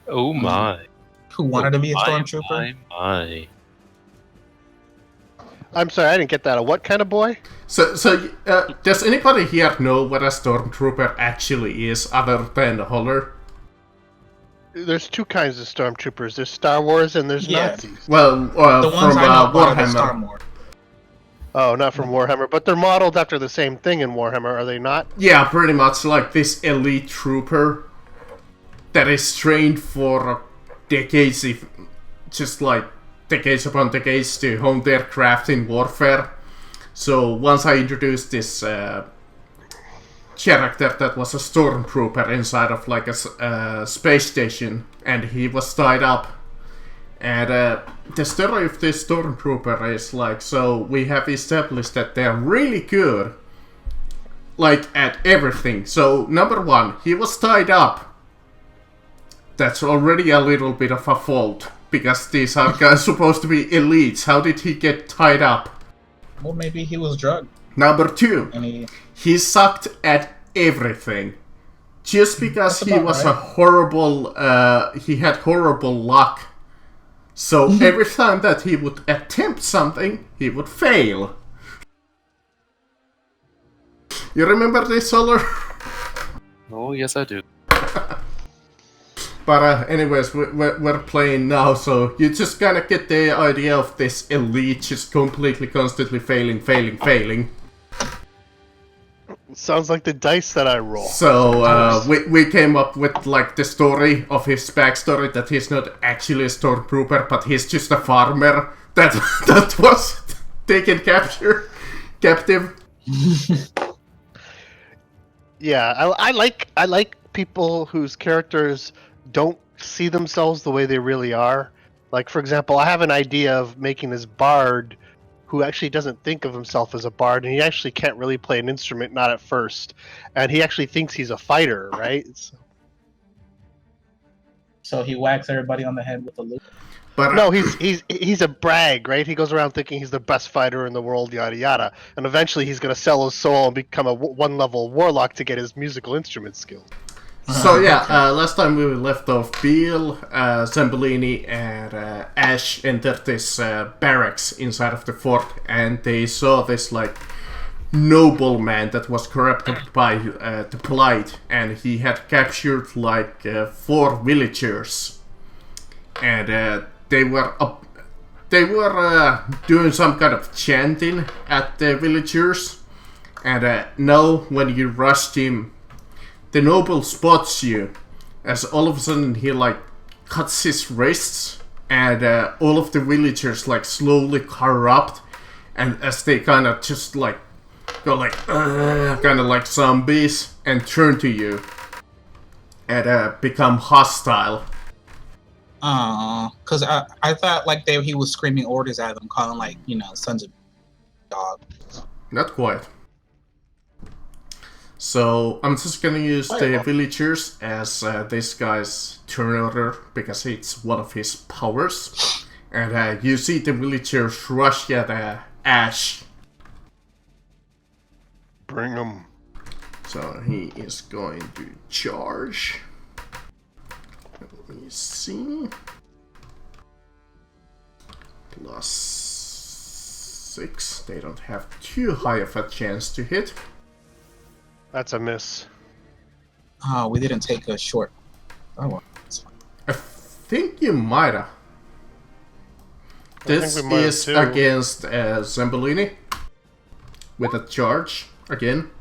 Oh my. Who wanted to be a my, stormtrooper? my. I'm sorry, I didn't get that. A what kind of boy? So, does anybody here know what a stormtrooper actually is, other than Holler? There's two kinds of stormtroopers. There's Star Wars and there's Yeah. Nazis. Well, The ones from I know about are the Star Warhammer. Wars. Oh, not from Warhammer, but they're modeled after the same thing in Warhammer, are they not? Yeah, pretty much like this elite trooper that is trained for decades, if just like decades upon decades, to hone their craft in warfare. So once I introduced this character that was a stormtrooper inside of like a space station, and he was tied up. And the story of this stormtrooper is like, so we have established that they're really good, like at everything. So number one, he was tied up. That's already a little bit of a fault, because these are guys supposed to be elites. How did he get tied up? Well, maybe he was drugged. Number two, And he sucked at everything. Just because he was a horrible, he had horrible luck. So every time that he would attempt something, he would fail. You remember this, Solar? Oh, yes, I do. But anyways, we're playing now, so you just kind of get the idea of this elite just completely, constantly failing. Sounds like the dice that I roll. So we came up with like the story of his backstory, that he's not actually a stormtrooper, but he's just a farmer that was taken captive. Yeah, I like people whose characters don't see themselves the way they really are. Like, for example, I have an idea of making this bard who actually doesn't think of himself as a bard, and he actually can't really play an instrument, not at first. And he actually thinks he's a fighter, right? so he whacks everybody on the head with a loop. But No, he's a brag, right? He goes around thinking he's the best fighter in the world, yada yada. And eventually he's going to sell his soul and become a one-level warlock to get his musical instrument skills. So yeah, last time we left off, Beale, Zambolini, and Ash entered this barracks inside of the fort, and they saw this like nobleman that was corrupted by the Blight, and he had captured like 4 villagers, and they were doing some kind of chanting at the villagers, and now when you rushed him, the noble spots you, as all of a sudden he like cuts his wrists, and all of the villagers like slowly corrupt, and as they kind of just like go like kind of like zombies and turn to you and become hostile. Because I thought like he was screaming orders at them, calling like, sons of dog. Not quite. So I'm just gonna use the villagers as this guy's turn order, because it's one of his powers. And you see the villagers rush at Ash. Bring him. So he is going to charge. Let me see. +6. They don't have too high of a chance to hit. That's a miss. Oh, we didn't take a short. Oh, well, that's fine. I think you might have. This is too. against Zambolini with a charge again.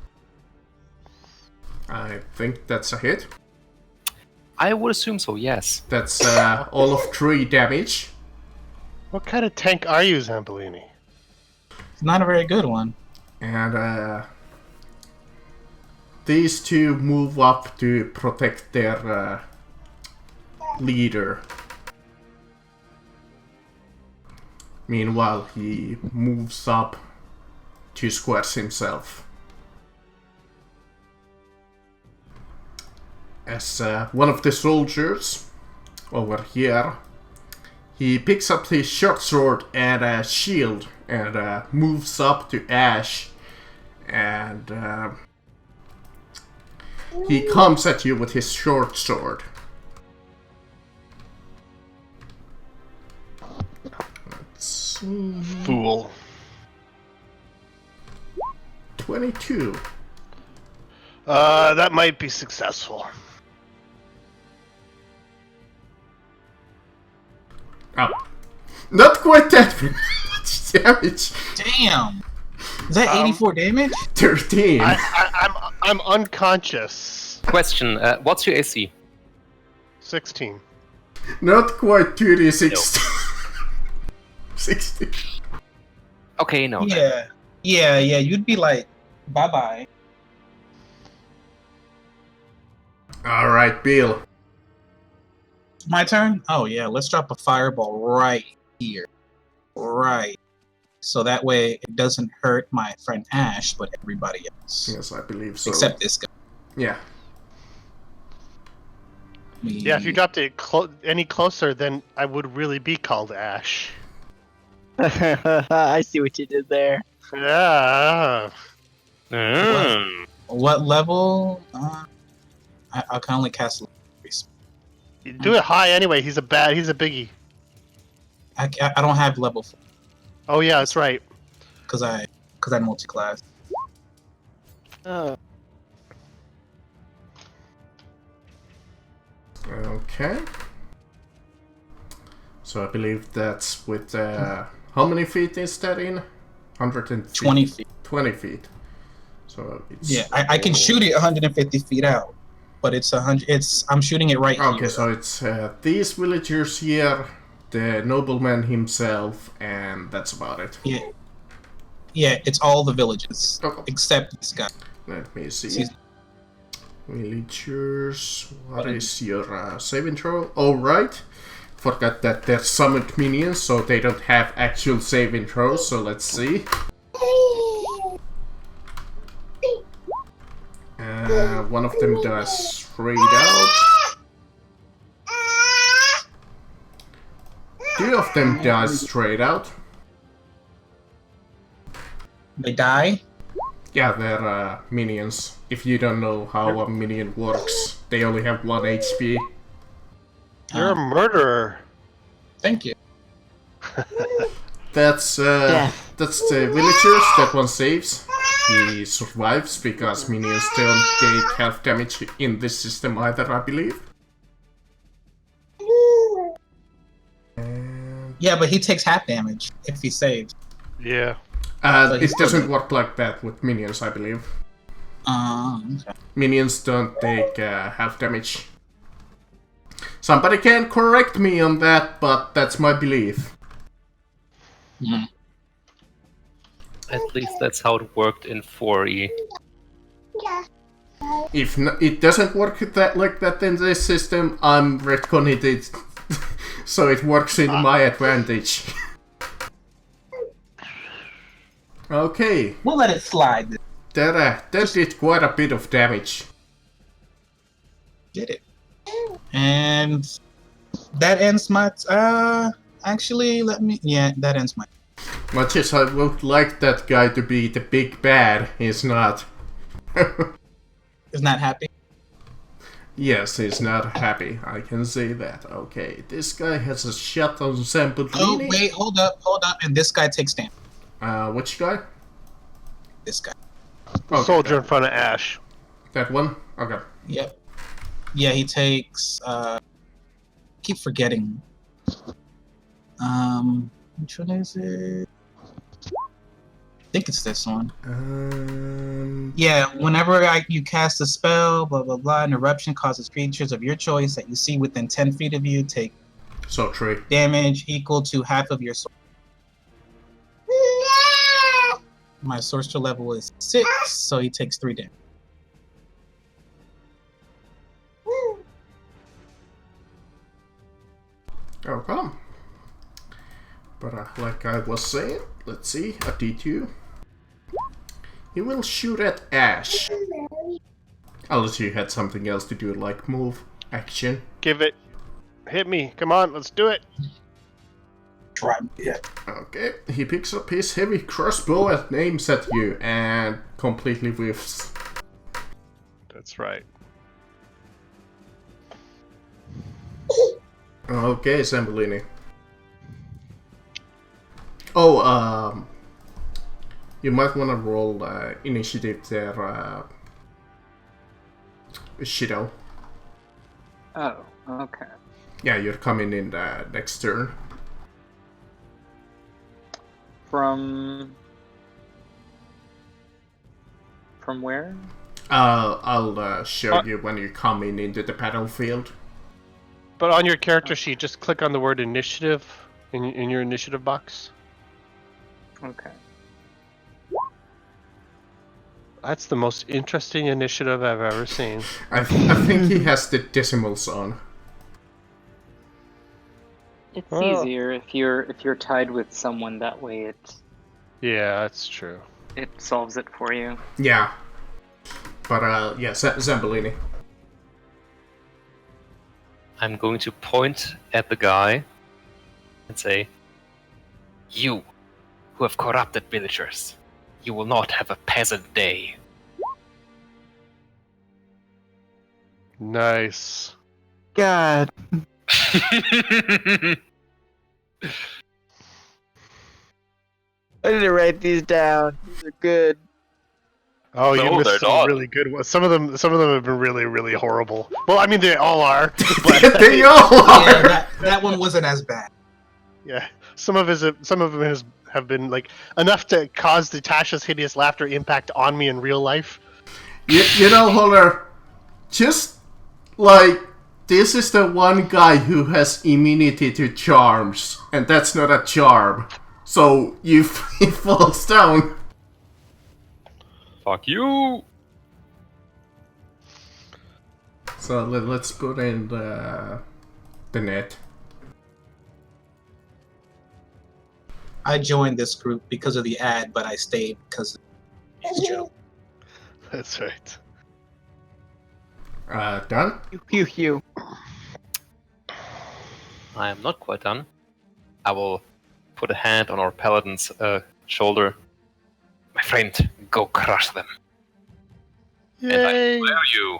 I think that's a hit. I would assume so, yes. That's all of 3 damage. What kind of tank are you, Zambolini? It's not a very good one. And these 2 move up to protect their leader. Meanwhile, he moves up 2 squares himself. As one of the soldiers over here, he picks up his short sword and a shield and moves up to Ash, and he comes at you with his short sword. Fool. 22. That might be successful. Oh. Not quite that much damage. Damn. Is that 84 damage? 13. I'm unconscious. Question: what's your AC? 16. Not quite 2d6. 60. Okay, no. Yeah. You'd be like, bye bye. Alright, Bill. My turn? Oh, yeah. Let's drop a fireball right here. Right. So that way it doesn't hurt my friend Ash, but everybody else. Yes, I believe so. Except this guy. Yeah. Yeah, if you dropped it any closer, then I would really be called Ash. I see what you did there. Yeah. What level? I can only cast level 3. You do it high anyway. He's a biggie. I don't have level 4 Oh yeah, that's right. because I multi-class. Oh, Okay. So I believe that's with how many feet is that in? 20 feet. 20 feet. So it's Yeah, I can shoot it 150 feet out, but it's 100. I'm shooting it right here. Okay, so it's these villagers here, the nobleman himself, and that's about it. Yeah, it's all the villages Okay. except this guy. Let me see. Excuse- Villagers, what is your saving throw? Oh, right. Forgot that they're summoned minions, so they don't have actual saving throws, so let's see. One of them does straight out. Two of them does straight out. They die. Yeah, they're minions. If you don't know how a minion works, they only have 1 HP. You're a murderer. Thank you. That's the villagers that one saves. He survives because minions don't take half damage in this system either, I believe. And Yeah, but he takes half damage if he saves. Yeah. So he's it still doesn't dead. work like that with minions, I believe. Okay. Minions don't take half damage. Somebody can correct me on that, but that's my belief. Mhm. At least that's how it worked in 4E. If it doesn't work like that in this system, I'm retconning it so it works in my advantage. Okay, We'll let it slide. that did quite a bit of damage. Did it. And that ends my... actually, that ends my... Much as I would like that guy to be the big bad, he's not. Is not happy. Yes, he's not happy, I can say that. Okay, this guy has a shot on Oh, Zambolini. wait, hold up. And this guy takes damage. Which guy? This guy. Okay, Soldier in front of Ash. that one? Okay. Yep. Yeah, he takes, keep forgetting. Which one is it? I think it's this one. Yeah, whenever you cast a spell, blah blah blah, an eruption causes creatures of your choice that you see within 10 feet of you take So 3. damage equal to half of your sword. My sorcerer level is 6, so he takes 3 damage. Okay. But like I was saying, let's see, a D2. He will shoot at Ash. Unless you had something else to do, like move, action. Give it. Hit me. Come on, let's do it. Try. Yeah. Okay, he picks up his heavy crossbow and aims at you, and completely whiffs. That's right. Okay, Zambolini. Oh, you might want to roll initiative there, Shido. Oh, okay. Yeah, you're coming in next turn. From where? I'll show you when you're coming into the battlefield. But on your character sheet, just click on the word initiative in your initiative box. Okay. That's the most interesting initiative I've ever seen. I think he has the decimals on. It's Oh. easier if you're tied with someone. That way, Yeah, that's true. it solves it for you. Yeah. But yeah, Zambolini. I'm going to point at the guy and say, "You, who have corrupted villagers, you will not have a peasant day." Nice. God. I need to write these down. These are good. Oh, you No, missed they're some not. really good ones. Some of them have been really, really horrible. Well, I mean, they all are. They all are! Yeah, that one wasn't as bad. Yeah, some of them have been like enough to cause Natasha's hideous laughter impact on me in real life. You know, Holler, just like this is the one guy who has immunity to charms, and that's not a charm. So he falls down. Fuck you! So let's put in the net. I joined this group because of the ad, but I stayed because it's Joe. That's right. Done? Pew. I am not quite done. I will put a hand on our paladin's shoulder. My friend, go crush them. And I Yay! inspire you.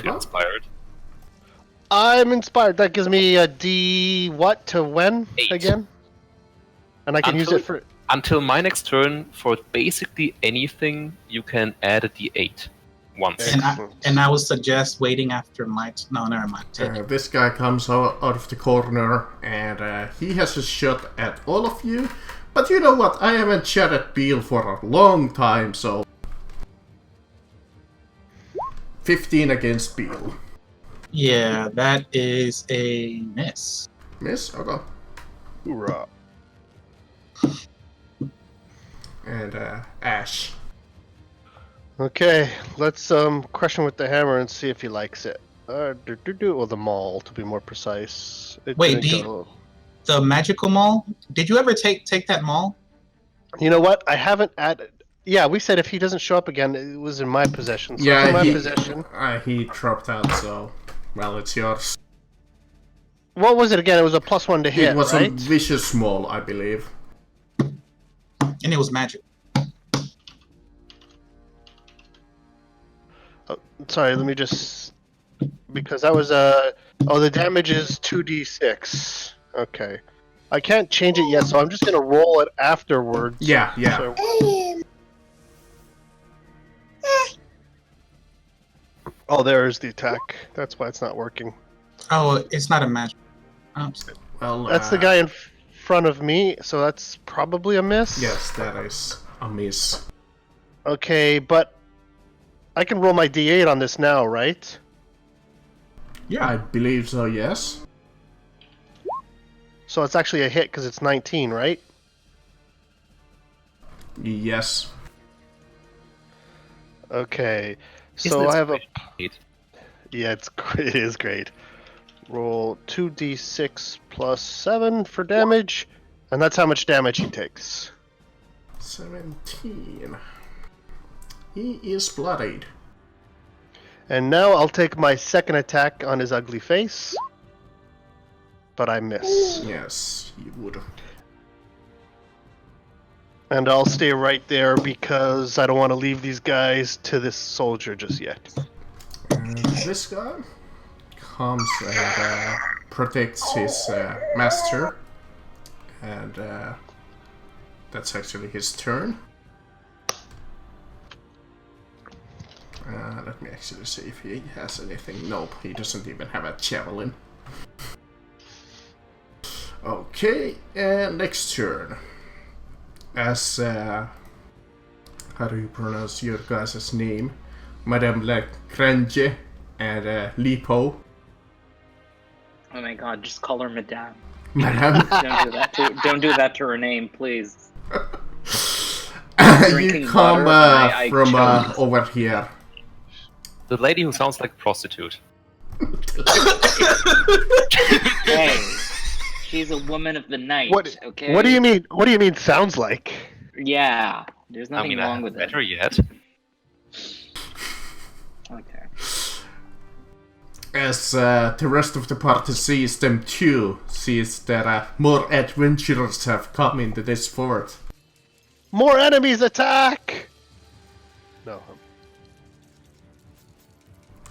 Feel inspired. I'm inspired. That gives me a D what to when 8. again? And I can use it for Until my next turn, for basically anything, you can add a D8 once. And I would suggest waiting after my... No, never mind. Take it. This guy comes out of the corner, and he has a shot at all of you. But you know what? I haven't shot at Beal for a long time, so... 15 against Beal. Yeah, that is a miss. Miss? Okay. hoorah. And Ash. Okay, let's crush him with the hammer and see if he likes it. Or the maul, to be more precise. Wait, the magical mall? Did you ever take that mall? You know what? I haven't added. Yeah, we said if he doesn't show up again, it was in my possession. So Yeah, it's in my possession. He dropped out, so... Well, it's yours. What was it again? It was a +1 to hit, It was right? a vicious maul, I believe. And it was magic. Oh, sorry, let me just... Because that was a... Oh, the damage is 2d6. Okay. I can't change it yet, so I'm just going to roll it afterwards. Yeah. So... Oh, there's the attack. That's why it's not working. Oh, it's not a magic. Well, That's the guy in front of me, so that's probably a miss. Yes, that is a miss. Okay, but I can roll my d8 on this now, right? Yeah. I believe so, yes. So it's actually a hit because it's 19, right? Yes. Okay. Isn't So it I have a... great? Yeah, it is great. Roll 2d6 plus 7 for damage, and that's how much damage he takes. 17. He is bloodied. And now I'll take my second attack on his ugly face. But I miss. Yes, he would. And I'll stay right there because I don't want to leave these guys to this soldier just yet. And this guy comes and protects his master. And that's actually his turn. Let me actually see if he has anything. Nope, he doesn't even have a javelin. Okay, next turn. As how do you pronounce your guys' name? Madame Lagrange and Lipo. Oh my god, just call her Madame. Madame? Don't do that to her name, please. You Drinking come water, I from choked. over here. The lady who sounds like a prostitute. Hey, she's a woman of the night. Okay. What do you mean? What do you mean? Sounds like? Yeah, there's I nothing mean, I wrong haven't with met it. her yet. Okay. As the rest of the party sees them too, sees that more adventurers have come into this fort. More enemies attack! No.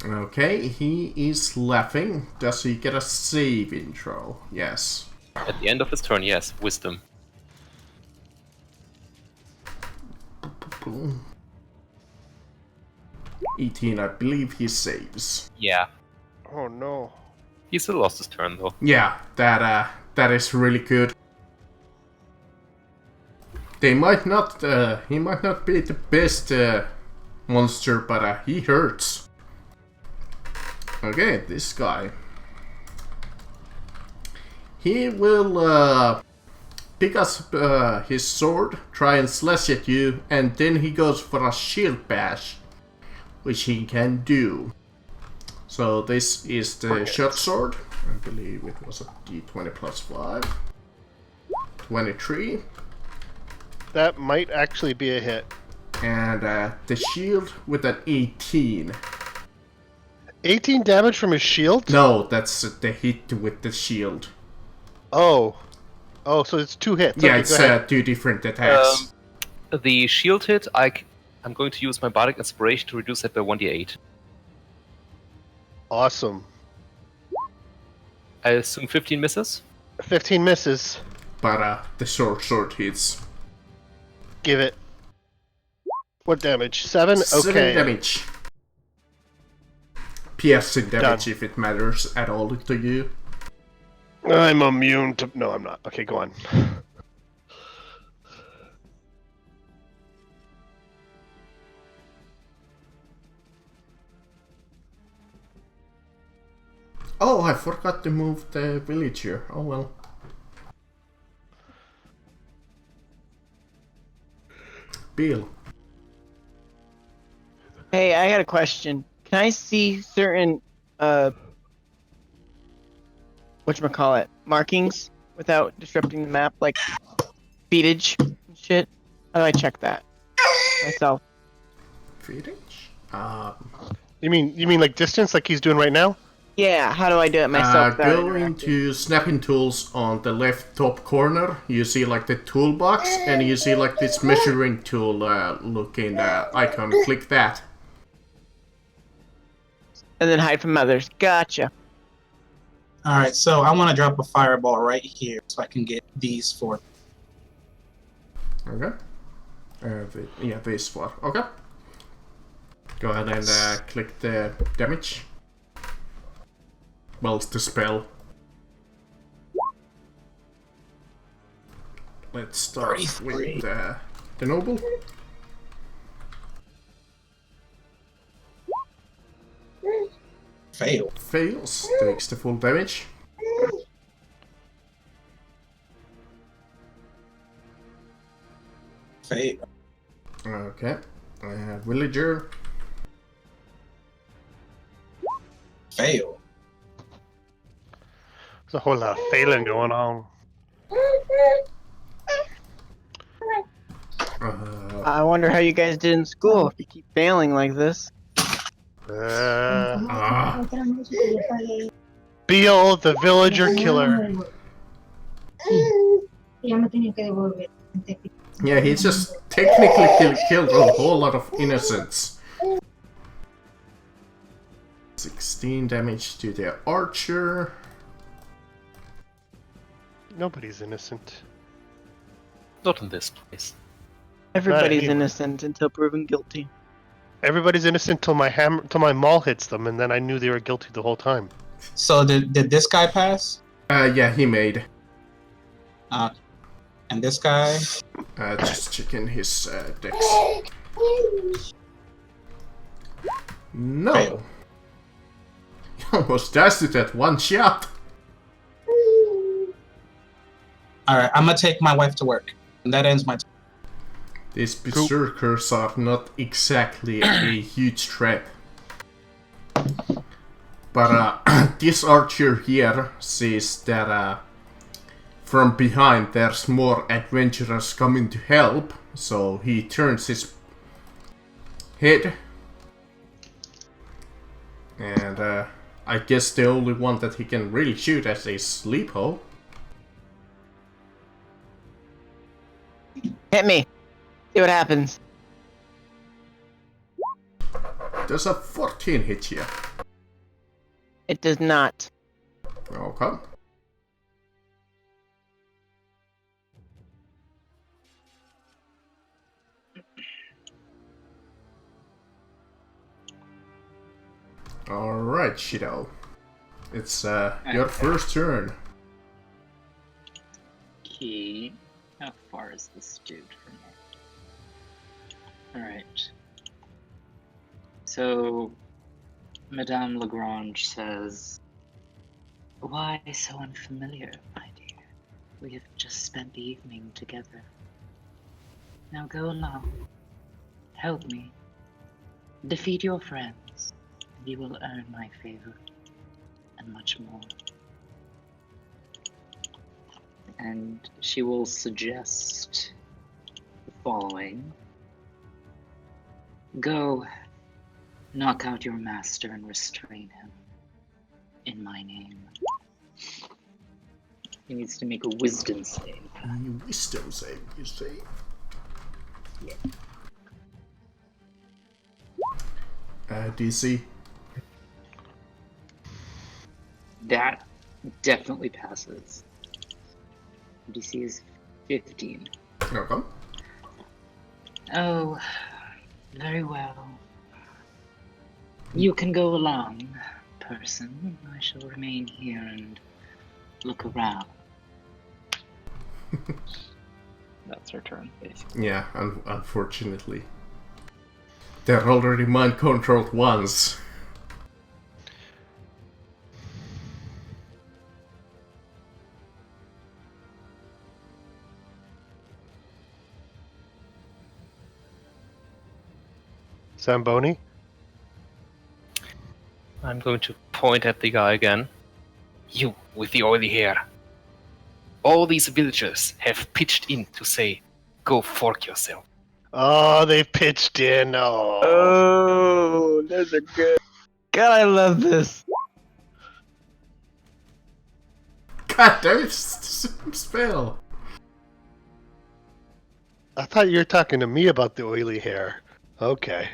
Okay, he is laughing. Does he get a saving throw? Yes. At the end of his turn, yes, wisdom. 18, I believe he saves. Yeah. Oh no. He still lost his turn though. Yeah, that is really good. They might not, he might not be the best monster, but he hurts. Okay, this guy. He will pick up his sword, try and slash at you, and then he goes for a shield bash, which he can do. So this is the short sword. I believe it was a d20 plus 5. 23. That might actually be a hit. And the shield with an 18. 18 damage from his shield? No, that's the hit with the shield. Oh. Oh, so it's 2 hits. Yeah, Okay, it's go ahead. 2 different attacks. The shield hit, I'm going to use my Bardic Inspiration to reduce that by 1d8. Awesome. I assume 15 misses? 15 misses. But the short sword hits. Give it. What damage? 7? 7 Okay. damage. Piercing damage Done. if it matters at all to you. I'm immune to... No, I'm not. Okay, go on. Oh, I forgot to move the villager. Oh well. Bill. Hey, I got a question. Can I see certain whatchamacallit, markings without disrupting the map, like feetage and shit? How do I check that myself? Feedage? You mean like distance, like he's doing right now? Yeah, how do I do it myself? without Go interacting? into snapping tools on the left top corner. You see like the toolbox, and you see like this measuring tool looking icon. Click that. And then hide from others. Gotcha. Alright, so I want to drop a fireball right here so I can get these 4. Okay. Yeah, this one. Okay. Go ahead and click the damage. Well, it's the spell. Let's start 33. with the noble. Fail. Fails, takes the full damage. Fail. Okay. Villager. Fail. There's a whole lot of failing going on. I wonder how you guys did in school if you keep failing like this. Beal, the villager killer. Yeah, he just technically killed a whole lot of innocents. 16 damage to the archer. Nobody's innocent. Not in this place. Everybody's anywhere. innocent until proven guilty. Everybody's innocent till my maul hits them, and then I knew they were guilty the whole time. So did this guy pass? Yeah, he made. And this guy? Just checking his dex. No. Fail. He almost dies to that one shot. Alright, I'm gonna take my wife to work. And that ends my turn. These berserkers are not exactly a huge threat. But this archer here sees that from behind there's more adventurers coming to help, so he turns his head. And I guess the only one that he can really shoot at is Sleepo. Hit me. See what happens. Does a 14 hit you? It does not. Okay. Alright, Shido. It's your first turn. Okay. How far is this dude from here? Alright. So, Madame Lagrange says, "Why so unfamiliar, my dear? We have just spent the evening together. Now go along. Help me. Defeat your friends, and you will earn my favor, and much more." And she will suggest the following. Go, knock out your master and restrain him. In my name. He needs to make a wisdom save. Wisdom save, you say? Yeah. DC? That definitely passes. DC is 15. Okay. Oh, very well. You can go along, person. I shall remain here and look around. That's her turn, basically. Yeah, unfortunately. They're already mind-controlled once. Zamboni? I'm going to point at the guy again. You, with the oily hair. All these villagers have pitched in to say, go fork yourself. Oh, they pitched in. Oh. Oh, those are good. God, I love this. God damn, it's the same spell. I thought you were talking to me about the oily hair. Okay.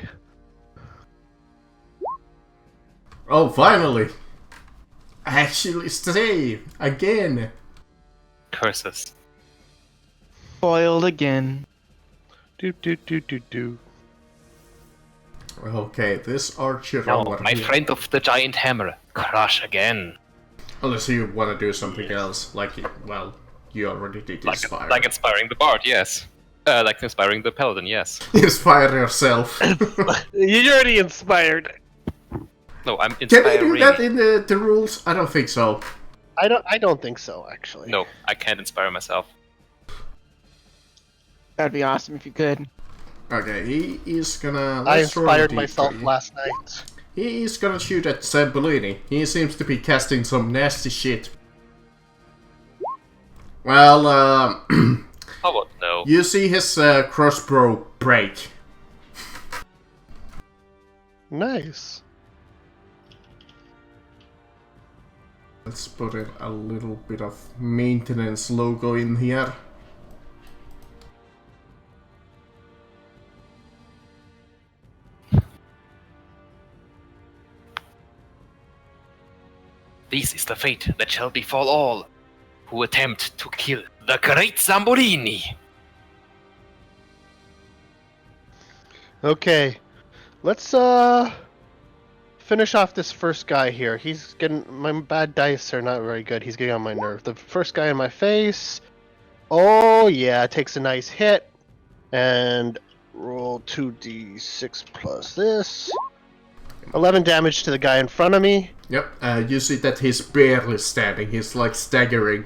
Oh, finally! Actually save! Again! Curses. Foiled again. Do do do do do. Okay, this archer Now, over my here. friend of the giant hammer, crush again. Unless you want to do something else, like, well, you already did inspire. Like inspiring the bard, yes. Like inspiring the paladin, yes. Inspire yourself. You're already inspired. No, I'm Can inspiring. you do that in the rules? I don't think so. I don't think so, actually. No, I can't inspire myself. That'd be awesome if you could. Okay, he is gonna... I let's roll a inspired myself D3. last night. He is gonna shoot at Zambellini. He seems to be casting some nasty shit. Well, How about no? you see his crossbow break. Nice. Let's put in a little bit of maintenance logo in here. This is the fate that shall befall all who attempt to kill the great Zamborini. Okay, let's finish off this first guy here. He's getting my bad dice are not very good. He's getting on my nerve. The first guy in my face. Oh yeah, takes a nice hit, and roll 2d6 plus this. 11 damage to the guy in front of me. Yep. You see that he's barely standing. He's like staggering.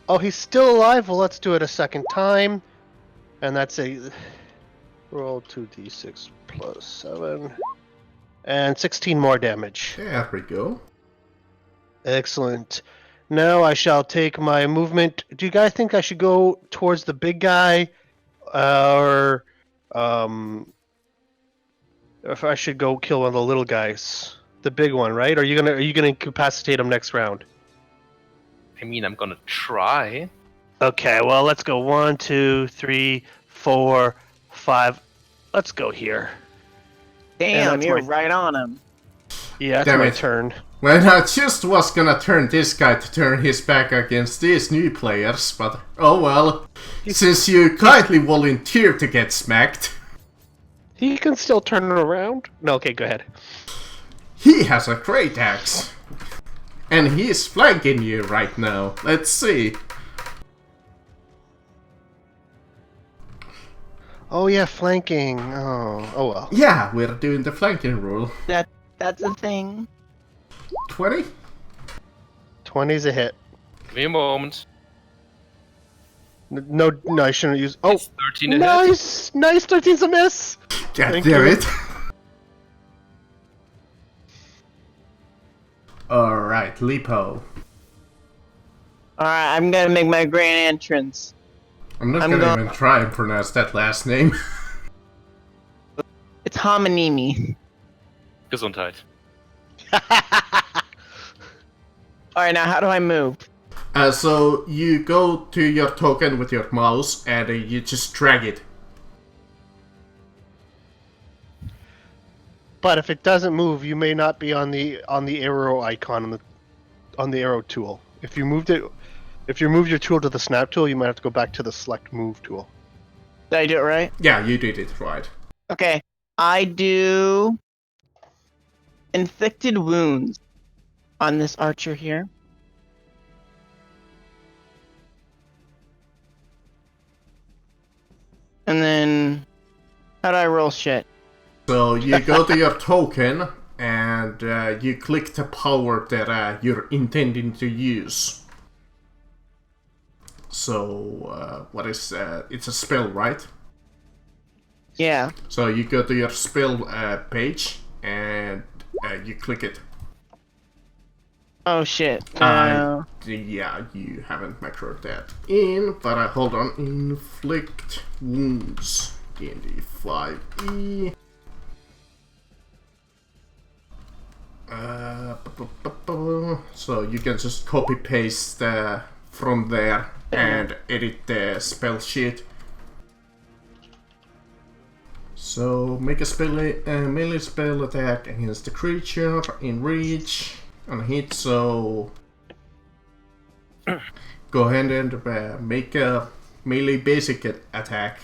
Oh, he's still alive. Well, let's do it a second time, and that's a roll 2d6 plus 7. And 16 more damage. There we go. Excellent. Now I shall take my movement. Do you guys think I should go towards the big guy, or if I should go kill one of the little guys, the big one, right? Are you gonna incapacitate him next round? I mean, I'm gonna try. Okay. Well, let's go 1, 2, 3, 4, 5. Let's go here. Damn, that's you're my- right on him. Yeah, that's Damn my it. turn. Well, I just was gonna turn this guy to turn his back against these new players, but oh well. Since you kindly volunteered to get smacked, He can still turn it around. No, okay, go ahead. he has a great axe. And he's flanking you right now. Let's see. Oh yeah, flanking. Oh well. Yeah, we're doing the flanking rule. That's a thing. 20? 20's a hit. Give me a moment. No, I shouldn't use. Oh, It's 13 a hit. nice. 13's a miss. God Thank damn you. it. Alright, Lipo. Alright, I'm gonna make my grand entrance. I'm not I'm gonna go- even try and pronounce that last name. It's Hominimi. Gesundheit. Alright, now how do I move? So you go to your token with your mouse and you just drag it. But if it doesn't move, you may not be on the arrow icon on the arrow tool. If you moved your tool to the snap tool, you might have to go back to the select move tool. Did I do it right? Yeah, you did it right. Okay. I do inflicted wounds on this archer here. And then how do I roll shit? So you go to your token and you click the power that you're intending to use. So what is it's a spell, right? Yeah. So you go to your spell page and you click it. Oh shit. Yeah, you haven't macroed that in, but hold on. Inflict wounds. D&D 5e. So you can just copy paste from there and edit the spell sheet. So make a melee spell attack against the creature in reach on hit. So go ahead and make a melee basic attack.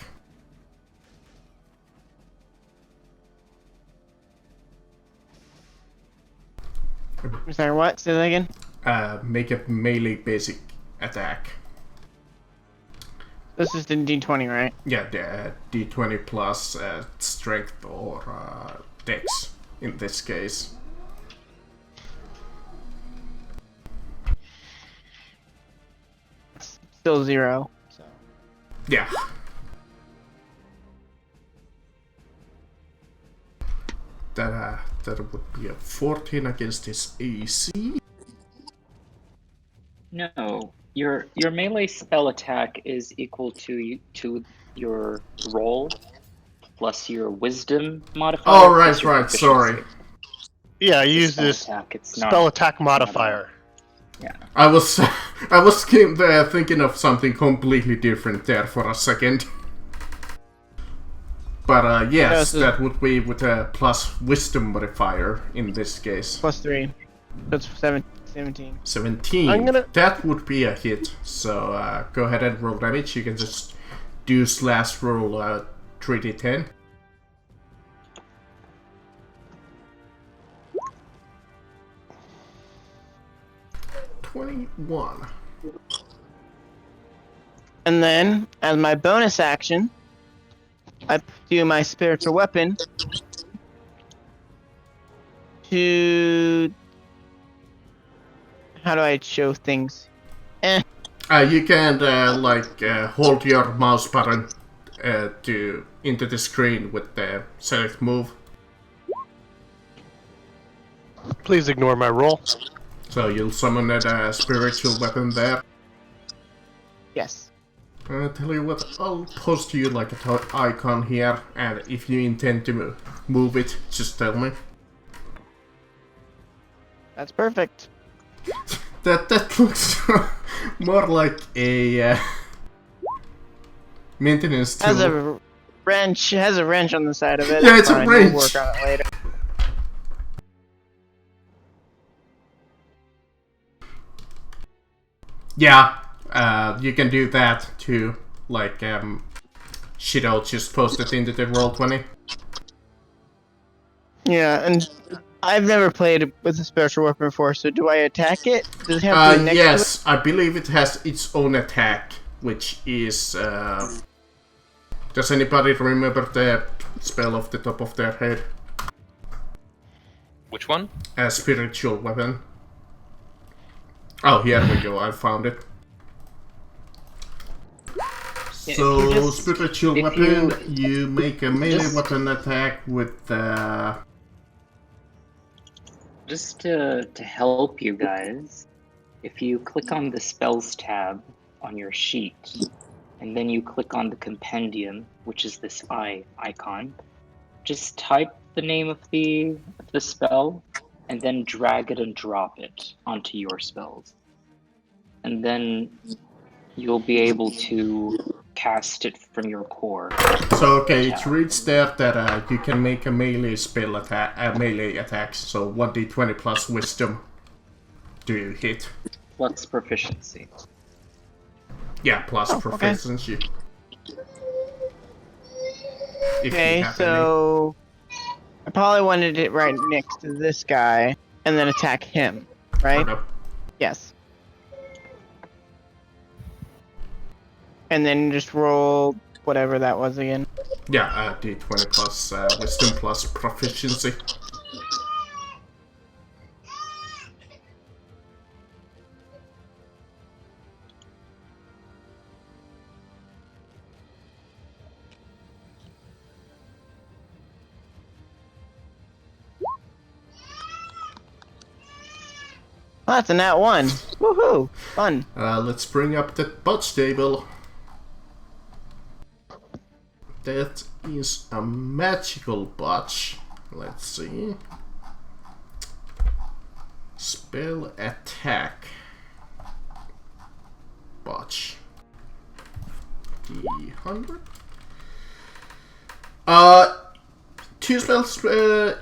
Sorry, what? Say that again? Make a melee basic attack. This is the D20, right? Yeah, the D20 plus strength or dex in this case. It's still 0. So Yeah. That would be a 14 against his AC. No, your melee spell attack is equal to your roll plus your wisdom modifier. Oh, plus your right, proficiency. sorry. It's Yeah, a use spell this attack. It's spell not, attack modifier. Yeah. I was thinking of something completely different there for a second. But yes, so- that would be with a plus wisdom modifier in this case. plus 3. That's 17. 17. I'm gonna- That would be a hit. So go ahead and roll damage. You can just do slash roll 3d10. 21. And then, as my bonus action, I do my spiritual weapon to... How do I show things? You can hold your mouse button to into the screen with the select move. Please ignore my roll. So you'll summon a spiritual weapon there. Yes. Tell you what, I'll post you like a icon here, and if you intend to move it, just tell me. That's perfect. That looks more like a maintenance tool. Has a wrench on the side of it. Yeah, it's a fine. wrench. We'll work on it later. Yeah, you can do that too. Like, Shido just posted into the Roll20. Yeah, and I've never played with a spiritual weapon before, so do I attack it? Does it have to be next yes, I believe it has its own attack, which is... Does anybody remember the spell off the top of their head? Which one? A spiritual weapon. Oh, here we go, I found it. Yeah, So, spiritual if weapon, you make a melee just- weapon attack with Just to help you guys, if you click on the spells tab on your sheet, and then you click on the compendium, which is this eye icon, just type the name of the spell, and then drag it and drop it onto your spells. And then you'll be able to cast it from your core. So okay, it reads there that you can make a melee spell attack, melee attacks. So 1d20 plus wisdom to hit. Plus proficiency. Yeah, plus proficiency. If you Okay, have so I probably wanted it right next to this guy, and then attack him, any. right? Okay. Yes. And then just roll whatever that was again. Yeah, d20 plus wisdom plus proficiency. Oh, that's a nat 1. Woohoo! Fun. Let's bring up the botch table. That is a magical botch. Let's see. Spell attack. Botch. D100. Two spells.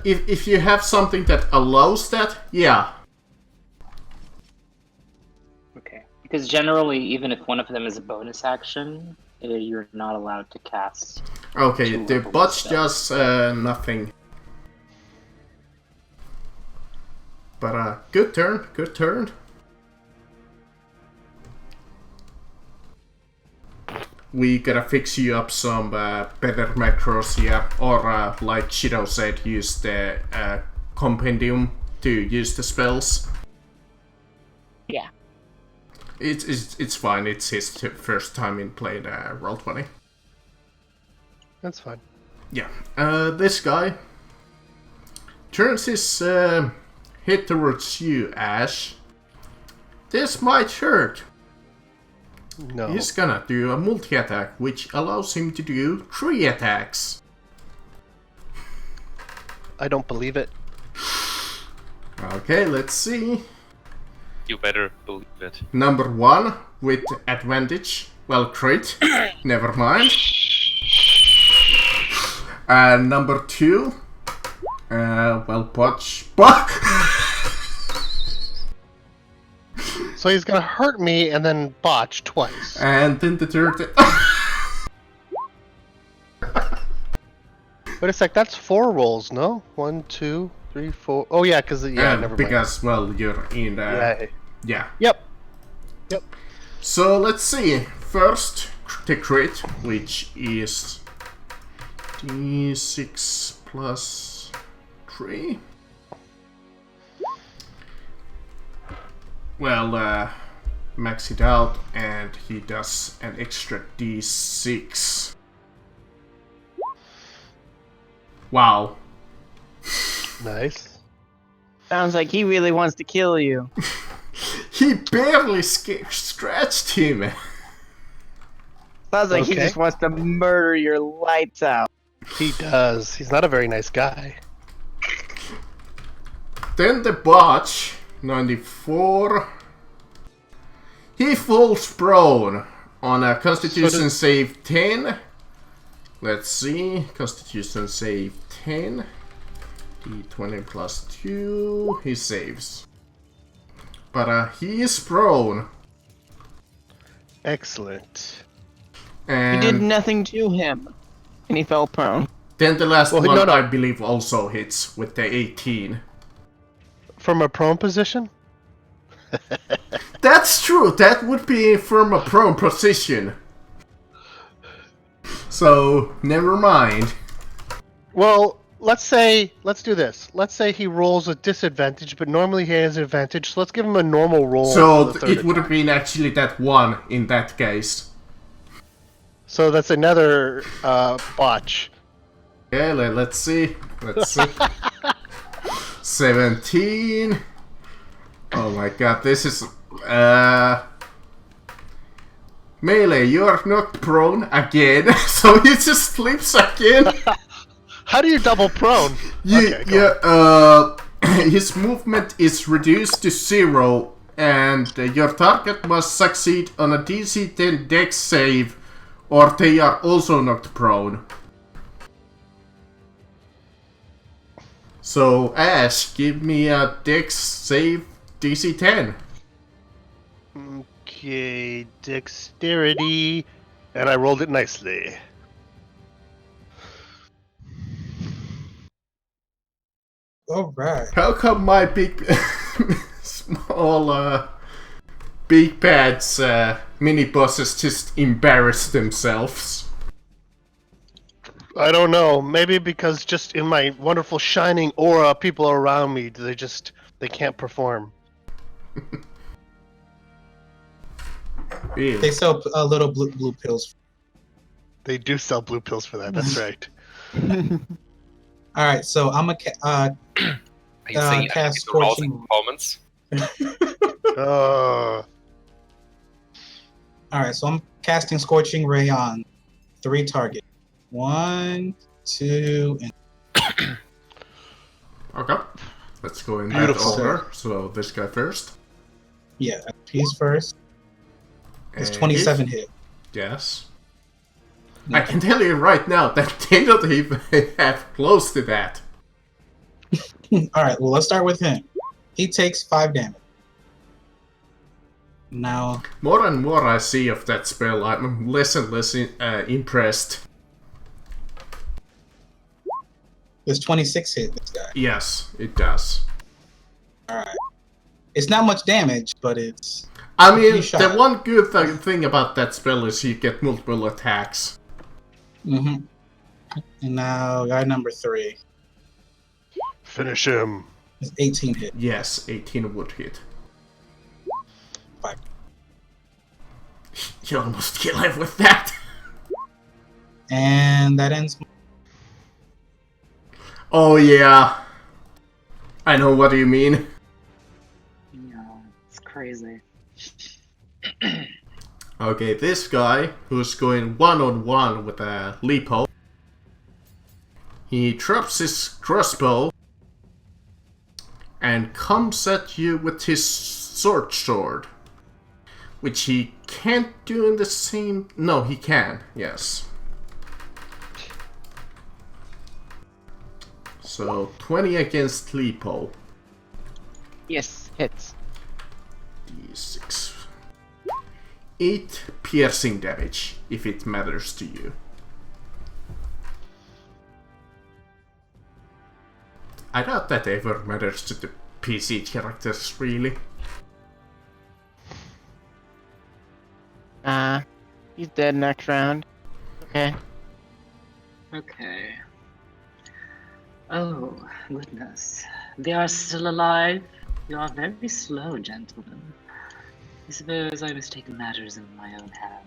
If you have something that allows that, yeah. Okay. Because generally, even if one of them is a bonus action, you're not allowed to cast. Okay, Two the level botch spells. does nothing. But good turn, good turn. We gotta fix you up some better macros here, or like Shido said, use the compendium to use the spells. Yeah. It's fine. It's his first time in playing Roll20. That's fine. Yeah. This guy turns his head towards you, Ash. This might hurt. No. He's gonna do a multi-attack, which allows him to do 3 attacks. I don't believe it. Okay, let's see. You better believe it. Number 1 with advantage. Well, crit. Never mind. And number 2. Well, botch. So he's gonna hurt me and then botch twice. And then the third. Wait a sec, that's 4 rolls, no? 1, 2, 3, 4. Oh yeah, because never mind. Because, well, you're in. Yeah. Yeah. Yep. Yep. So let's see. First, the crit, which is d6 plus 3. Well, max it out, and he does an extra d6. Wow. Nice. Sounds like he really wants to kill you. He barely scratched him. Sounds like he Okay. just wants to murder your lights out. He does. He's not a very nice guy. Then the botch, 94. He falls prone on a Constitution save 10. Let's see. Constitution save 10. D20 plus 2. He saves. But he is prone. Excellent. And You did nothing to him. And he fell prone. then the last Well, one, no, no. I believe, also hits with the 18. From a prone position? That's true. That would be from a prone position. So, never mind. Well, let's do this. Let's say he rolls a disadvantage, but normally he has an advantage, so let's give him a normal roll. So, for the it third would have attack. been actually that one in that case. So that's another botch. Okay, let's see. Let's see. 17. Oh my god, this is... Melee, you are not prone again, so he just flips again. How do you double prone? Okay, go on. His movement is reduced to 0, and your target must succeed on a DC 10 Dex save, or they are also knocked prone. So, Ash, give me a Dex save DC 10. Okay, dexterity, and I rolled it nicely. Alright. How come my big, small, big bad's mini bosses just embarrass themselves? I don't know. Maybe because just in my wonderful shining aura, people around me, they can't perform. Really? They sell little blue pills. They do sell blue pills for that. That's right. Alright, so I'm a Are you saying I cast get the rousing Scorching. performance? Alright, so I'm casting Scorching Ray on 3 targets. 1, 2, and Okay. Let's go in that Beautiful. order. So this guy first. yeah, he's first. It's And 27 hit. Yes. I can tell you right now that they don't even have close to that. Alright, well, let's start with him. He takes 5 damage. Now, More and more I see of that spell, I'm less and less impressed. there's 26 hit this guy. Yes, it does. Alright. It's not much damage, but it's... I mean, You shot. the one good thing about that spell is you get multiple attacks. Mm-hmm. And now, guy number 3. Finish him. It's 18 hit. Yes, 18 would hit. 5. You almost kill him with that. And that ends... Oh yeah. I know what you mean. Yeah, it's crazy. Okay, this guy, who's going one-on-one with a Lipo, he drops his crossbow and comes at you with his sword, which he can't do in the same... No, he can, yes. So, 20 against Lipo. Yes, hits. D6. 8 piercing damage, if it matters to you. I doubt that ever matters to the PC characters, really. He's dead next round. Okay. Okay. Oh, goodness. They are still alive? You are very slow, gentlemen. I suppose I must take matters in my own hand.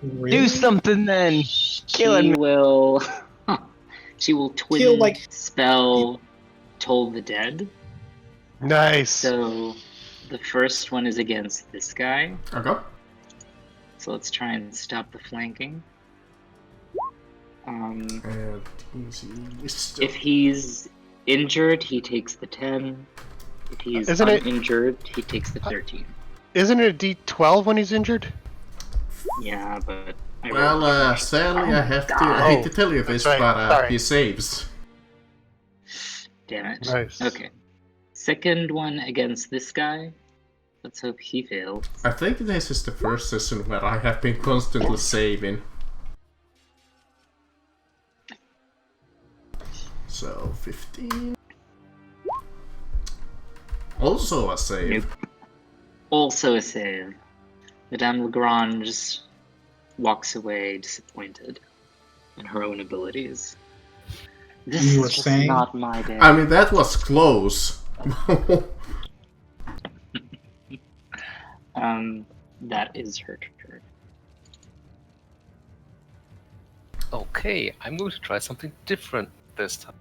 Really? Do something then. Killing me. Will... she will Kill, twin like... spell Toll the Dead. Nice. So, the first one is against this guy. Okay. So let's try and stop the flanking. If he's injured, he takes the 10. If he's uninjured, he takes the 13. Isn't it a D12 when he's injured? Yeah, but... Sadly, I hate to tell you this, but he saves. Damn it. Nice. Okay. Second one against this guy. Let's hope he fails. I think this is the first session where I have been constantly saving. So, 15. Also a save. Nope. Also a save. Madame Lagrange walks away disappointed in her own abilities. This You is were just saying? not my day. I mean, that was close. That is her turn. Okay, I'm going to try something different this time.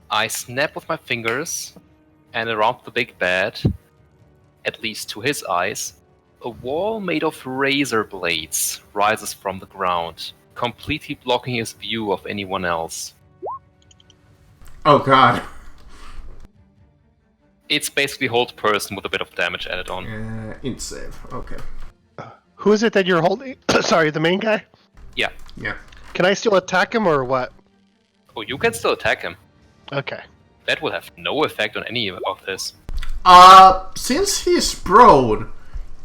I snap with my fingers, and around the big bed, at least to his eyes, a wall made of razor blades rises from the ground, completely blocking his view of anyone else. Oh god. It's basically hold person with a bit of damage added on. Int save. Okay. Who is it that you're holding? Sorry, the main guy? Yeah. Yeah. Can I still attack him or what? Oh, you can still attack him. Okay. That will have no effect on any of this. Since he's prone,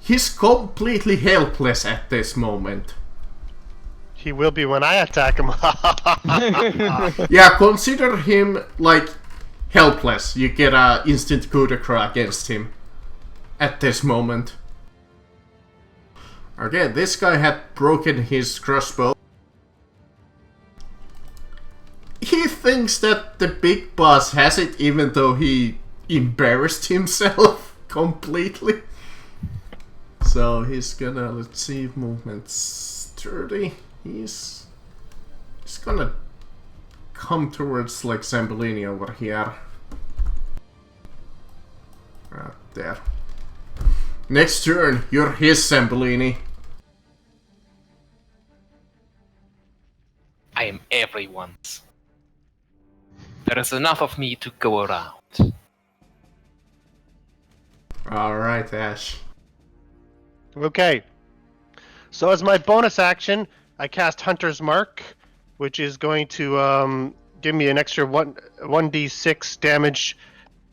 he's completely helpless at this moment. He will be when I attack him. Yeah, consider him, like, helpless. You get a instant coup de grace against him at this moment. Okay, this guy had broken his crossbow. He thinks that the big boss has it, even though he embarrassed himself completely. So he's gonna, let's see, movement's 30. He's gonna come towards, like, Zambolini over here. Right there. Next turn, you're his Zambolini. I am everyone's. There is enough of me to go around. Alright, Ash. Okay. So as my bonus action, I cast Hunter's Mark, which is going to give me an extra 1d6 damage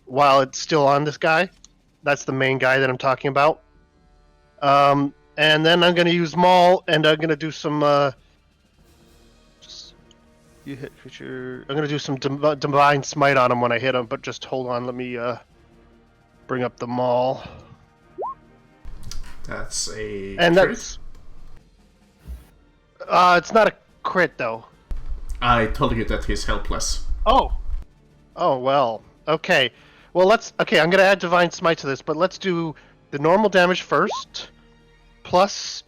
while it's still on this guy. That's the main guy that I'm talking about. And then I'm going to use Maul, and I'm going to do some... you hit creature... I'm going to do some Divine Smite on him when I hit him, but just hold on, let me bring up the Maul. That's a And crit? that's... it's not a crit, though. I told you that he's helpless. Oh. Oh, well. Okay. Well, let's... Okay, I'm going to add Divine Smite to this, but let's do the normal damage first. Plus,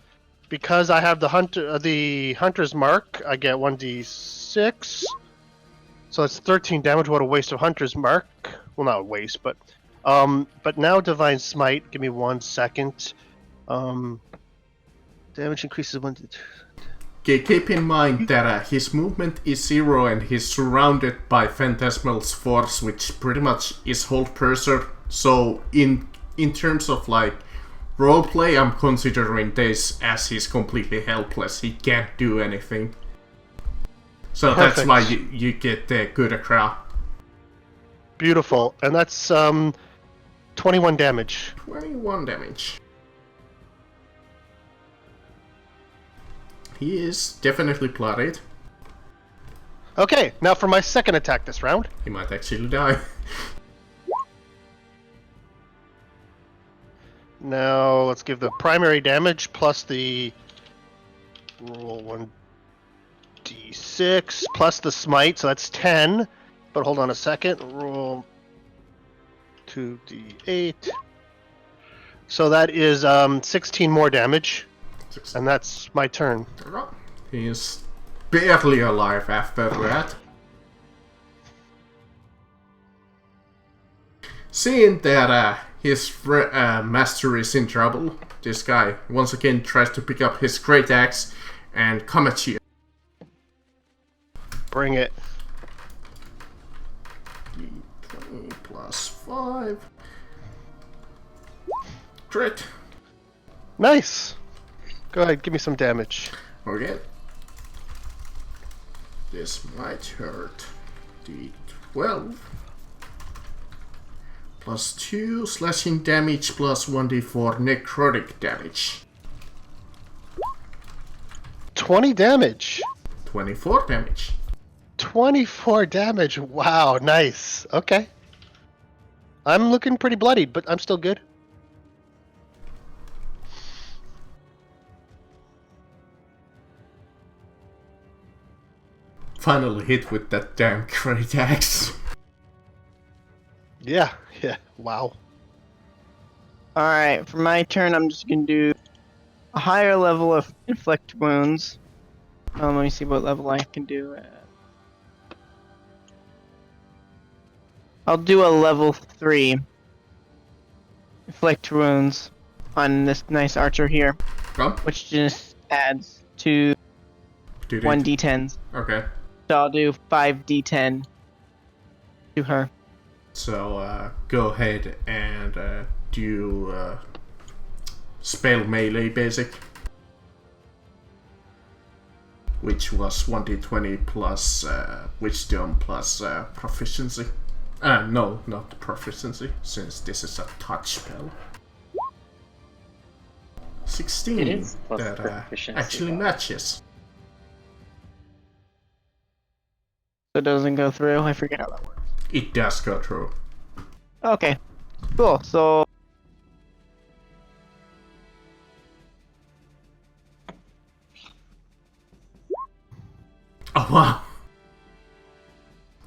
because I have the Hunter's Mark, I get 1d6. So that's 13 damage. What a waste of Hunter's Mark. Well, not a waste, but... But now Divine Smite. Give me 1 second. Damage increases 1 to 2. Okay, keep in mind that his movement is 0 and he's surrounded by Phantasmal's force, which pretty much is hold person. So in terms of, like, roleplay, I'm considering this as he's completely helpless. He can't do anything. So Perfect. That's why you get the good accra. Beautiful. And that's 21 damage. 21 damage. He is definitely bloodied. Okay, now for my second attack this round. He might actually die. Now let's give the primary damage plus the roll 1d6 plus the smite, so that's 10. But hold on a second. Roll 2d8. So that is 16 more damage, and that's my turn. He's barely alive after that. Seeing that his master is in trouble, this guy once again tries to pick up his great axe and come at you. Bring it. D20 plus 5. Crit. Nice. Go ahead, give me some damage. Okay. This might hurt. D12. Plus 2 slashing damage plus 1d4 necrotic damage. 20 damage. 24 damage. 24 damage. Wow, nice. Okay. I'm looking pretty bloodied, but I'm still good. Finally hit with that damn great axe. Yeah, wow. Alright, for my turn, I'm just gonna do a higher level of inflict wounds. Let me see what level I can do. I'll do a level 3 inflict wounds on this nice archer here, which just adds to 1d10s. Okay. So I'll do 5d10 to her. So go ahead and do spell melee basic, which was 1d20 plus wisdom plus proficiency. No, not proficiency, since this is a touch spell. 16. It is plus that proficiency, actually though. matches. So it doesn't go through. I forget how that works. It does go through. Okay, cool. So Oh wow.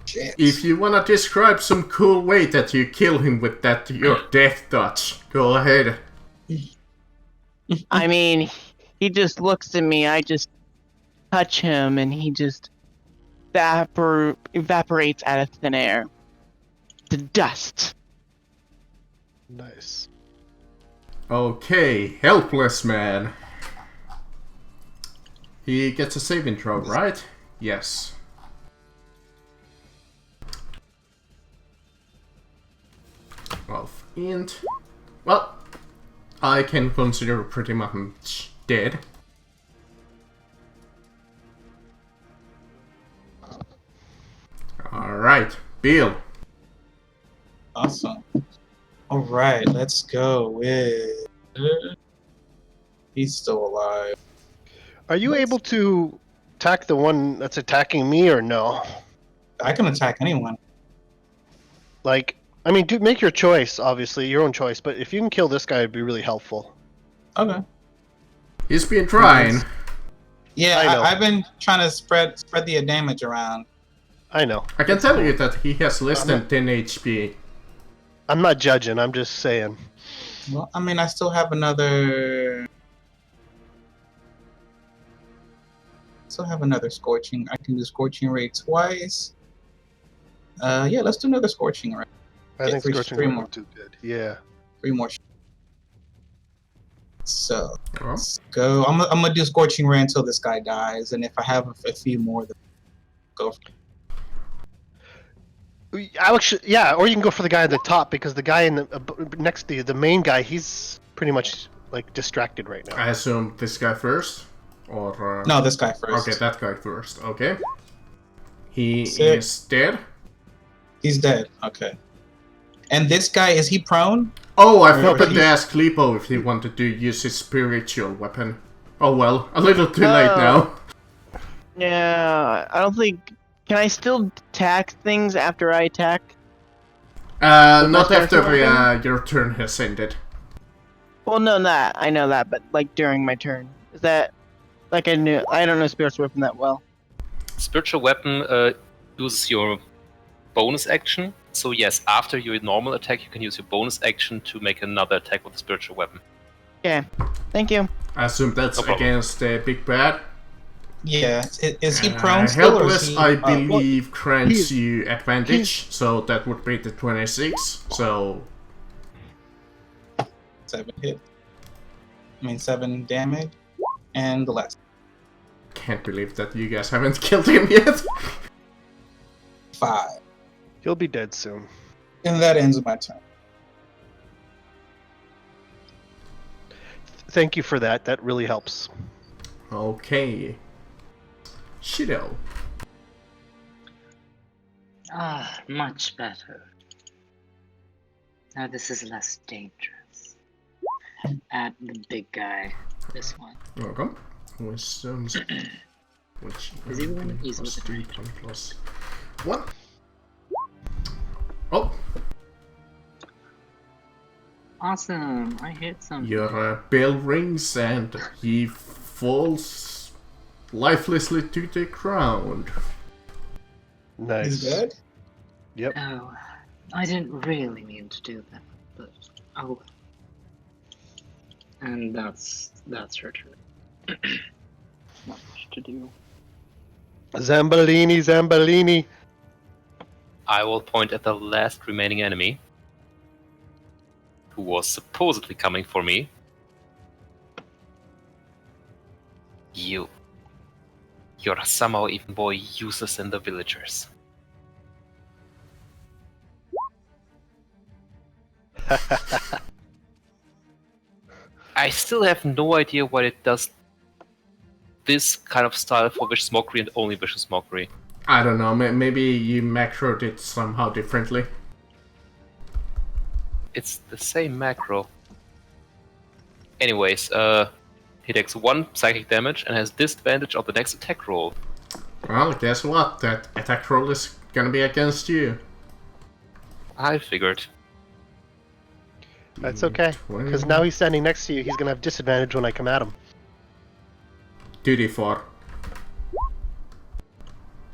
Shit. If you wanna describe some cool way that you kill him with that your death touch, go ahead. I mean, he just looks at me. I just touch him, and he just evaporates out of thin air to dust. Nice. Okay, helpless man. He gets a saving throw, right? Yes. Of int. Well, I can consider pretty much dead. Alright, Bill. Awesome. All right, let's go with. He's still alive. Are you able to attack the one that's attacking me or no? I can attack anyone. Like, I mean, do make your choice, obviously, your own choice, but if you can kill this guy, it'd be really helpful. Okay. He's been trying. Yeah, I know. I've been trying to spread the damage around. I know. I can tell you that he has less than 10 HP. I'm not judging, I'm just saying. Well, I mean, I still have another. Scorching. I can do Scorching Ray twice. Yeah, let's do another Scorching Ray. I think three- Scorching three Ray more. would do good. Yeah. 3 more. So Oh. let's go. I'm gonna do Scorching Ray until this guy dies, and if I have a few more, then go. Actually, yeah, or you can go for the guy at the top, because the guy in the next to you, the main guy, he's pretty much like distracted right now. I assume this guy first? Or No, this guy first. Okay, that guy first. Okay. He Sick. is dead. He's dead. Okay. And this guy, is he prone? Oh, I No, forgot to he's- ask Lipo if he wanted to use his spiritual weapon. Oh well, a little too late now. Yeah, I don't think. Can I still attack things after I attack? Not my after spiritual weapon? your turn has ended. Well, no, that I know that, but like during my turn, is that like I don't know spiritual weapon that well. Spiritual weapon uses your bonus action. So yes, after your normal attack, you can use your bonus action to make another attack with a spiritual weapon. Okay, thank you. I assume that's No problem. against the big bad. Yeah. Is he prone still, or is Helpless, he? I believe, grants he's- you advantage, so that would be the 26. So 7 hit. 7 damage, and the last can't believe that you guys haven't killed him yet. 5, He'll be dead soon. and that ends my turn. Thank you for that. That really helps. Okay. Shido. Ah, much better. Now this is less dangerous. At the big guy, this one. Welcome. Wisdom. Which Is he willing? He's plus with 2, range. 20 plus 1. Oh, Awesome! I hit something. your bell rings and he falls lifelessly to the ground. Nice. He's dead. Yep. Oh, I didn't really mean to do that, but oh. And that's her turn. Not much to do. Zambolini, Zambolini. I will point at the last remaining enemy, who was supposedly coming for me. You're somehow even more useless than the villagers. I still have no idea what it does. This kind of style for Vicious Mockery and only Vicious Mockery. I don't know, maybe you macroed it somehow differently. It's the same macro. Anyways, he takes 1 psychic damage and has disadvantage on the next attack roll. Well, guess what? That attack roll is gonna be against you. I figured. That's okay. Because now he's standing next to you. He's going to have disadvantage when I come at him. 2d4.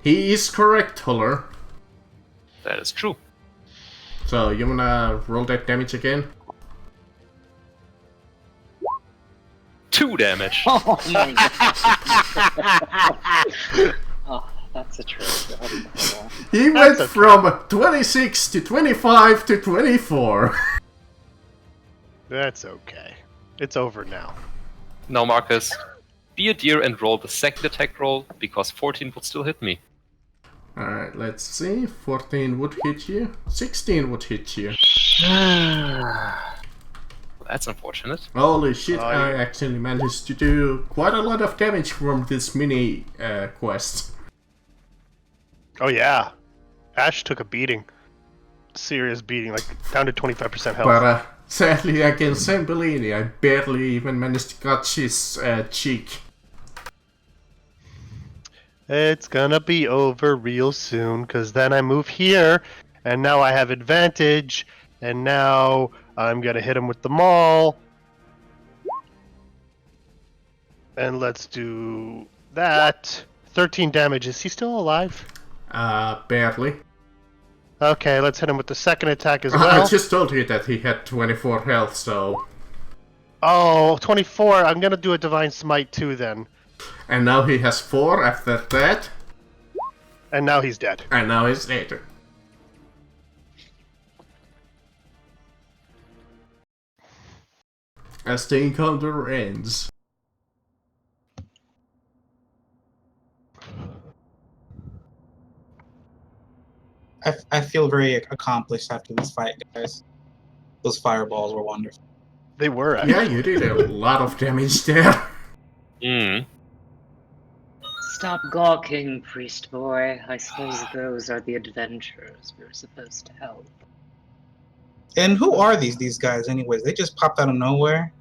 He is correct, Huller. That is true. So, you wanna roll that damage again? 2 damage. Oh my god. Oh, that's a trick. He That's went okay. from 26 to 25 to 24. That's okay. It's over now. Now, Marcus, be a dear and roll the second attack roll, because 14 would still hit me. Alright, let's see. 14 would hit you. 16 would hit you. That's unfortunate. Holy shit, Oh, I yeah. actually managed to do quite a lot of damage from this mini quest. Oh, yeah. Ash took a beating. Serious beating, like down to 25% health. But sadly against Sembellini, I barely even managed to catch his cheek. It's gonna be over real soon, because then I move here, and now I have advantage, and now I'm gonna hit him with the maul. And let's do that. 13 damage. Is he still alive? Barely. Okay, let's hit him with the second attack as I well. just told you that he had 24 health, so... Oh, 24. I'm gonna do a Divine Smite too then. And now he has 4 after that, And now he's dead. and now he's dead. As the encounter ends. I feel very accomplished after this fight, guys. Those fireballs were wonderful. They were actually. Yeah, you did a lot of damage there. Mm. Stop gawking, priest boy. I suppose those are the adventurers we're supposed to help. And who are these guys, anyways? They just popped out of nowhere.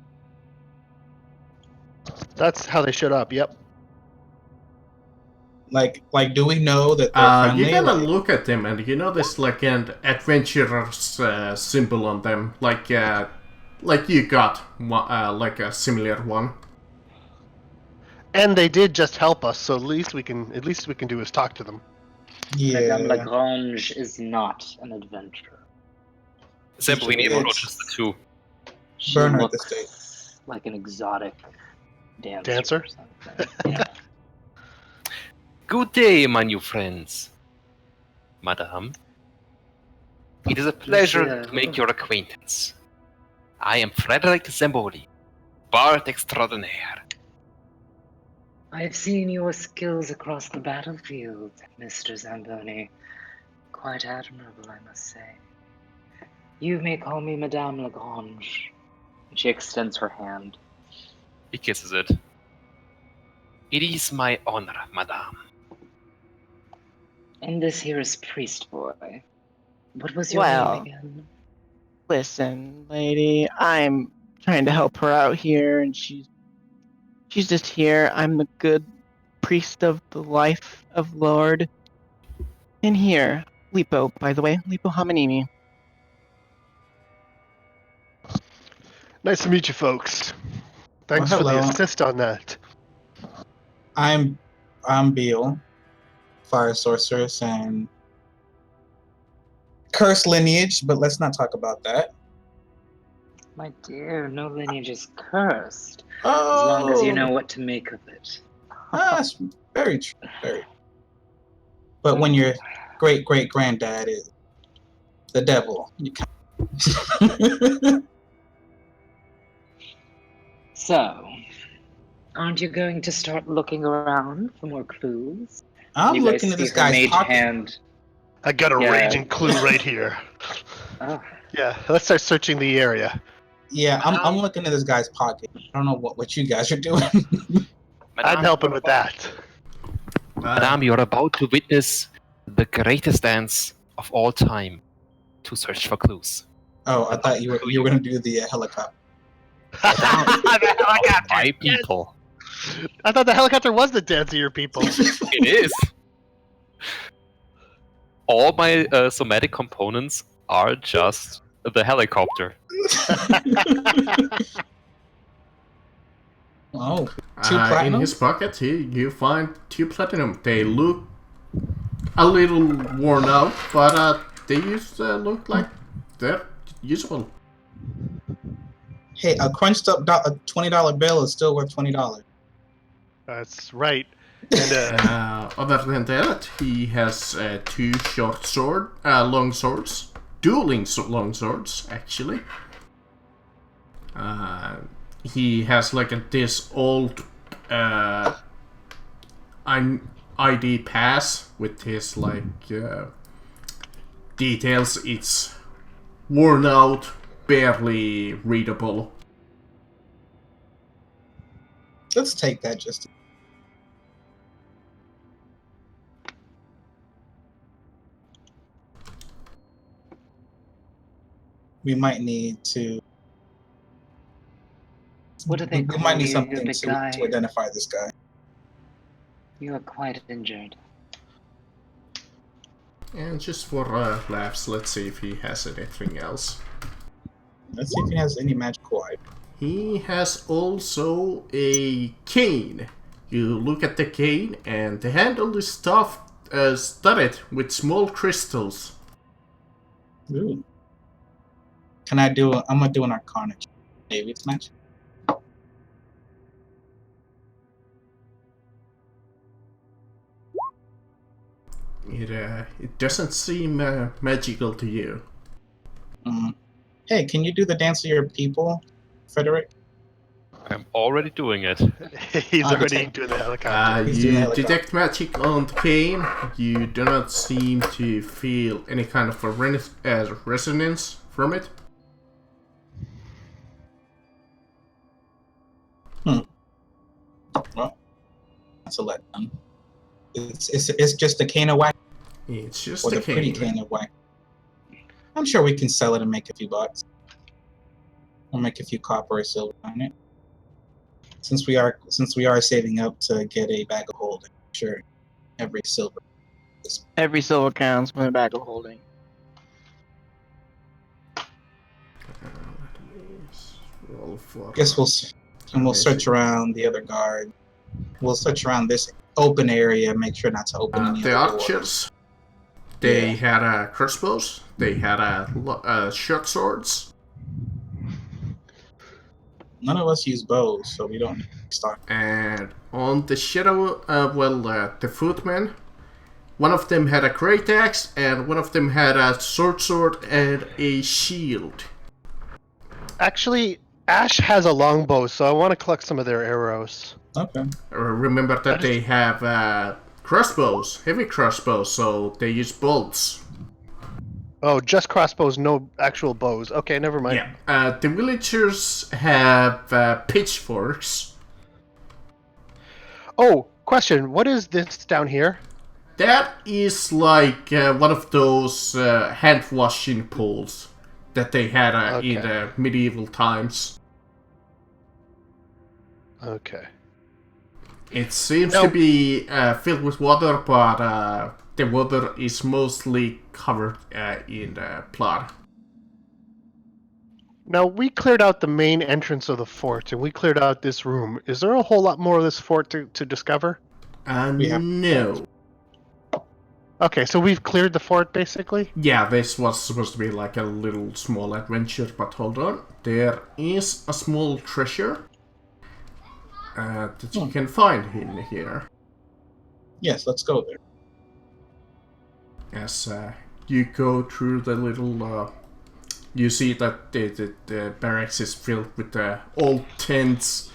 That's how they showed up. Yep. Like, do we know that they're friendly? You gotta Like, look at them, and you know there's like an adventurer's symbol on them, like like you got like a similar one. And they did just help us, so at least we can do is talk to them. Madame Yeah. Lagrange is not an adventurer. Zembolini It's- approaches the two. She Burner at this looks like an exotic dancer. Dancer? Or something. Yeah. Good day, my new friends. Madame. It is a pleasure Monsieur. to make your acquaintance. I am Frederick Zemboli, Bard Extraordinaire. I've seen your skills across the battlefield, Mr. Zamboni. Quite admirable, I must say. You may call me Madame Lagrange. She extends her hand. He kisses it. It is my honor, Madame. And this here is Priest Boy. What was your Well. name again? Listen, lady, I'm trying to help her out here, and she's just here. I'm the good priest of the life of Lord. And here, Lipo, by the way, Lipo Hamanimi. Nice to meet you, folks. Thanks Well, for the hello. assist on that. I'm Beal, fire sorceress and cursed lineage, but let's not talk about that. My dear, no lineage is cursed. Oh, As long as you know what to make of it. that's very true. Very. But when your great granddad is the devil, you can't. So, aren't you going to start looking around for more clues? I'm You looking guys at see this her guy's mage pocket. hand. I got a Yeah. raging clue right here. Oh, Yeah, let's start searching the area. Yeah, I'm looking at this guy's pocket. I don't know what you guys are doing. I'm helping with that. Madame, you are about to witness the greatest dance of all time to search for clues. Oh, I thought you were gonna do the helicopter. The helicopter. My people. I thought the helicopter was the dance of your people. It is. All my somatic components are just the helicopter. Oh, two In platinum. his pocket, you find 2 platinum. They look a little worn out, but they look like they're usable. Hey, a crunched up $20 bill is still worth $20. That's right. And Other than that, he has 2 long swords, dueling long swords, actually. He has like this old ID pass with his details. It's worn out, barely readable. Let's take that just. We might need to. what do they We call might need you, something big to guy? identify this guy. You are quite injured. And just for laughs, let's see if he has anything else. Let's see if he has any magical item. He has also a cane. You look at the cane, and the handle is studded with small crystals. Ooh. I'm gonna do an Arcana check. Maybe it's magic. It doesn't seem magical to you. Hey, can you do the dance of your people, Frederick? I'm already doing it. he's already detect- doing the helicopter. He's doing You helicopter. detect magic on the cane. You do not seem to feel any kind of a resonance from it. Well, that's a letdown. It's just a cane of wax, It's just or a the pretty cane. cane of wax. I'm sure we can sell it and make a few bucks. Or make a few copper or silver on it. Since we are saving up to get a bag of holding, I'm sure every silver. Every silver counts for a bag of holding. Roll for. Guess we'll search around the other guard. We'll search around this open area, make sure not to open any The other doors. archers. They Yeah. had crossbows. They had short swords. None of us use bows, so we don't need to start. And on the shadow, the footmen. One of them had a great axe, and one of them had a sword and a shield. Actually, Ash has a longbow, so I want to collect some of their arrows. Okay. Remember that they have crossbows, heavy crossbows, so they use bolts. Oh, just crossbows, no actual bows. Okay, never mind. Yeah. The villagers have pitchforks. Oh, question. What is this down here? That is like one of those hand-washing pools that they had in the medieval times. Okay. It seems to be filled with water, but the water is mostly covered in blood. Now, we cleared out the main entrance of the fort, and we cleared out this room. Is there a whole lot more of this fort to discover? No. Okay, so we've cleared the fort, basically? Yeah, this was supposed to be like a little small adventure, but hold on. There is a small treasure that you can find in here. Yes, let's go there. As you go through the little... you see that the barracks is filled with old tents,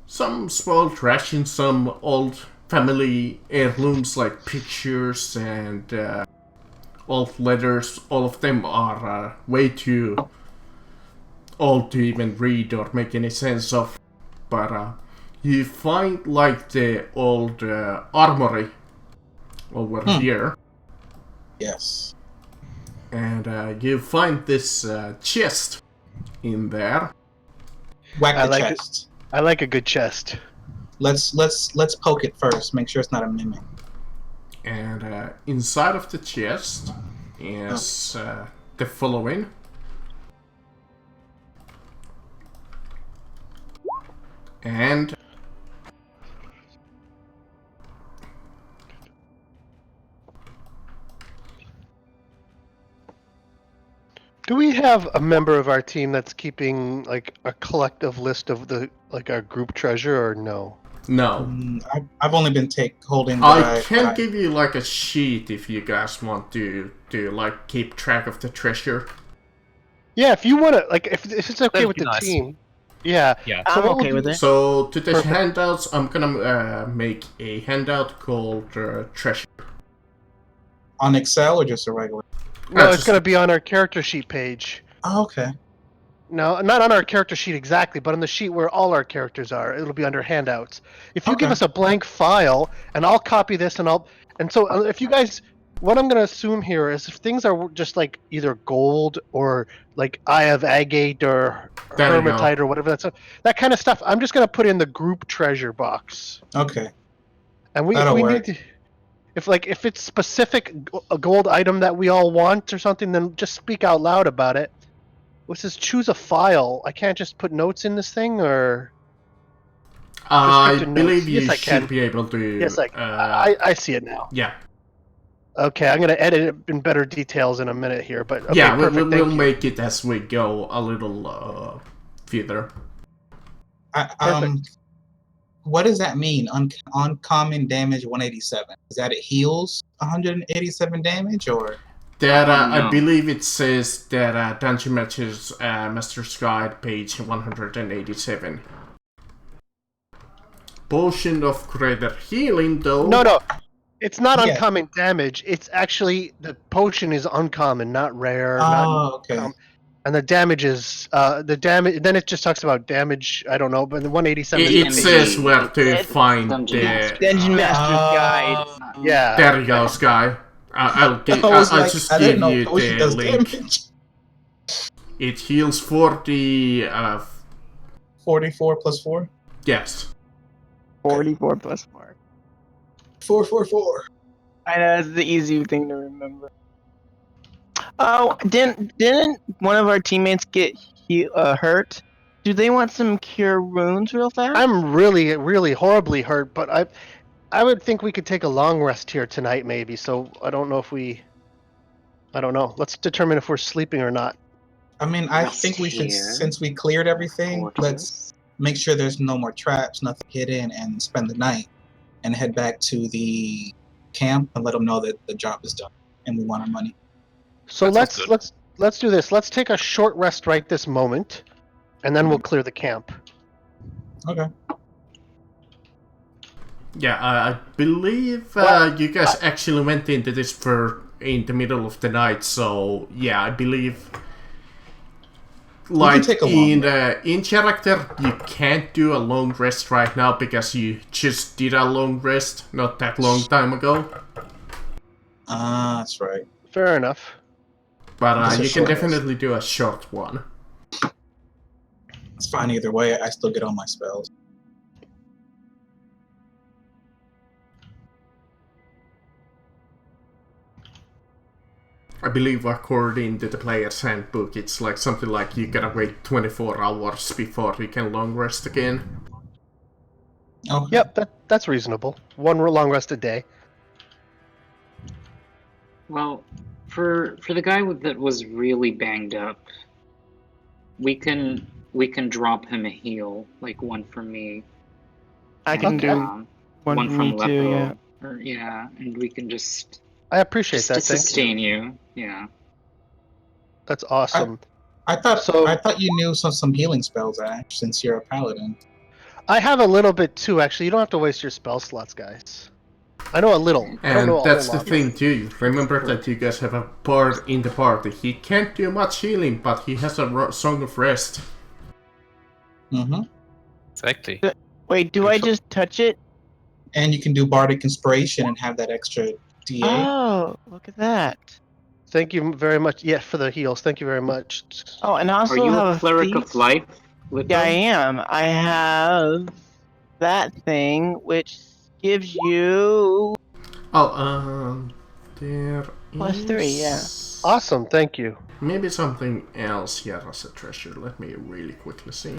some small trash and some old family heirlooms like pictures and old letters. All of them are way too old to even read or make any sense of. But you find like the old armory over here. Yes. And you find this chest in there. Whack the like chest. I like a good chest. Let's poke it first. Make sure it's not a mimic. And inside of the chest is the following. And Do we have a member of our team that's keeping like a collective list of our group treasure, or no? no. I've only been holding. I can give you like a sheet if you guys want to like keep track of the treasure. Yeah, if you want to, like, if it's okay That'd with be the nice. team. Yeah. Yeah. So I'm what we'll okay do- with it. So to the Perfect. handouts, I'm gonna make a handout called treasure. On Excel or just a regular? No, it's just- going to be on our character sheet page. Oh, okay. No, not on our character sheet exactly, but on the sheet where all our characters are. It'll be under handouts. If you give Okay. us a blank file, and I'll copy this, and so if you guys, what I'm going to assume here is if things are just like either gold or like Eye of Agate or There you go. Hermitite or whatever that kind of stuff, I'm just going to put in the group treasure box. Okay. And That'll if we work. need to, if it's specific a gold item that we all want or something, then just speak out loud about it. It says choose a file. I can't just put notes in this thing, or I Descriptive believe notes. you Yes, I should can. be able to. yes, I see it now. Yeah. Okay, I'm gonna edit it in better details in a minute here, but okay, Yeah, perfect. we'll thank you. make it as we go a little further. What does that mean? Uncommon damage 187. Is that it heals 187 damage, or? That I No. believe it says that Dungeon Master's Guide, page 187. Potion of greater healing, though. No, it's not Yeah. uncommon damage. It's actually the potion is uncommon, not rare. Oh, okay. And the damage is the damage. Then it just talks about damage. I don't know, but the 187. It It says where to It- find Dungeon the. Master. Dungeon Master's Guide. Yeah. There you go, Sky. I'll just I give didn't know you potion the does link. damage. It heals 40. 44 plus 4? Yes. 44 plus 4. 444. I know it's the easy thing to remember. Oh, didn't one of our teammates get hurt. Do they want some cure wounds real fast? I'm really, really horribly hurt, but I would think we could take a long rest here tonight, maybe. So I don't know if we. I don't know. Let's determine if we're sleeping or not. I mean, I Rest think we should, here. since we cleared everything, let's make sure there's no more traps, nothing hidden, and spend the night and head back to the camp and let them know that the job is done and we want our money. So That sounds let's do this. Let's take a short rest right this moment, and then we'll clear the camp. Okay. Yeah, I believe you guys actually went into this in the middle of the night, so yeah, I believe like take a long in character you can't do a long rest right now because you just did a long rest not that long time ago. That's right. Fair enough. But Just a you can short rest. definitely do a short one. It's fine either way. I still get all my spells. I believe according to the player's handbook, it's like something like you gotta wait 24 hours before you can long rest again. Oh, Yep, that's reasonable. One long rest a day. Well, for the guy that was really banged up, we can drop him a heal, like one for me. I can and, do one for me from too, Lepo. yeah. Yeah, and we can just I appreciate that. to Thank you. sustain you. Yeah. That's awesome. I thought So- I thought you knew some healing spells, Ash, since you're a paladin. I have a little bit too, actually. You don't have to waste your spell slots, guys. I know a little. I don't And know a that's whole the lot. thing too. Remember that you guys have a bard in the party. He can't do much healing, but he has a song of rest. Mm-hmm. Exactly. Wait, do I just touch it? And you can do bardic inspiration and have that extra DA. Oh, look at that. Thank you very much. Yeah, for the heals. Thank you very much. Oh, and I also Are you have a cleric feat. of life, Lepo? Yeah, I am. I have that thing which gives you Oh, there +3, yeah. Awesome. Thank you. Maybe something else here as a treasure. Let me really quickly see.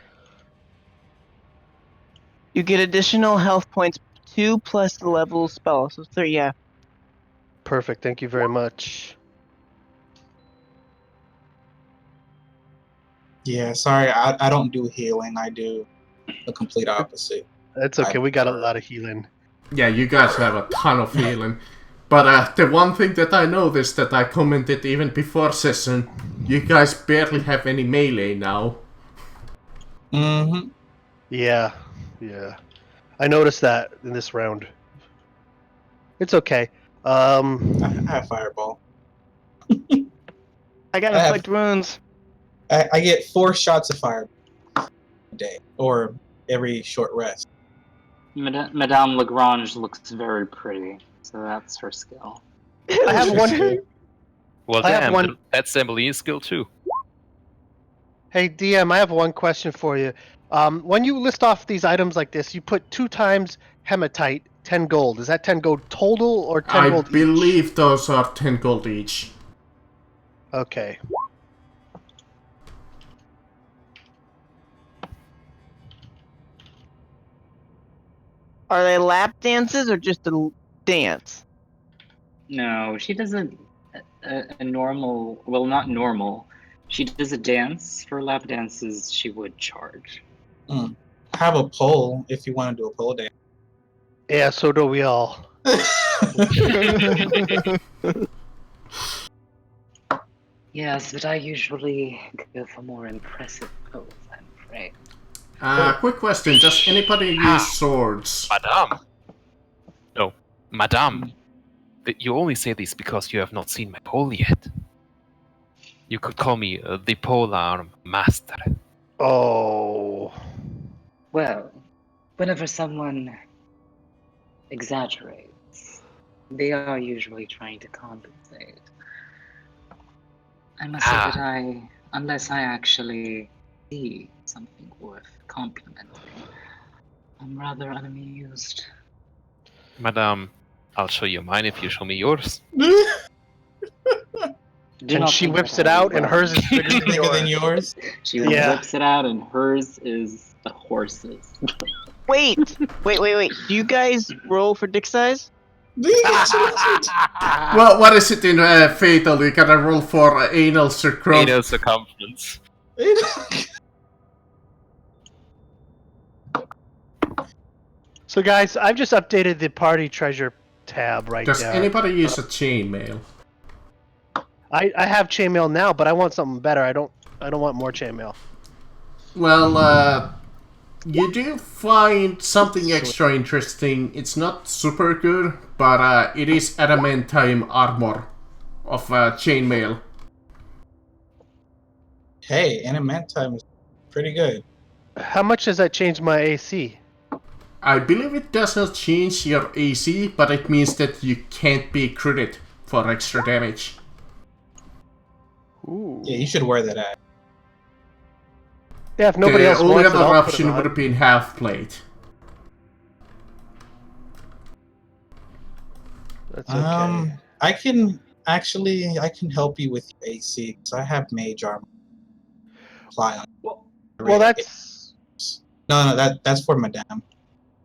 You get additional health points 2 plus the level spell, so 3, yeah. Perfect. Thank you very much. Yeah, sorry, I don't do healing. I do the complete opposite. It's okay. We got a lot of healing. Yeah, you guys have a ton of healing. But the one thing that I noticed that I commented even before session, you guys barely have any melee now. Mm-hmm. Yeah. I noticed that in this round. It's okay. I have fireball. I got I have- inflict wounds. I get 4 shots of fire a day, or every short rest. Madame Lagrange looks very pretty, so that's her skill. I have one. Well, I have damn, one- that's Emmeline's skill too. Hey DM, I have one question for you. When you list off these items like this, you put 2 times hematite, 10 gold. Is that 10 gold total or 10 I gold each? believe those are 10 gold each. Okay. Are they lap dances or just a dance? No, she does a normal. Well, not normal. She does a dance. For lap dances, she would charge. I have a pole if you want to do a pole dance. Yeah, so do we all. Yes, but I usually go for more impressive poses, I'm afraid. Quick question, does anybody use swords? Madame. No, Madame. You only say this because you have not seen my pole yet. You could call me the polearm master. Oh. Well, whenever someone exaggerates, they are usually trying to compensate. I must say that unless I actually see something worth complimenting, I'm rather unamused. Madame, I'll show you mine if you show me yours. Do And not she think whips that it I out, and will. hers is bigger than Bigger than yours. yours? She Yeah. whips it out, and hers is a horse's. Wait. Do you guys roll for dick size? Well, what is it in Fatal? You gotta roll for anal circumference. Anal circumference. So, guys, I've just updated the party treasure tab right Does there. anybody use a chainmail? I have chainmail now, but I want something better. I don't want more chainmail. Well, you do find something extra interesting. It's not super good, but it is adamantine armor of chainmail. Hey, Animantime is pretty good. How much does that change my AC? I believe it does not change your AC, but it means that you can't be critted for extra damage. Ooh. Yeah, you should wear that at. Yeah, if nobody The else only wants it, other I'll put it option would on. have been half plate. That's okay. I can help you with your AC because I have mage armor. Apply on. Well, that's No, that's for Madame,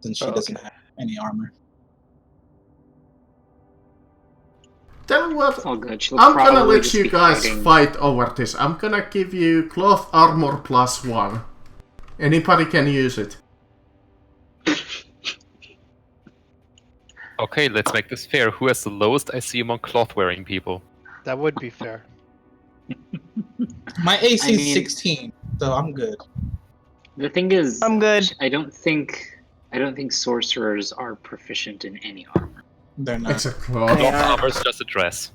since she Oh, doesn't okay. have any armor. Tell you what, It's all good. She'll I'm gonna probably let just you be guys hiding. fight over this. I'm gonna give you cloth armor +1. Anybody can use it. Okay, let's make this fair. Who has the lowest IC among cloth-wearing people? that would be fair. My AC I is mean- 16, so I'm good. The thing is, I'm good. I don't think sorcerers are proficient in any armor. They're not. It's a cloth. Yeah. Cloth armor is just a dress.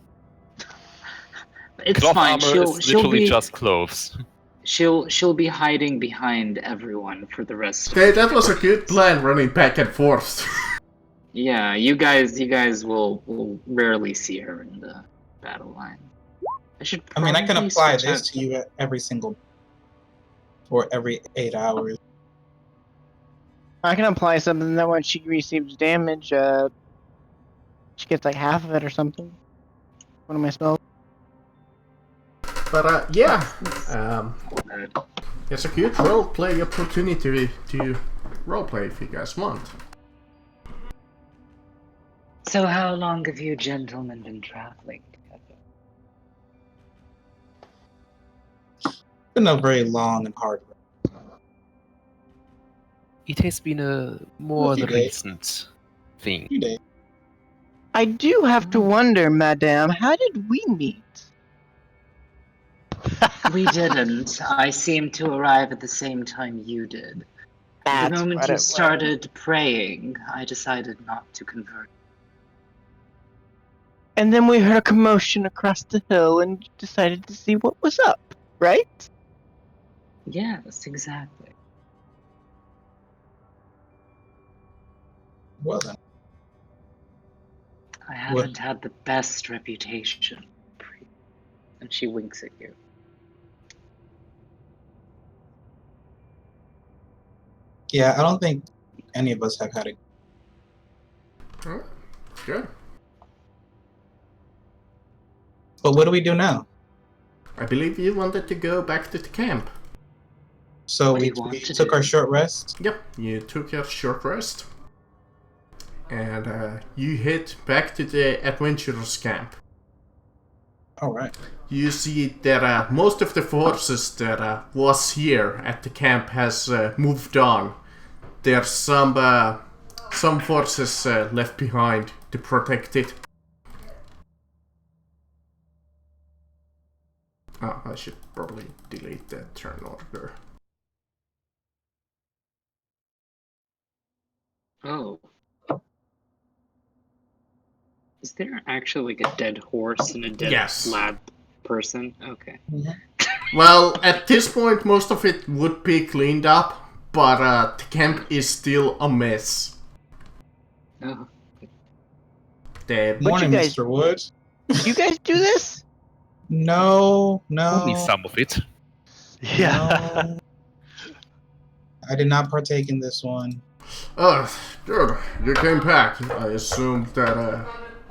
It's Cloth fine. armor She'll is literally be just clothes. she'll be hiding behind everyone for the rest. Okay, that was a good plan, running back and forth. Yeah, you guys will rarely see her in the battle line. I should. I mean, I can probably apply switch this out- to you every single, or every 8 hours. I can apply something that when she receives damage, she gets like half of it or something. One of my spells. But yeah, Uh, it's a good role-play opportunity to roleplay if you guys want. So how long have you gentlemen been traveling together? Been a very long and hard road. It has been a more few days. recent thing. Few days. I do have to wonder, Madame, how did we meet? We didn't. I seemed to arrive at the same time you did. The moment what you it was. started praying, I decided not to convert. And then we heard a commotion across the hill and decided to see what was up, right? Yes, exactly. Well then. I haven't had the best reputation. And she winks at you. Yeah, I don't think any of us have had it. Alright, good. But what do we do now? I believe you wanted to go back to the camp. So What do we, you want we to took do? our short rest. Yep, you took your short rest. And you head back to the adventurers camp. All right. You see that most of the forces that was here at the camp has moved on. There's some forces left behind to protect it. Oh, I should probably delete that turn order. Oh. Is there actually like a dead horse and a dead Yes. lab person? Okay. Well, at this point, most of it would be cleaned up, but the camp is still a mess. Oh. The Morning, guys- Mr. Woods. You guys do this? No. Only some of it. Yeah. No. I did not partake in this one. Good. You came back. I assume that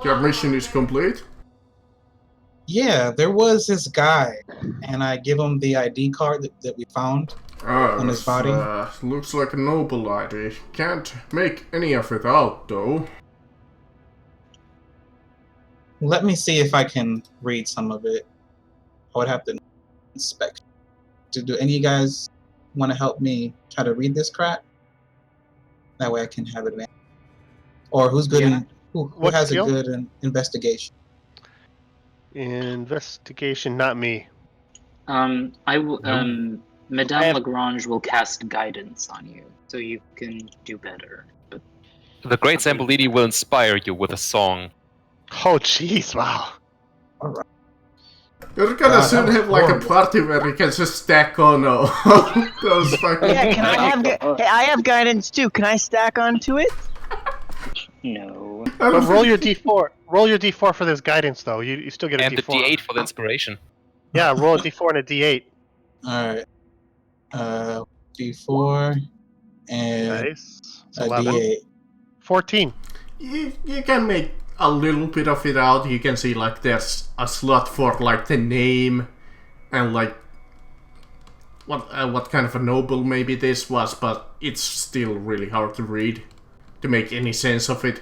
your mission is complete. Yeah, there was this guy, and I give him the ID card that we found on his body. Looks like a noble ID. Can't make any of it out, though. Let me see if I can read some of it. I would have to inspect. Do any of you guys want to help me try to read this crap? That way I can have it. Or who's good Yeah. in who What has skill? a good investigation? Investigation, not me. Madame I have- Lagrange will cast guidance on you, so you can do better. But The Great Zambolini will inspire you with a song. Oh, jeez, wow. All right. You're gonna God, soon that was have like a horrible. party where you can just stack on those fucking. Yeah, can I have? Hey, I have guidance too. Can I stack onto it? no. But roll your d4. Roll your d4 for this guidance, though. You still get a And the d4. D8 for the inspiration. Yeah, roll a d4 and a d8. All right. D4 and Nice. It's a 11. D8. 14. You can make a little bit of it out. You can see like there's a slot for like the name and like what kind of a noble maybe this was, but it's still really hard to read to make any sense of it.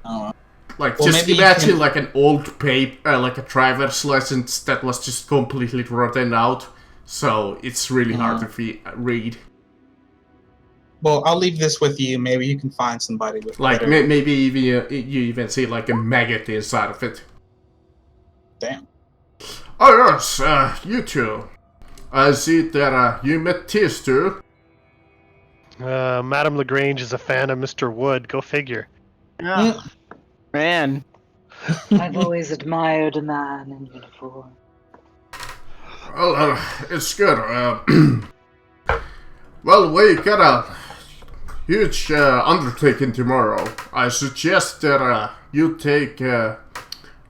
Oh, Like well, just maybe you imagine can- like an old paper, like a driver's license that was just completely rotten out. So it's really hard to read. Well, I'll leave this with you. Maybe you can find somebody with Like better. maybe even you even see like a maggot inside of it. Damn. Oh yes, you two. I see that you met Tis too. Madame Lagrange is a fan of Mr. Wood. Go figure. Oh, man. I've always admired a man in uniform. Well, it's good. Well, we got a huge undertaking tomorrow. I suggest that you take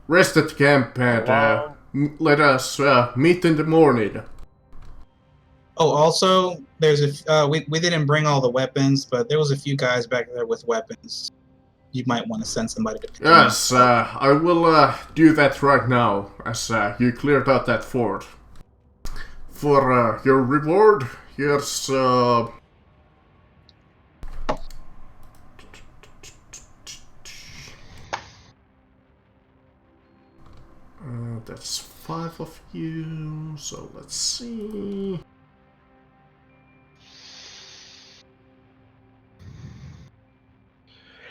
rest at camp and let us meet in the morning. Oh, also, there's we didn't bring all the weapons, but there was a few guys back there with weapons. You might want to send somebody to pick them Yes, up. I will do that right now, as you cleared out that fort. For your reward, here's that's 5 of you, so let's see.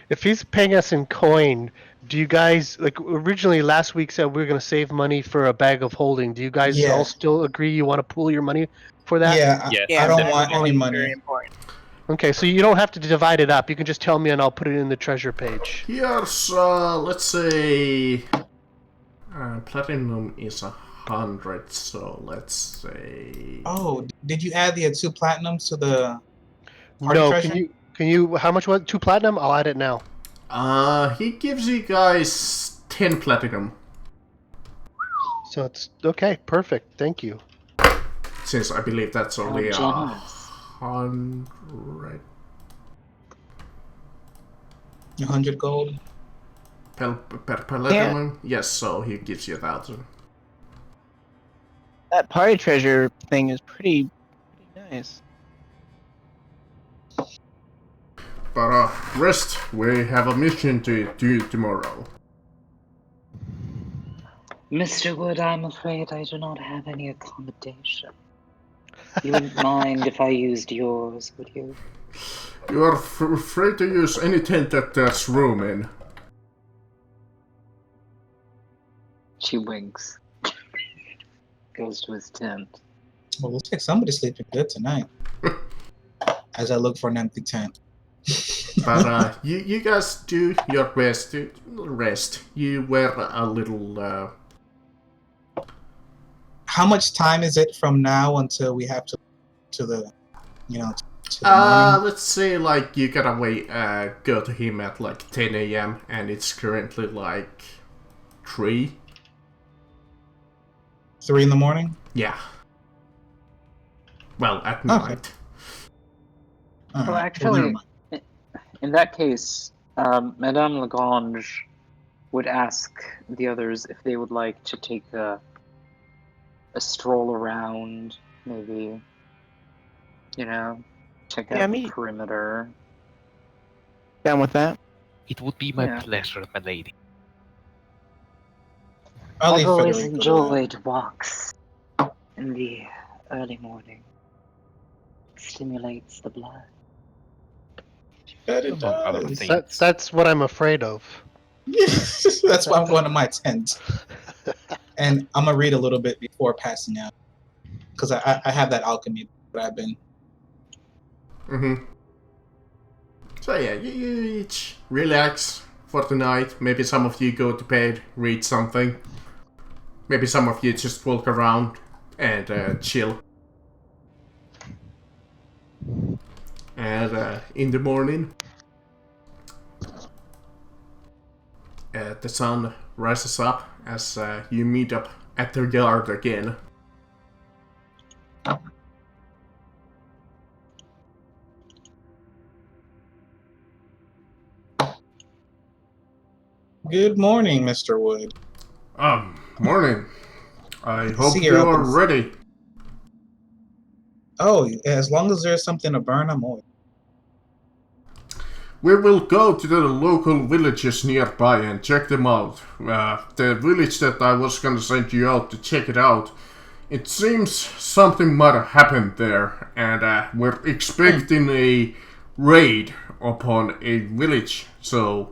If he's paying us in coin, do you guys, like originally last week said we were going to save money for a bag of holding. Do you guys Yeah. all still agree you want to pool your money for that? Yeah, Yes. I don't bag want of holding any is money. Very important. Okay, so you don't have to divide it up. You can just tell me and I'll put it in the treasure page. Here's, let's say... platinum is 100, so let's say... Oh, did you add the 2 platinums to the party No, treasure? can you, how much was it? 2 platinum? I'll add it now. He gives you guys 10 platinum. So it's, okay, perfect. Thank you. Since I believe that's How only generous. 100 100 gold. per platinum. Yes, so he gives you 1,000. That party treasure thing is pretty nice. But rest, we have a mission to do tomorrow. Mr. Wood, I'm afraid I do not have any accommodation. You wouldn't mind if I used yours, would you? You are free to use any tent that there's room in. She winks. Goes to his tent. Well, looks like somebody's sleeping good tonight. As I look for an empty tent. But you guys do your best to rest. You were a little... How much time is it from now until we have to the, you know, to the morning? let's say like you gotta wait, go to him at like 10 a.m. and it's currently like 3. 3 in the morning? Yeah. Well, at night. All Well, right, actually, never mind. in that case, Madame Lagrange would ask the others if they would like to take a stroll around, maybe, check Yeah, out the me perimeter. down with that. It would be my Yeah. pleasure, my lady. I'll I've leave always Federico to that. enjoyed walks in the early morning. It stimulates the blood. Bet it Among other does. things. That's what I'm afraid of. That's why I'm going to my tent. And I'm going to read a little bit before passing out. Because I have that alchemy that I've been. So yeah, you each relax for the night. Maybe some of you go to bed, read something. Maybe some of you just walk around and chill. And in the morning, the sun rises up as you meet up at the yard again. Good morning, Mr. Wood. Morning. I hope See, you're you up are and- ready. Oh, as long as there's something to burn, I'm always. We will go to the local villages nearby and check them out. The village that I was gonna send you out to check it out, it seems something might have happened there, and we're expecting a raid upon a village. So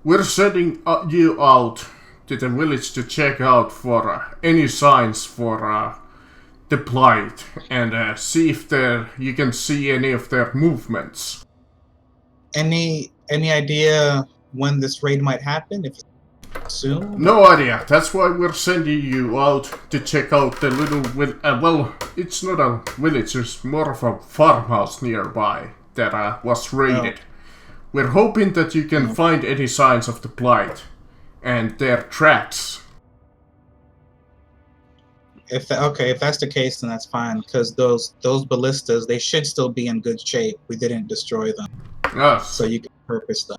we're sending you out to the village to check out for any signs for the blight and see if you can see any of their movements. Any idea when this raid might happen? If it's soon? No idea. That's why we're sending you out to check out the little well, it's not a village, it's more of a farmhouse nearby that was raided. We're hoping that you can find any signs of the blight and their tracks. If that's the case, then that's fine. Because those ballistas, they should still be in good shape. We didn't destroy them, Yes. so you can purpose them.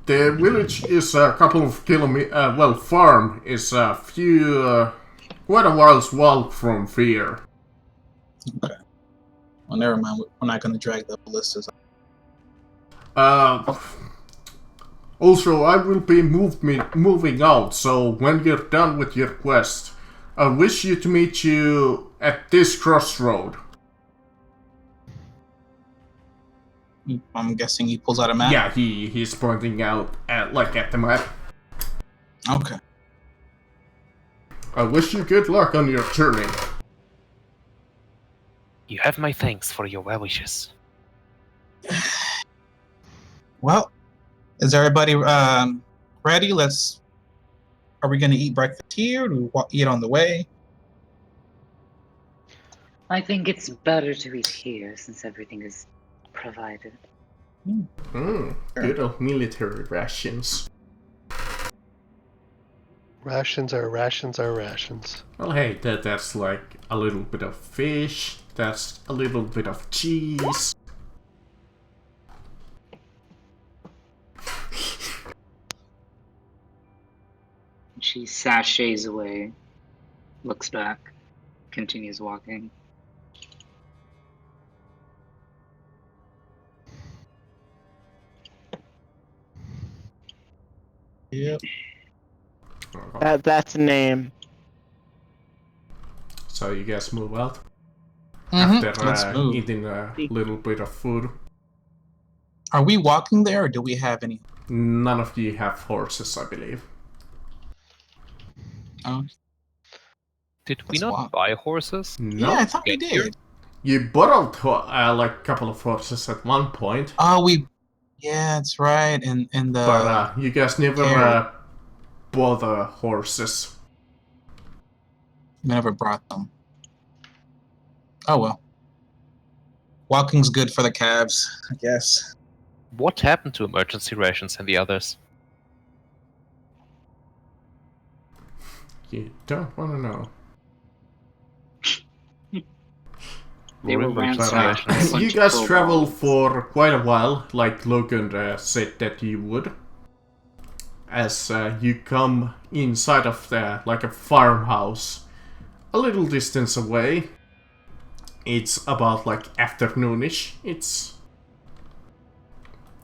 The village is a couple of kilometers. Farm is a few, quite a while's walk from here. Okay. Well, never mind. We're not going to drag the ballistas. Also, I will be moving out, so when you're done with your quest, I wish you to meet you at this crossroad. I'm guessing he pulls out a map. Yeah, he's pointing out at the map. Okay. I wish you good luck on your journey. You have my thanks for your well wishes. Well, is everybody ready? Are we going to eat breakfast here? Or do we eat on the way? I think it's better to eat here since everything is provided. Good old military rations. Rations are rations are rations. Well, hey, that's like a little bit of fish. That's a little bit of cheese. She sachets away, looks back, continues walking. Yep. That's a name. So you guys move out Let's after move. eating a little bit of food. Are we walking there, or do we have any? None of you have horses, I believe. Oh, Did we Let's not walk. buy horses? No. yeah, I thought we Get here? did. You borrowed like a couple of horses at one point, Oh, yeah, that's right. And the but you guys never carry. bought the horses. we never brought them. Oh well. Walking's good for the calves, I guess. What happened to emergency rations and the others? You don't want to know. They were Emergency ransomed. But, rations. Bunch you of guys kobolds. traveled for quite a while, like Logan said that you would. as you come inside of the like a farmhouse a little distance away. It's about like afternoonish.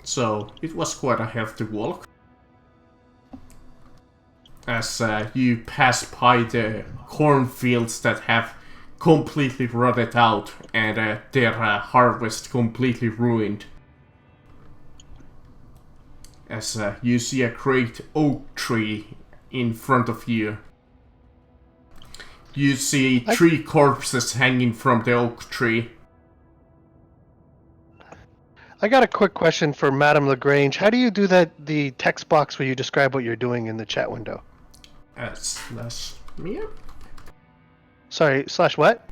So it was quite a healthy walk. As you pass by the cornfields that have completely rotted out and their harvest completely ruined. As you see a great oak tree in front of you. You see 3 corpses hanging from the oak tree. I got a quick question for Madame Lagrange. How do you do the text box where you describe what you're doing in the chat window? Slash me up? Sorry, slash what?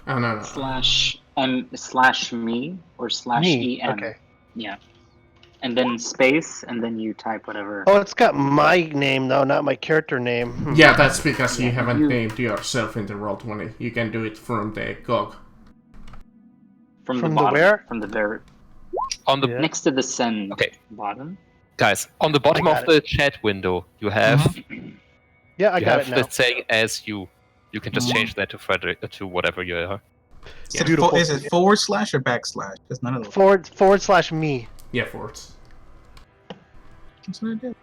Oh, no. /slash me or Me. /em. Okay. Yeah. And then space, and then you type whatever. Oh, it's got my name though, not my character name. Yeah, that's because you Yeah, haven't named yourself in the Roll20. You can do it from the GOG. From the From the bottom. where? From the very On the Yeah. next to the send Okay. bottom. guys, on the bottom I of got the chat window, you have Yeah, I you got have it now. the saying as you. You can just change that to Frederick to whatever you are. Is it, Beautiful. is it forward slash or backslash? There's none of those. Forward / me. Yeah, forwards. That's what I did.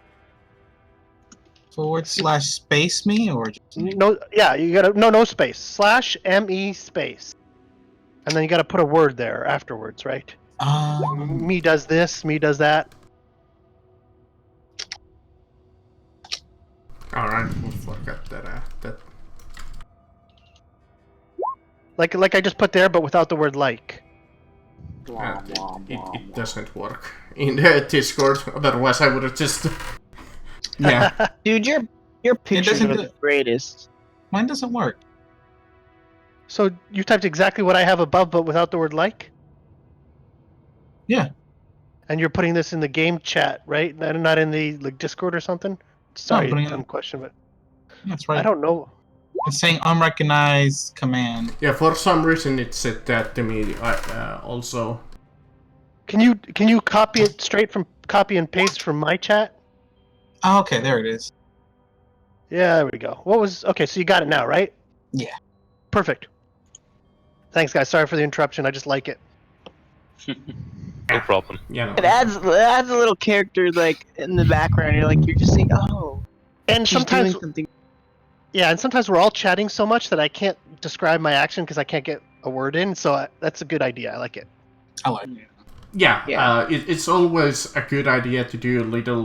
Forward slash space me or just No, yeah, you gotta no space. /me space. And then you gotta put a word there afterwards, right? Me does this, me does that. Alright, we'll forget that. Like I just put there, but without the word like. Blah, blah, blah, It blah. doesn't work in the Discord, otherwise I would have just... Yeah. Dude, your pictures doesn't are do- the greatest. mine doesn't work. So you typed exactly what I have above, but without the word like? Yeah. And you're putting this in the game chat, right? Not in the like Discord or something? Sorry, putting it- dumb question, but That's right. I don't know. It's saying unrecognized command. Yeah, for some reason it said that to me also. Can you copy it straight from copy and paste from my chat? Oh, okay, there it is. Yeah, there we go. Okay, so you got it now, right? Yeah. Perfect. Thanks guys, sorry for the interruption. I just like it. No problem. Yeah, no. It adds a little character like in the background. You're just saying, oh, And she's sometimes doing something. yeah, and sometimes we're all chatting so much that I can't describe my action because I can't get a word in, so that's a good idea. I like it. I like it. Yeah, Yeah. it's always a good idea to do a little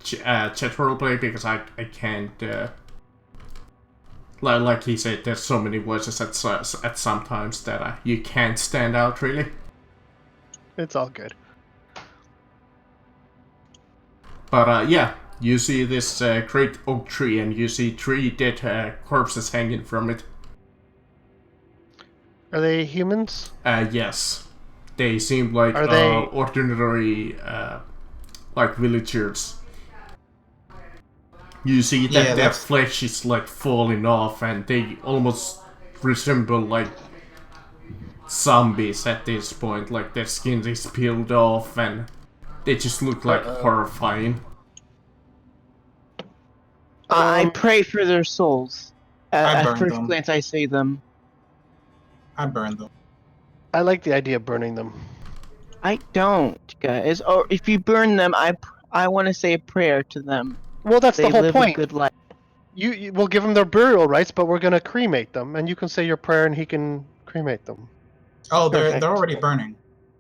chat roleplay because I can't. Like he said, there's so many voices at some times that you can't stand out really. It's all good. But yeah, you see this great oak tree and you see 3 dead corpses hanging from it. Are they humans? Yes. They seem like Are they- ordinary like villagers. You see that Yeah, their that's- flesh is like falling off and they almost resemble like zombies at this point. Like their skin is peeled off and they just look like horrifying. I pray for their souls. I At burned first them. glance, I say them. I burned them. I like the idea of burning them. I don't, guys. Or if you burn them, I want to say a prayer to them. Well, that's They the whole live point. a good life. You we'll give them their burial rights, but we're gonna cremate them, and you can say your prayer, and he can cremate them. Oh, Perfect. they're already burning.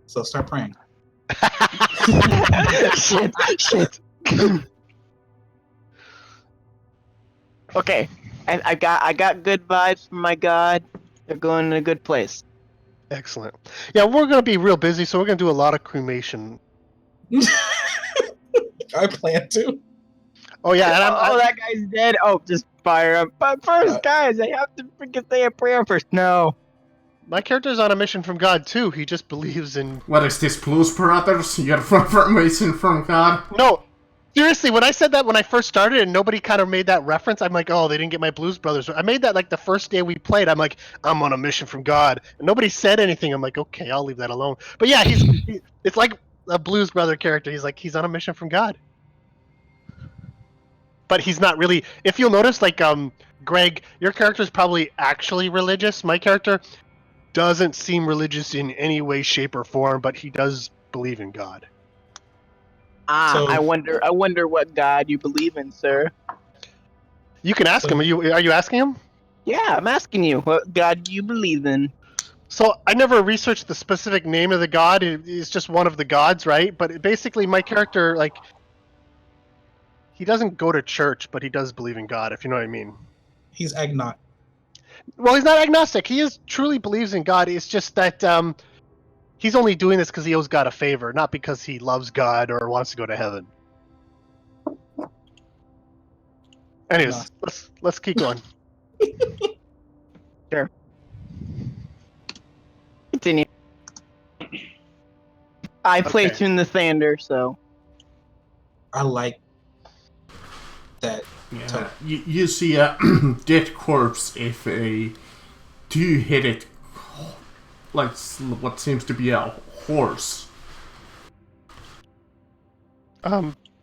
So start praying. shit. Okay, I got good vibes from my god. They're going in a good place. Excellent. Yeah, we're gonna be real busy, so we're gonna do a lot of cremation. I plan to. Oh yeah, and Oh, that guy's dead. Oh, just fire him. But first, guys, I have to freaking say a prayer first. No. my character's on a mission from God too. He just believes in. What is this, Blues Brothers? You're information from God? No, seriously. When I said that when I first started, and nobody kind of made that reference, I'm like, oh, they didn't get my Blues Brothers. I made that like the first day we played. I'm like, I'm on a mission from God, and nobody said anything. I'm like, okay, I'll leave that alone. But yeah, it's like a Blues Brother character. He's on a mission from God. but he's not really. If you'll notice, like Greg, your character is probably actually religious. My character doesn't seem religious in any way, shape, or form, but he does believe in God. So- I wonder what God you believe in, sir. You can ask him. Are you asking him? Yeah, I'm asking you, what God do you believe in? So I never researched the specific name of the god. It's just one of the gods, right? But basically, my character, like, he doesn't go to church, but he does believe in God, if you know what I mean. He's agnostic. Well, he's not agnostic. He truly believes in God. It's just that he's only doing this because he owes God a favor, not because he loves God or wants to go to heaven. Anyways, let's keep going. Sure. Continue. I play Okay. Tune the Thunder, so. I like that. Yeah, you see a dead corpse if a two-headed, like what seems to be a horse.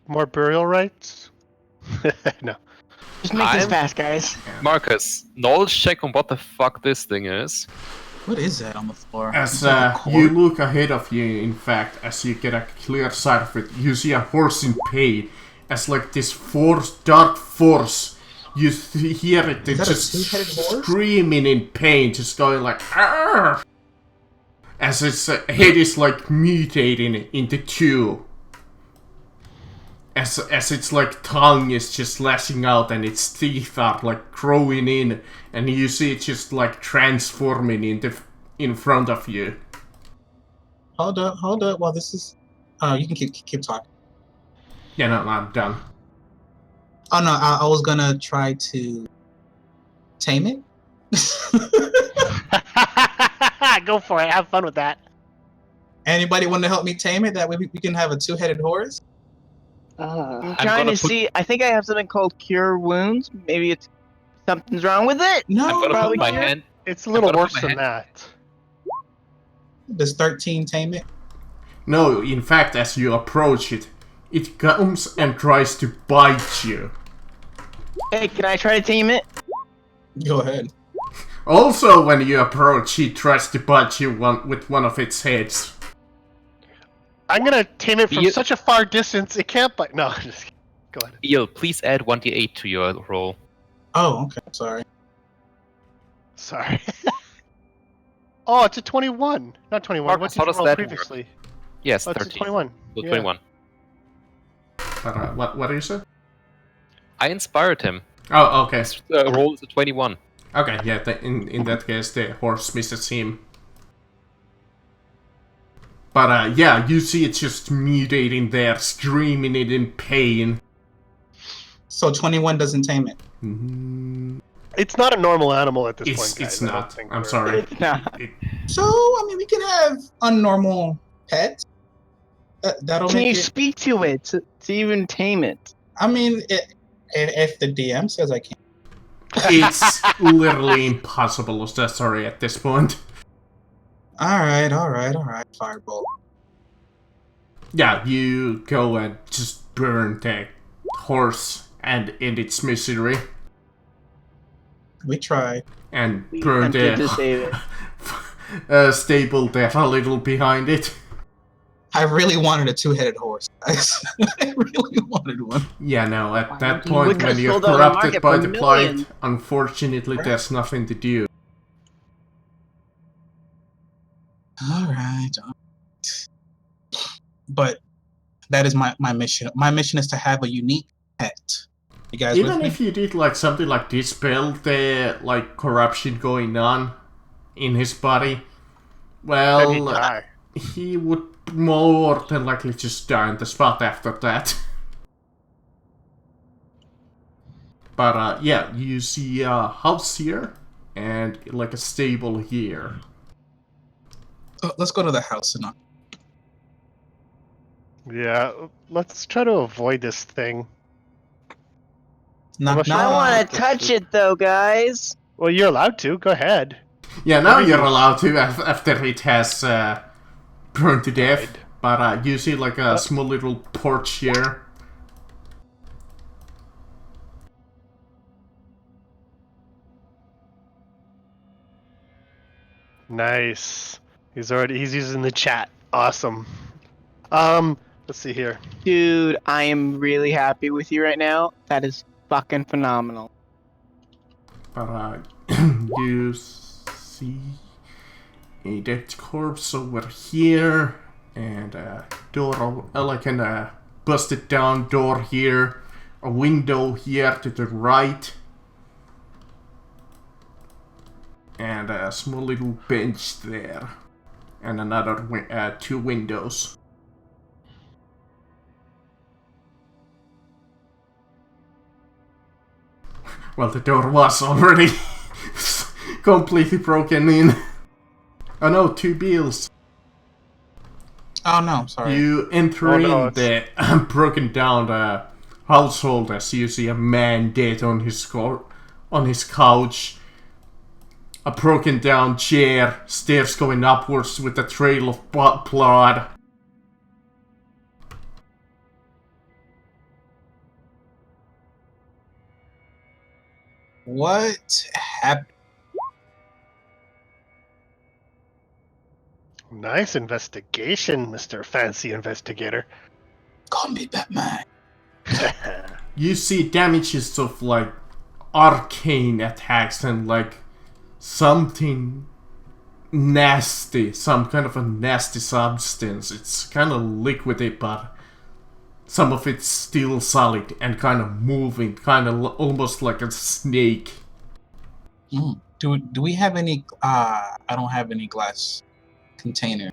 More burial rites? No. Just make this I'm- fast, guys. Marcus, knowledge check on what the fuck this thing is. What is that on the floor? As It's like a you cord? look ahead of you, in fact, as you get a clear sight of it, you see a horse in pain. As like this dark force, you hear it Is that a just two-headed horse? screaming in pain, just going like "Arr!" As its head is like mutating into two. As its like tongue is just lashing out and its teeth are like growing in, and you see it just like transforming in front of you. Hold up. While this is, you can keep talking. Yeah, no, I'm done. Oh no, I was gonna try to tame it. Go for it. Have fun with that. Anybody want to help me tame it? That way we can have a two-headed horse. I'm I'm trying gonna to put- see. I think I have something called Cure Wounds. Maybe it's something's wrong with it. No, I'm gonna probably put my cure. hand. It's a little gonna put worse my than hand- that. Does 13 tame it? No, in fact, as you approach it, it comes and tries to bite you. Hey, can I try to tame it? Go ahead. Also, when you approach, it tries to bite you with one of its heads. I'm gonna tame it from You- such a far distance it can't bite. No, just kidding. Go ahead. Eel, please add 1d8 to your roll. Oh, okay. Sorry. Sorry. Oh, it's a 21, not 21. Marcus, What did how you does roll that previously? Yes, Oh, it's a 13. 21. So Yeah. 21. But, what do you say? I inspired him. Oh, okay. Roll is a 21. Okay, yeah, in that case, the horse misses him. But, yeah, you see it just mutating there, screaming it in pain. So 21 doesn't tame it. Mm, It's not a normal animal at this point, guys. it's I don't not. think I'm we're- sorry. It's not. So I mean, we can have unnormal pets. That'll Can make you it. speak to it to even tame it? I mean, if the DM says I can. It's literally impossible to sorry at this point. All right. Fireball. Yeah, you go and just burn the horse and end its misery. We tried. And We burn attempted to the save it. stable there a little behind it. I really wanted a two-headed horse, guys. I really wanted one. Yeah, no, at Why that don't you- We point could've when you're sold it on the corrupted market by for the millions. blight, unfortunately there's nothing to do. All right. But that is my mission. My mission is to have a unique pet. You guys Even with me? if you did like something like dispel the like corruption going on in his body, Then well, he'd die. he would more than likely just die on the spot after that. But yeah, you see a house here and like a stable here. Let's go to the house and Yeah, let's try to avoid this thing. knock, Unless you I knock. want to touch it though, guys. Well, you're allowed to. Go ahead. Yeah, now Maybe you're you- allowed to after it has burned to death. Died. But you see like a small little porch here. Nice. He's using the chat. Awesome. Let's see here. Dude, I am really happy with you right now. That is fucking phenomenal. But you see a dead corpse over here, and a door, like a busted down door here, a window here to the right, and a small little bench there, and another 2 windows. Well, the door was already completely broken in. Oh no, 2 bills. Oh no, sorry. You enter in the broken down household as you see a man dead on his couch, a broken down chair, stairs going upwards with a trail of blood. What happened? Nice investigation, Mr. Fancy Investigator. Call me Batman. You see damages of like arcane attacks and like something nasty, some kind of a nasty substance. It's kind of liquidy, but some of it's still solid and kind of moving, kind of almost like a snake. Do we have any? I don't have any glass container.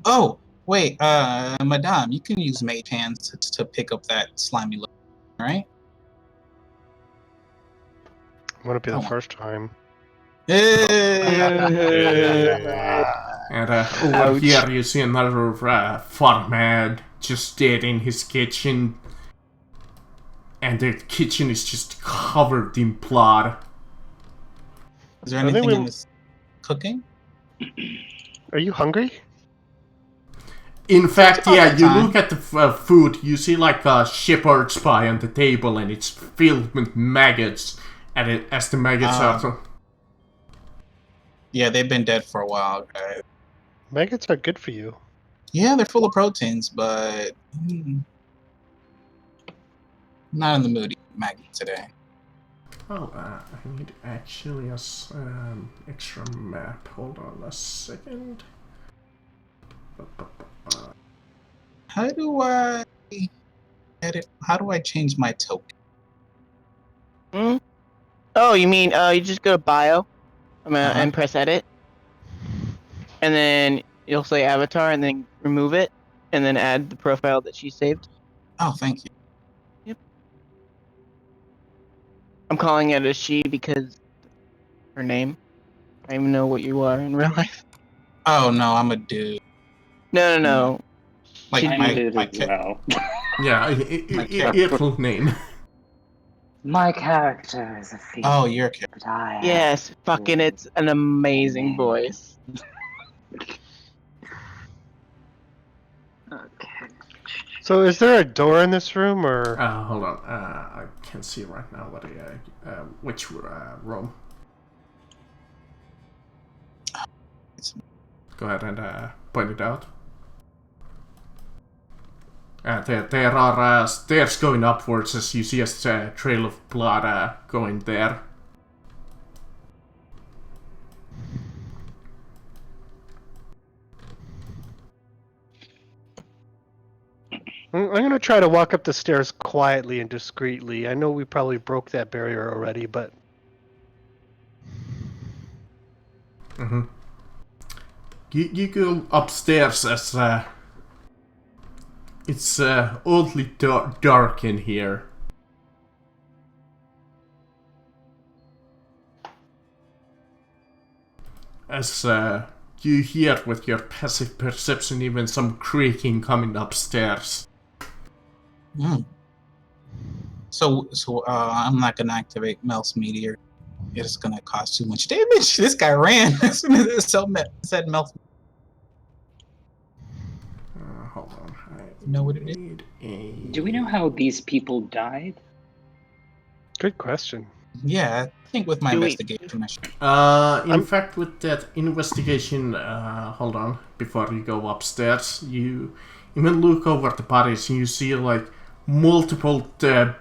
Oh wait, Madame, you can use mage hands to pick up that slimy look, right? Wouldn't be the first time. And over here you see another farmhand just dead in his kitchen. And the kitchen is just covered in blood. Is there anything in this cooking? Are you hungry? In fact, yeah, you look at the food, you see like a shepherd's pie on the table and it's filled with maggots. And as the maggots are... Yeah, they've been dead for a while, guys. Maggots are good for you. Yeah, they're full of proteins, but not in the mood to eat Maggie today. Oh, I need actually a extra map. Hold on a second. How do I edit? How do I change my token? Oh, you mean you just go to bio and press edit, and then you'll say avatar, and then remove it, and then add the profile that she saved. Oh, thank you. Yep. I'm calling it a she because her name. I don't even know what you are in real life. Oh no, I'm a dude. No. Like I'm a dude as well. Yeah, it'll name. My character is a female. Oh, your character. Yes, fucking it's an amazing voice. Okay. So is there a door in this room, or...? Hold on, I can't see right now which room. Go ahead and point it out. There are stairs going upwards as you see a trail of blood going there. I'm going to try to walk up the stairs quietly and discreetly. I know we probably broke that barrier already, but... You go upstairs as it's oddly dark in here. As you hear with your passive perception even some creaking coming upstairs. So I'm not gonna activate Mel's meteor. It's gonna cause too much damage. This guy ran as soon as it said Mel's. Hold on. You know what it is? Do we know how these people died? Good question. Yeah, I think with my Do we- investigation, I should. In fact, with that investigation, hold on, before you go upstairs, you even look over the bodies and you see like multiple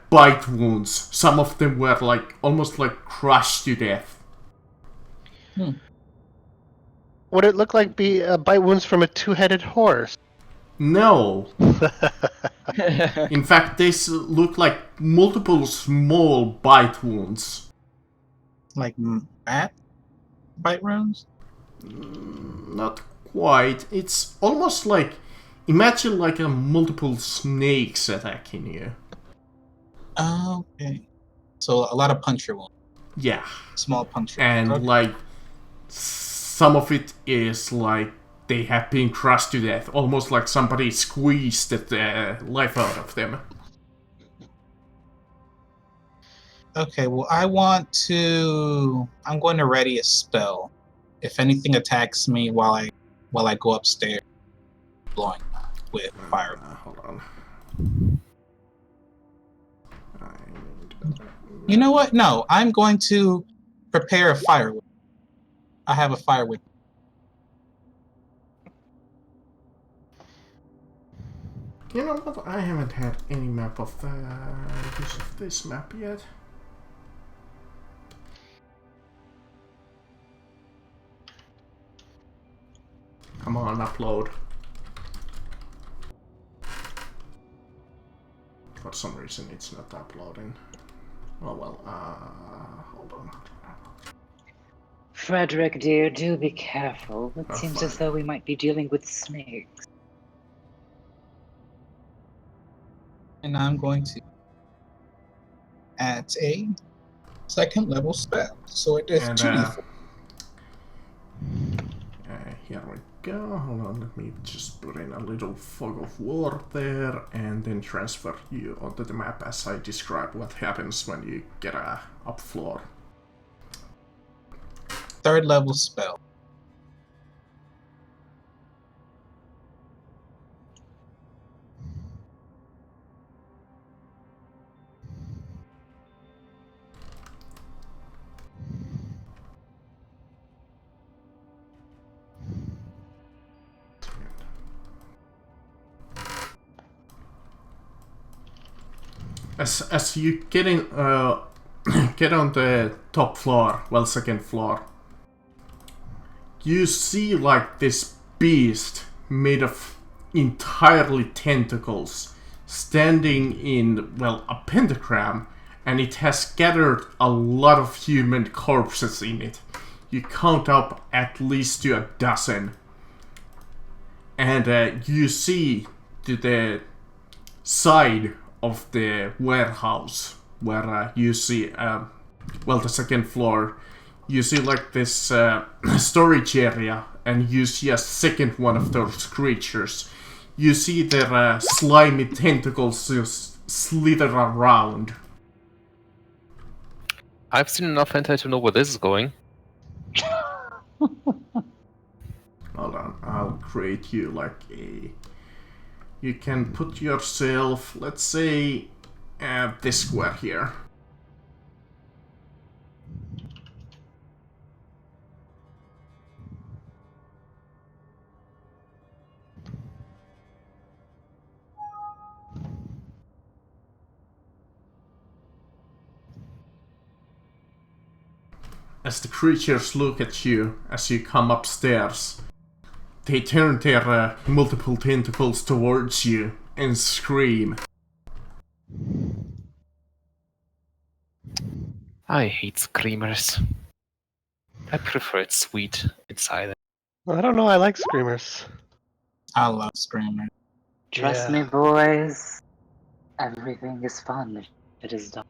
bite wounds. Some of them were like almost like crushed to death. Would it look like bite wounds from a two-headed horse? No. In fact, these look like multiple small bite wounds. Like bat bite wounds? Not quite. It's almost like, imagine like a multiple snakes attacking you. Okay. So a lot of puncture wounds. Yeah. Small puncture. And Okay. like some of it is like they have been crushed to death, almost like somebody squeezed the life out of them. Okay, well, I'm going to ready a spell. If anything attacks me while I go upstairs, blowing with fire. Hold on. You know what? No, I'm going to prepare a firewood. I have a firewood. You know what? I haven't had any map of use of this map yet. Come on, upload. For some reason, it's not uploading. Oh well. Hold on. Frederick, dear, do be careful. It Oh, seems fine. as though we might be dealing with snakes. And I'm going to add a second level spell. So it is And 2d4. here we go. Hold on, let me just put in a little fog of war there and then transfer you onto the map as I describe what happens when you get up floor. Third level spell. As you get in, get on the top floor, well, second floor, you see like this beast made of entirely tentacles standing in, well, a pentagram, and it has gathered a lot of human corpses in it. You count up at least to a dozen. And you see to the side of the warehouse where you see, well, the second floor, you see like this storage area, and you see a second one of those creatures. You see their slimy tentacles just slither around. I've seen enough hentai to know where this is going. Hold on, I'll create you like a... You can put yourself, let's say, this square here. As the creatures look at you as you come upstairs, they turn their multiple tentacles towards you and scream. I hate screamers. I prefer it sweet inside. I don't know. I like screamers. I love Screamer. Trust Yeah. me, boys. Everything is fun if it is done.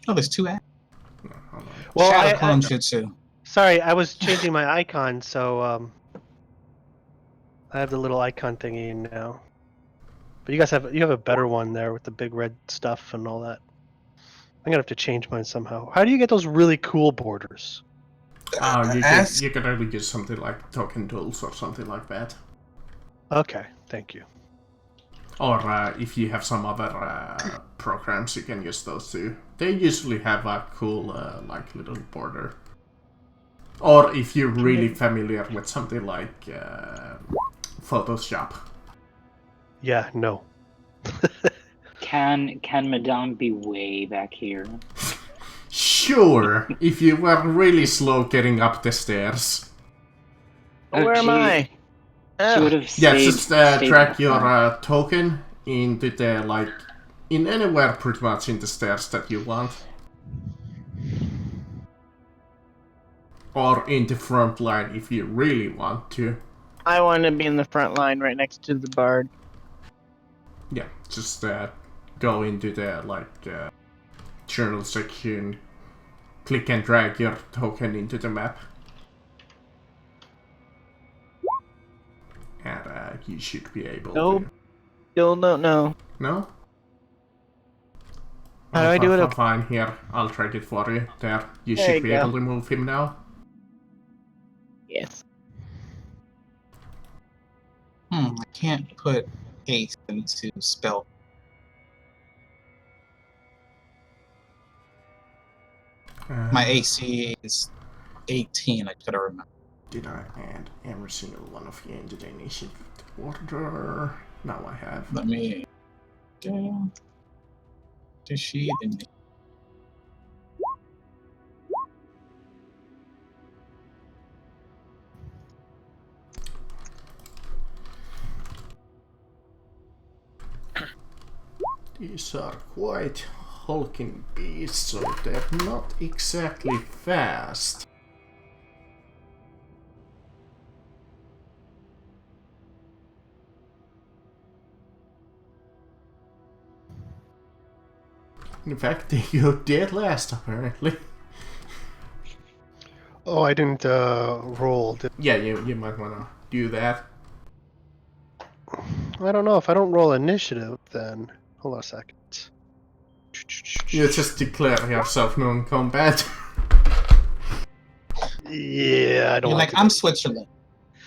Oh, there's two acts. Well, Shadow Clone Jutsu. sorry, I was changing my icon, so I have the little icon thingy now. But you have a better one there with the big red stuff and all that. I'm gonna have to change mine somehow. How do you get those really cool borders? You can only use something like token tools or something like that. Okay, thank you. Or if you have some other programs, you can use those too. They usually have a cool like little border. Or if you're really familiar with something like Photoshop. Yeah, no. Can Madame be way back here? Sure, if you were really slow getting up the stairs. Where am I? She would Oh, have Yeah, stayed. just stayed drag in the your front. token into the, like, in anywhere pretty much in the stairs that you want. Or in the front line if you really want to. I want to be in the front line right next to the bard. Yeah, just go into the, like, journal section, click and drag your token into the map. And you should be able Nope. to. Still don't know. No? How do I do it? Okay. Fine, here, I'll drag it for you. There, you There should you be go. able to move him now. Yes. I can't put haste into spell. My AC is 18, I could remember. Did I add every single one of you into the initiative order? Now I have. Let me. Does she? These are quite hulking beasts, so they're not exactly fast. In fact, they go dead last, apparently. Oh, I didn't roll. Yeah, you might wanna do that. I don't know. If I don't roll initiative, then... Hold on a second. You just declare yourself non-combat. Yeah, I don't You're like like, I'm Switzerland.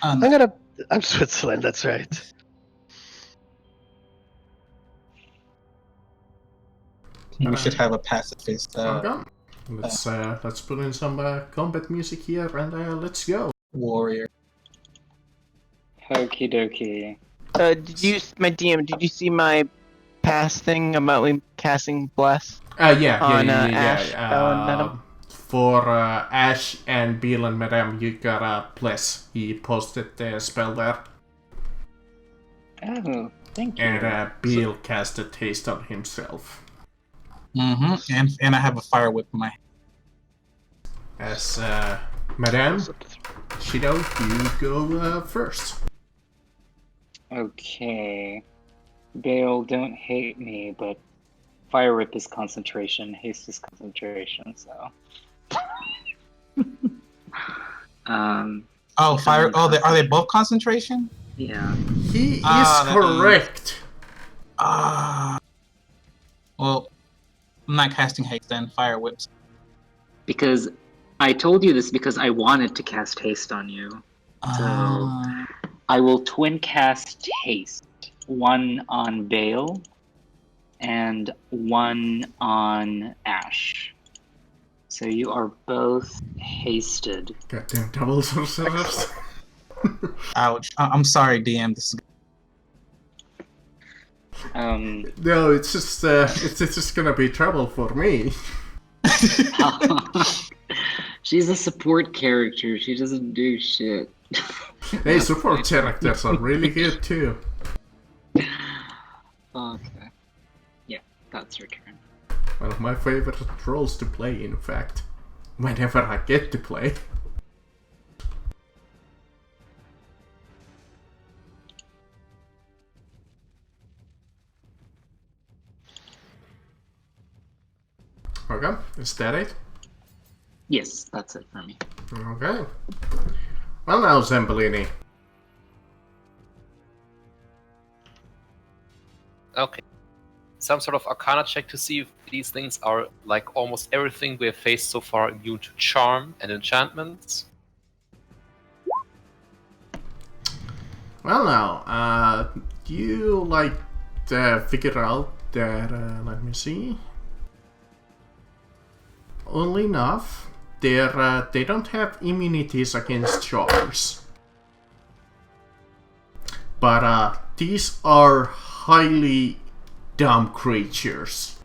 I'm Switzerland, that's right. We should have a pacifist Okay. Let's put in some combat music here and let's go. warrior. Okie dokie. My DM, did you see my past thing about me casting Bless? Yeah. Ash, Bell, and Madam? For Ash and Bill and Madame, you got Bless. He posted the spell there. Oh, thank you. And Bill casted Haste on himself. And I have a fire whip in my hand. As Madame, Shido, you go first. Okay. Bale, don't hate me, but Fire Whip is concentration, Haste is concentration, so. Oh, fire! Oh, are they both concentration? Yeah. He is correct. Well, I'm not casting haste then. Fire whips. Because I told you this because I wanted to cast Haste on you. So I will twin cast Haste. One on Bale and one on Ash. So you are both hasted. Goddamn double sorcerers. Ouch! I'm sorry, DM. This is. No, it's just gonna be trouble for me. She's a support character. She doesn't do shit. Hey, support characters are really good too. Okay. Yeah, that's your turn. One of my favorite roles to play, in fact. Whenever I get to play. Okay, is that it? Yes, that's it for me. Okay. Well now, Zambellini. Okay. Some sort of arcana check to see if these things are, like almost everything we have faced so far, immune to charm and enchantments. Well now, you, like, figure out that, let me see. Only enough, they don't have immunities against charms. But these are highly dumb creatures.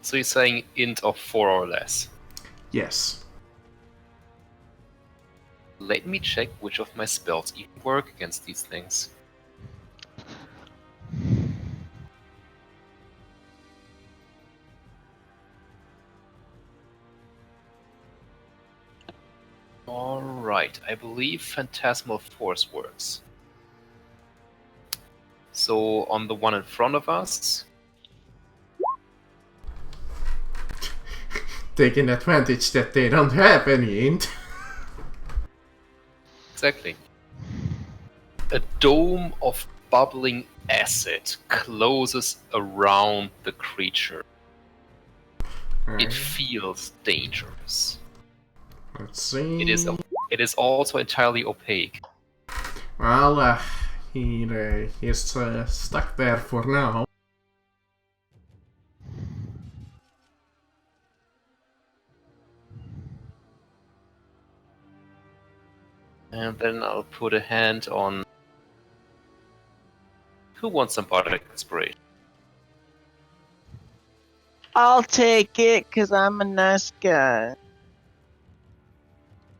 So you're saying int of 4 or less. Yes. Let me check which of my spells even work against these things. Alright, I believe Phantasmal Force works. So on the one in front of us, Taking advantage that they don't have any int. exactly. A dome of bubbling acid closes around the creature. It feels dangerous. Let's see. It is also entirely opaque. Well, he's stuck there for now. And then I'll put a hand on... Who wants some bardic inspiration? I'll take it, because I'm a nice guy.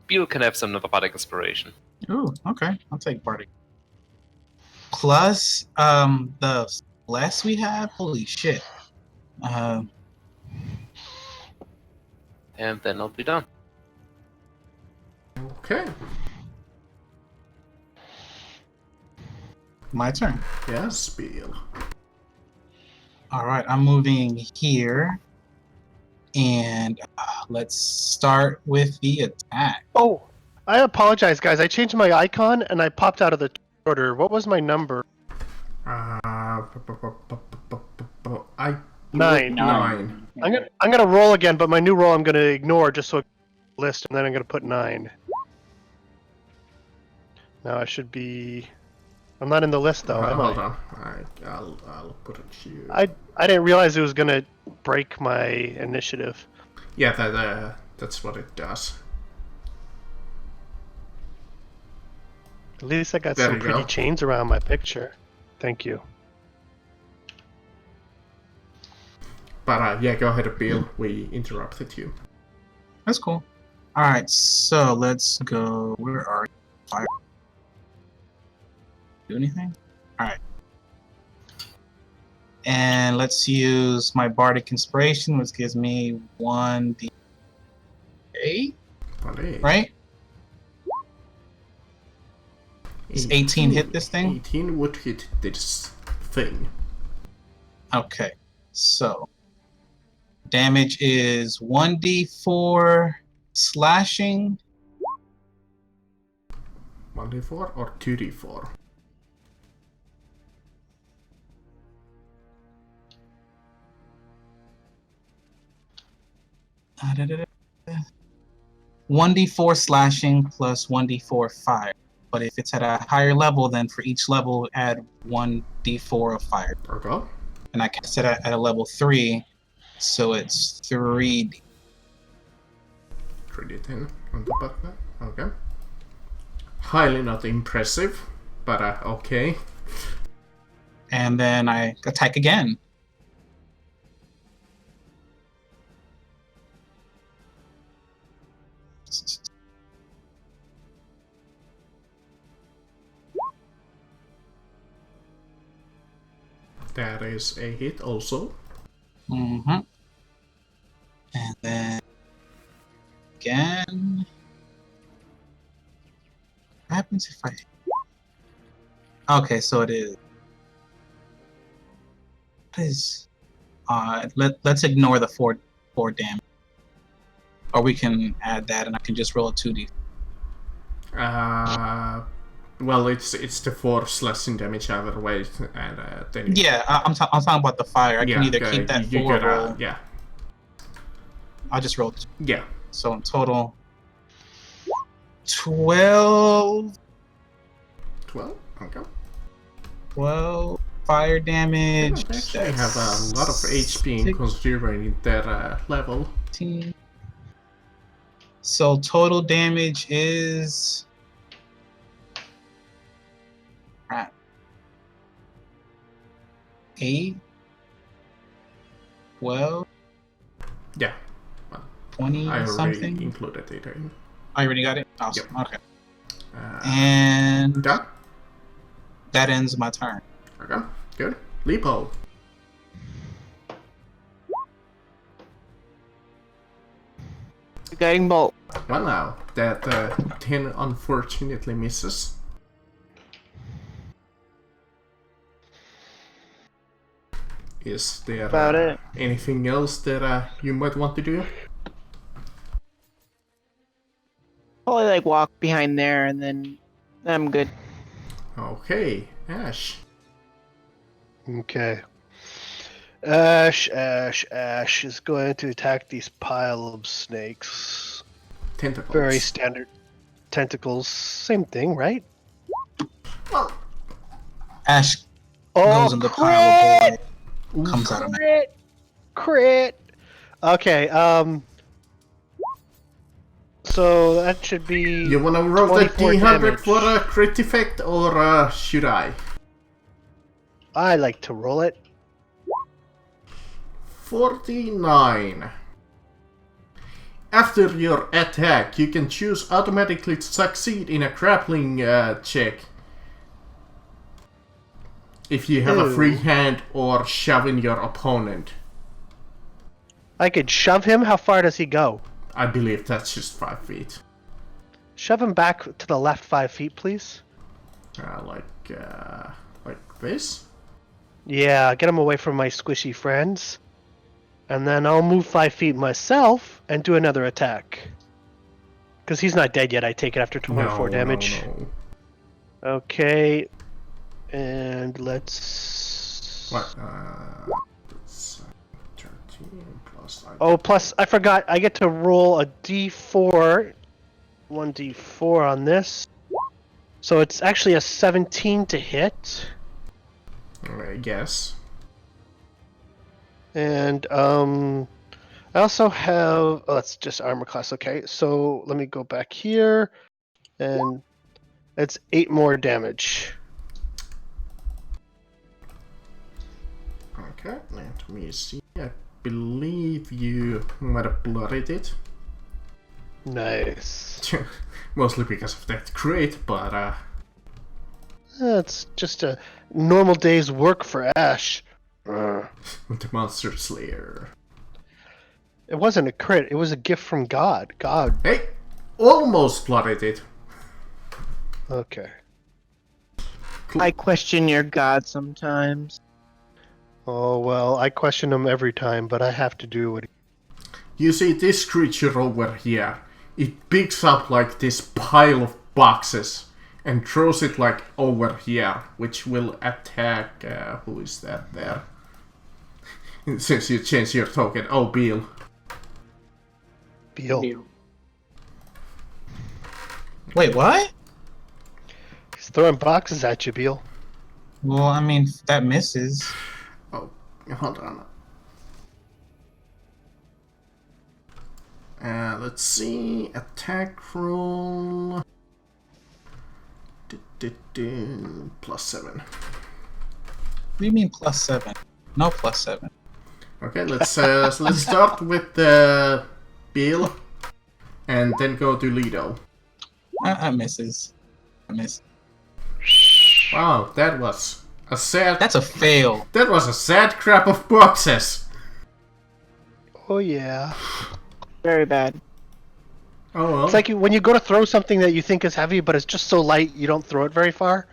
Beal can have some bardic inspiration. Ooh, okay. I'll take Bardic. Plus, the less we have, holy shit. And then I'll be done. Okay. My turn. Yes, Bill. Alright, I'm moving here. And let's start with the attack. Oh, I apologize, guys. I changed my icon and I popped out of the order. What was my number? I 9. 9. I'm gonna roll again, but my new roll I'm gonna ignore just so I list, and then I'm gonna put 9. Now I should be. I'm not in the list though, am Hold I? on. I'll put it here. I didn't realize it was gonna break my initiative. Yeah, that's what it does. At least I got There some you pretty go. chains around my picture. Thank you. But yeah, go ahead, Bill. We interrupted you. That's cool. Alright, so let's go. Where are you? Fire. Do anything? Alright. And let's use my Bardic Inspiration, which gives me 1d8, right? Does 18 hit this thing? 18 would hit this thing. Okay, so damage is 1d4 slashing. 1d4 or 2d4? Da, da, da, da. 1d4 slashing plus 1d4 fire. But if it's at a higher level, then for each level, add 1d4 of fire. Okay. And I cast it at a level 3, so it's 3d. 3d10 on top of that. Okay. Highly not impressive, but okay. And then I attack again. That is a hit also. Mm-hmm. And then again. What happens if I? Okay, so it is. What is? Let's ignore the four damage, or we can add that, and I can just roll a 2d. Well, it's the 4 slashing damage either way, and then. Yeah, I'm talking about the fire. I can either keep that 4 roll. Yeah. I'll just roll 2. Yeah. So in total, 12. 12. Okay. 12 fire They damage. don't actually have a That's lot of HP in considering their level. 16. So total damage is 8, 12, Yeah, 20 I already something. included it in. I already got it? Awesome. Yep. Okay. And Done? that ends my turn. Okay, good. Leopold. Guiding bolt. Well now, that 10 unfortunately misses. Is there About it. anything else that you might want to do? Probably like walk behind there and then I'm good. Okay, Ash. Okay. Ash is going to attack these pile of snakes. Tentacles. Very standard tentacles. Same thing, right? Well, Ash Oh, goes in the pile of boy. oof. Comes out of it. Crit. Okay. So that should be. You wanna roll the 24 D100 damage. for a crit effect, or should I? I like to roll it. 49. After your attack, you can choose automatically to succeed in a grappling check. If you have a free Ew. hand or shoving your opponent. I could shove him. How far does he go? I believe that's just 5 feet. Shove him back to the left 5 feet, please. Like this? Yeah, get him away from my squishy friends. And then I'll move 5 feet myself and do another attack. Because he's not dead yet, I take it after 24 damage. No. Okay. And let's... What? That's 13 plus... Oh, plus, I forgot, I get to roll a d4. 1d4 on this. So it's actually a 17 to hit. I guess. And, I also have... Oh, that's just armor class, okay. So, let me go back here. And it's 8 more damage. Okay, let me see. I believe you might have bloodied it. Nice. Mostly because of that crit, but That's just a normal day's work for Ash. the Monster Slayer. It wasn't a crit, it was a gift from God. God. Hey! Almost bloodied it. Okay. I question your god sometimes. Oh, well, I question him every time, but I have to do what he... You see this creature over here. It picks up like this pile of boxes and throws it like over here, which will attack. Who is that there? Since you changed your token. Oh, Beal. Beal. Wait, what? He's throwing boxes at you, Beal. Well, I mean, that misses. Oh, hold on. Let's see. Attack roll. +7. What do you mean +7? No +7. Okay, let's start with Bill, and then go to Lido. That misses. I miss. Wow, that was a sad. That's a fail. That was a sad crap of boxes. Oh, yeah. Very bad. Oh well. It's like when you go to throw something that you think is heavy, but it's just so light you don't throw it very far.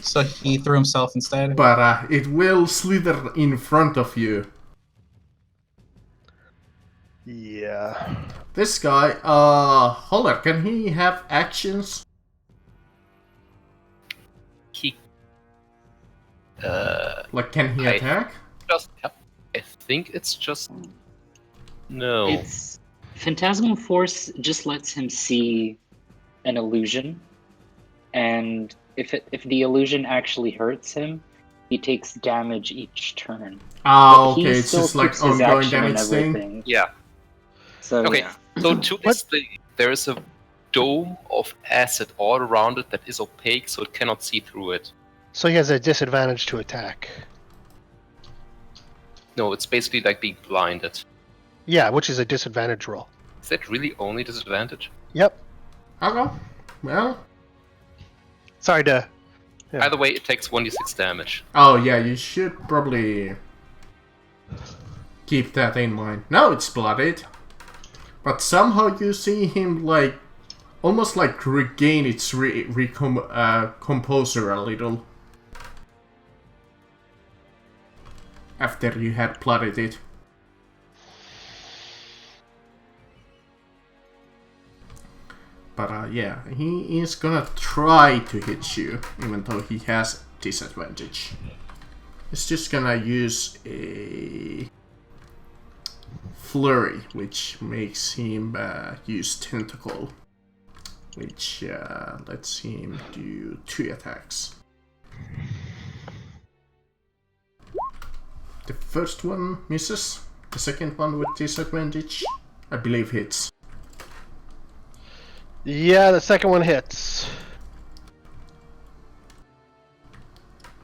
So he threw himself instead. But it will slither in front of you. Yeah. This guy, Holler, can he have actions? He Like, can he I- attack? just. I think it's just. No. It's Phantasmal Force just lets him see an illusion, and if the illusion actually hurts him, He takes damage each turn. Oh, But he okay, it's still just like keeps his ongoing action and damage thing. everything. Yeah. So Okay. yeah. So to this thing, there is a dome of acid all around it that is opaque, so it cannot see through it. So he has a disadvantage to attack. No, it's basically like being blinded. Yeah, which is a disadvantage roll. Is that really only disadvantage? Yep. Okay, well. Sorry to. Yeah. Either way, it takes 1d6 damage. Oh yeah, you should probably keep that in mind. Now it's bloodied, but somehow you see him like almost like regain its composure a little after you had bloodied it. But yeah, he is gonna try to hit you, even though he has disadvantage. He's just gonna use a flurry, which makes him use tentacle, which lets him do 2 attacks. The first one misses, the second one with disadvantage, I believe hits. Yeah, the second one hits.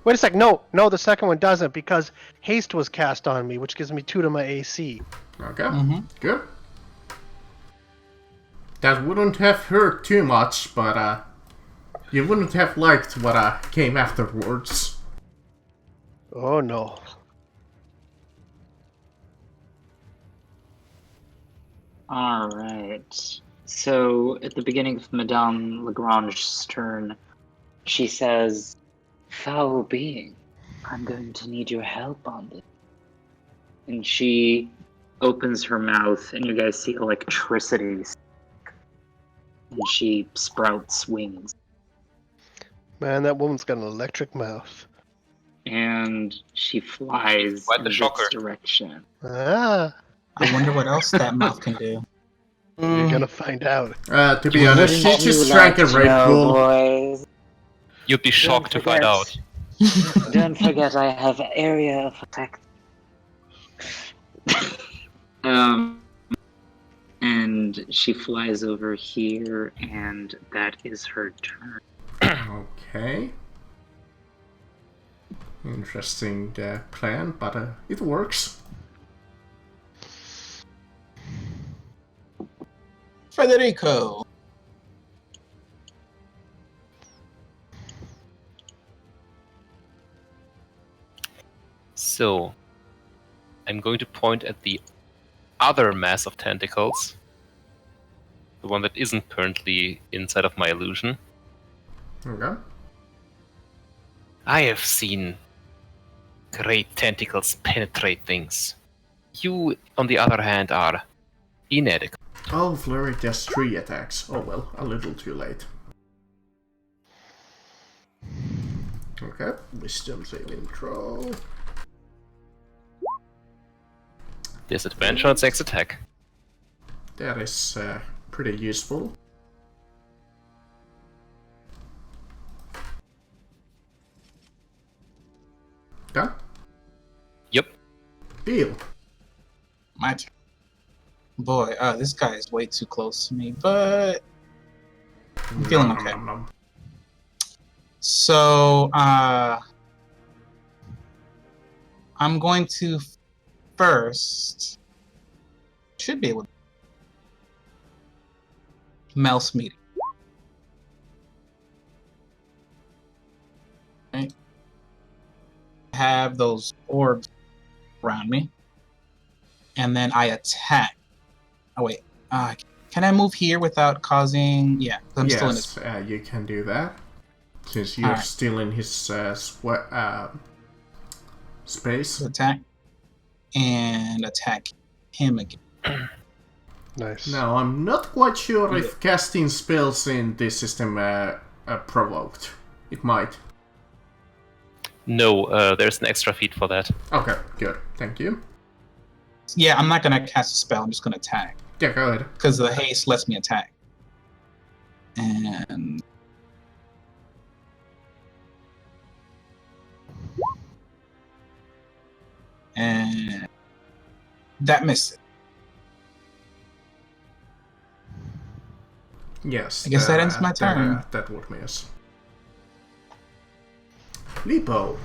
Wait a sec. No, the second one doesn't because haste was cast on me, which gives me 2 to my AC. Okay, good. That wouldn't have hurt too much, but you wouldn't have liked what came afterwards. Oh no. Alright. So, at the beginning of Madame Lagrange's turn, she says, "Foul being, I'm going to need your help on this." And she opens her mouth, and you guys see electricity. And she sprouts wings. Man, that woman's got an electric mouth. And she flies Quite in the this shocker. direction. Ah, I wonder what else that mouth can do. you're gonna find out. To be honest, she just drank a Red Bull. Boys? You'd be shocked to find out. Don't forget I have area of attack. And she flies over here, and that is her turn. Okay. Interesting plan, but it works. Federico. So, I'm going to point at the other mass of tentacles. The one that isn't currently inside of my illusion. Okay. I have seen great tentacles penetrate things. You, on the other hand, are inadequate. Oh, Flurry does 3 attacks. Oh well, a little too late. Okay, wisdom saving throw. Disadvantage on its next attack. That is pretty useful. Done? Yep. Deal. My turn. Boy, this guy is way too close to me, but I'm feeling okay. So, I'm going to first should be able to mouse meeting. Okay. Have those orbs around me, and then I attack. Oh wait, can I move here without causing? Yeah, I'm still in his. You can do that since you're still in his space. Attack and attack him again. Nice. Now, I'm not quite sure if casting spells in this system provoked. It might. No, there's an extra feat for that. Okay, good. Thank you. Yeah, I'm not gonna cast a spell. I'm just gonna attack Yeah, go ahead. because the haste lets me attack. And And that misses. Yes. I guess that ends my turn. That would miss. Lipo.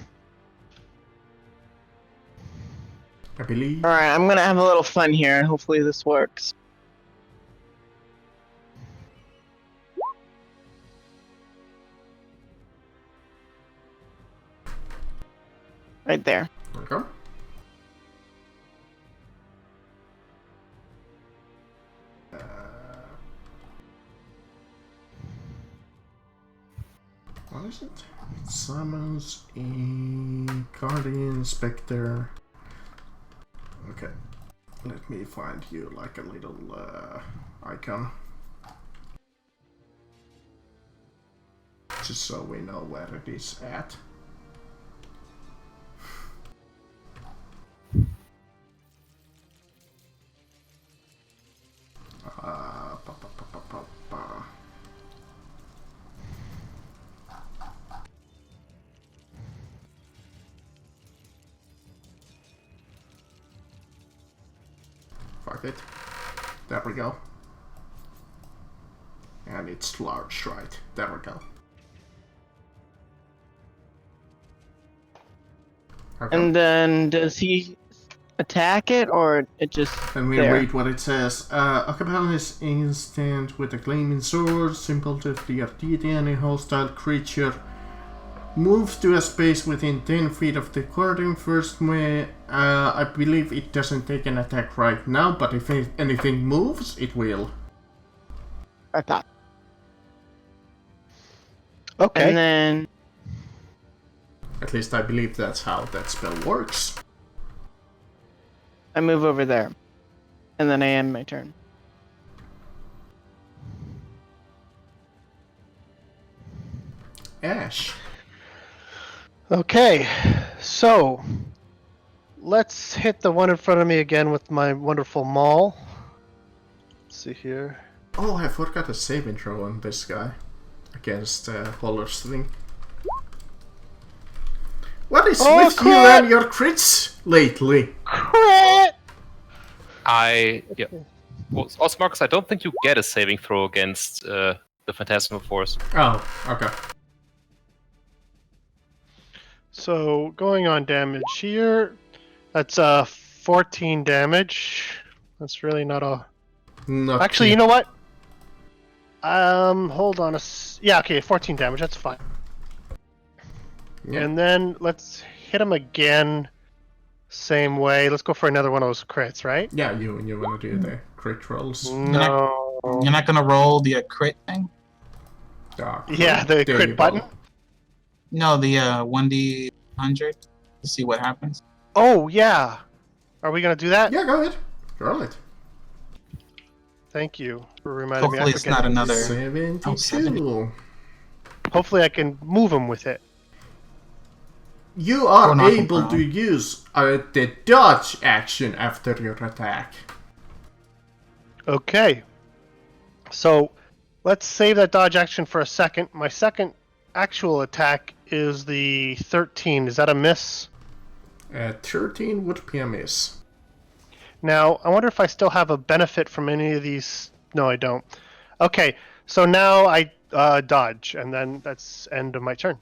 I believe. Alright, I'm gonna have a little fun here and hopefully this works. Right there. Okay. What is it? It summons a Guardian Spectre. Okay. Let me find you like a little icon. Just so we know where it is at. Pa, pa, pa, pa, pa, pa. Fuck it. There we go. And it's large, right? There we go. Okay. And then does he attack it or it just Let me there? read what it says. A companion is instant with a gleaming sword, simple to DRT. Any hostile creature moves to a space within 10 feet of the guardian first. I believe it doesn't take an attack right now, but if anything moves, it will. I thought. Okay. And then At least I believe that's how that spell works. I move over there. And then I end my turn. Ash. Okay, so let's hit the one in front of me again with my wonderful maul. Let's see here. Oh, I forgot a saving throw on this guy. Against Holler's thing. What is Oh, with you crit! and your crits lately? Crit! Yeah. Well, also, Marcus, I don't think you get a saving throw against the Phantasmal Force. Oh, okay. So going on damage here, that's 14 damage. That's really not a. Not Actually, you know what? Hold on yeah, okay, 14 damage. That's fine. Yeah. And then let's hit him again. Same way. Let's go for another one of those crits, right? Yeah, you wanna do the crit rolls. No. You're not gonna roll the crit thing? Yeah, the There crit you button. go. No, the 1d100 to see what happens. Oh yeah. Are we gonna do that? Yeah, go ahead. Roll it. Thank you for reminding me. Hopefully I it's forget not things. another. 72. 70. Hopefully I can move him with it. You are Or knock him able to prone. use the dodge action after your attack. Okay. So let's save that dodge action for a second. My second actual attack is the 13. Is that a miss? 13 would be a miss. Now, I wonder if I still have a benefit from any of these. No, I don't. Okay, so now I dodge, and then that's end of my turn.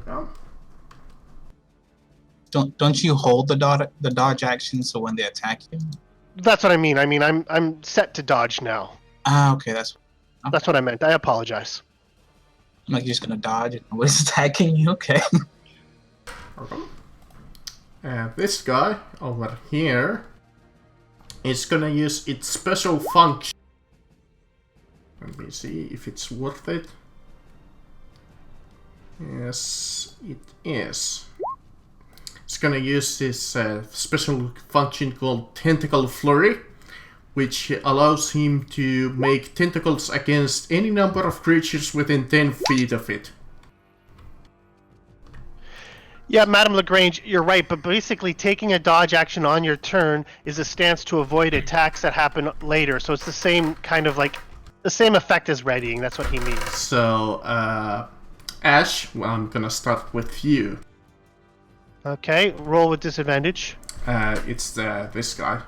Okay. Don't you hold the dodge action so when they attack you? That's what I mean. I'm set to dodge now. Ah, okay, that's That's what I meant. I apologize. like you're just gonna dodge and nobody's attacking you. Okay. Okay. This guy over here is gonna use its special function. Let me see if it's worth it. Yes, it is. It's gonna use this special function called Tentacle Flurry, which allows him to make tentacles against any number of creatures within 10 feet of it. Yeah, Madame Lagrange, you're right, but basically taking a dodge action on your turn is a stance to avoid attacks that happen later. So it's the same kind of like the same effect as readying. That's what he means. So, Ash, well, I'm gonna start with you. Okay, roll with disadvantage. It's this guy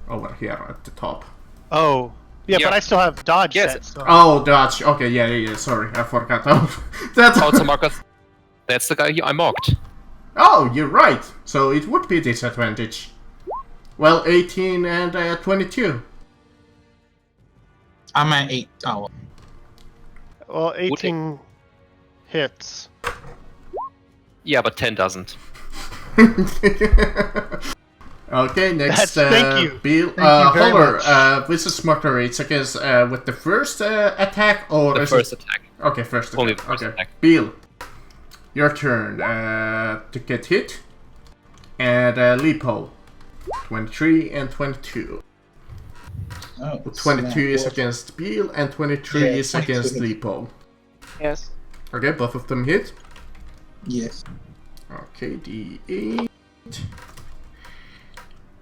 over here at the top. Oh. Yeah, Yeah. but I still have dodge Yes. set. So. Oh, dodge. Okay, yeah. Sorry, I forgot. That. Oh, so Marcus, that's the guy I mocked. Oh, you're right. So it would be disadvantage. Well, 18 and 22. I'm at 8. Oh, Well, 18 hits. Yeah, but 10 doesn't. Okay, next. Thank you. Bill, Thank you very Holler, much. this is smarter. It's against with the first attack or The is first it... attack. Okay, first attack. Only the first okay, attack. Bill, your turn to get hit, and Lipo, 23 and 22. oh 22 is snap. against Bill, and 23 Yeah, is 22 against hits. Lipo. Yes. Okay, both of them hit. Yes. Okay, D8.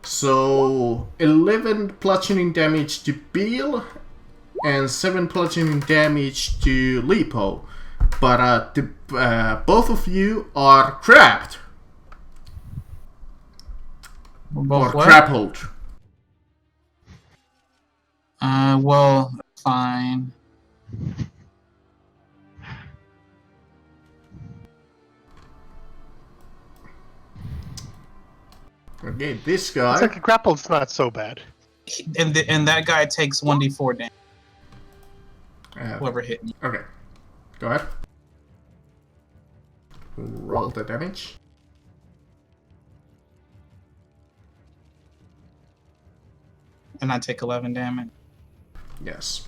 So 11 bludgeoning damage to Bill and 7 bludgeoning damage to Lipo. But both of you are trapped Both or what? grappled. Well, fine. Okay, this It's guy. like a grapple's not so bad. And that guy takes 1d4 damage. Uh, Whoever hit me. okay, go ahead. Roll the damage. And I take 11 damage. Yes.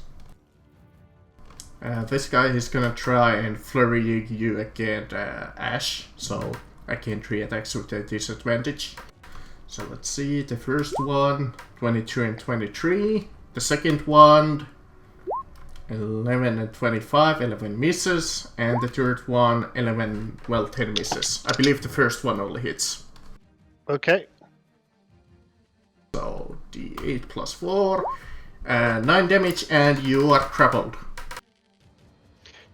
This guy is gonna try and flurry you again, Ash. So I can 3 attacks with a disadvantage. So let's see. The first one, 22 and 23. The second one, 11 and 25. 11 misses. And the third one, 11, well, 10 misses. I believe the first one only hits. Okay. So D8 plus 4. 9 damage, and you are grappled.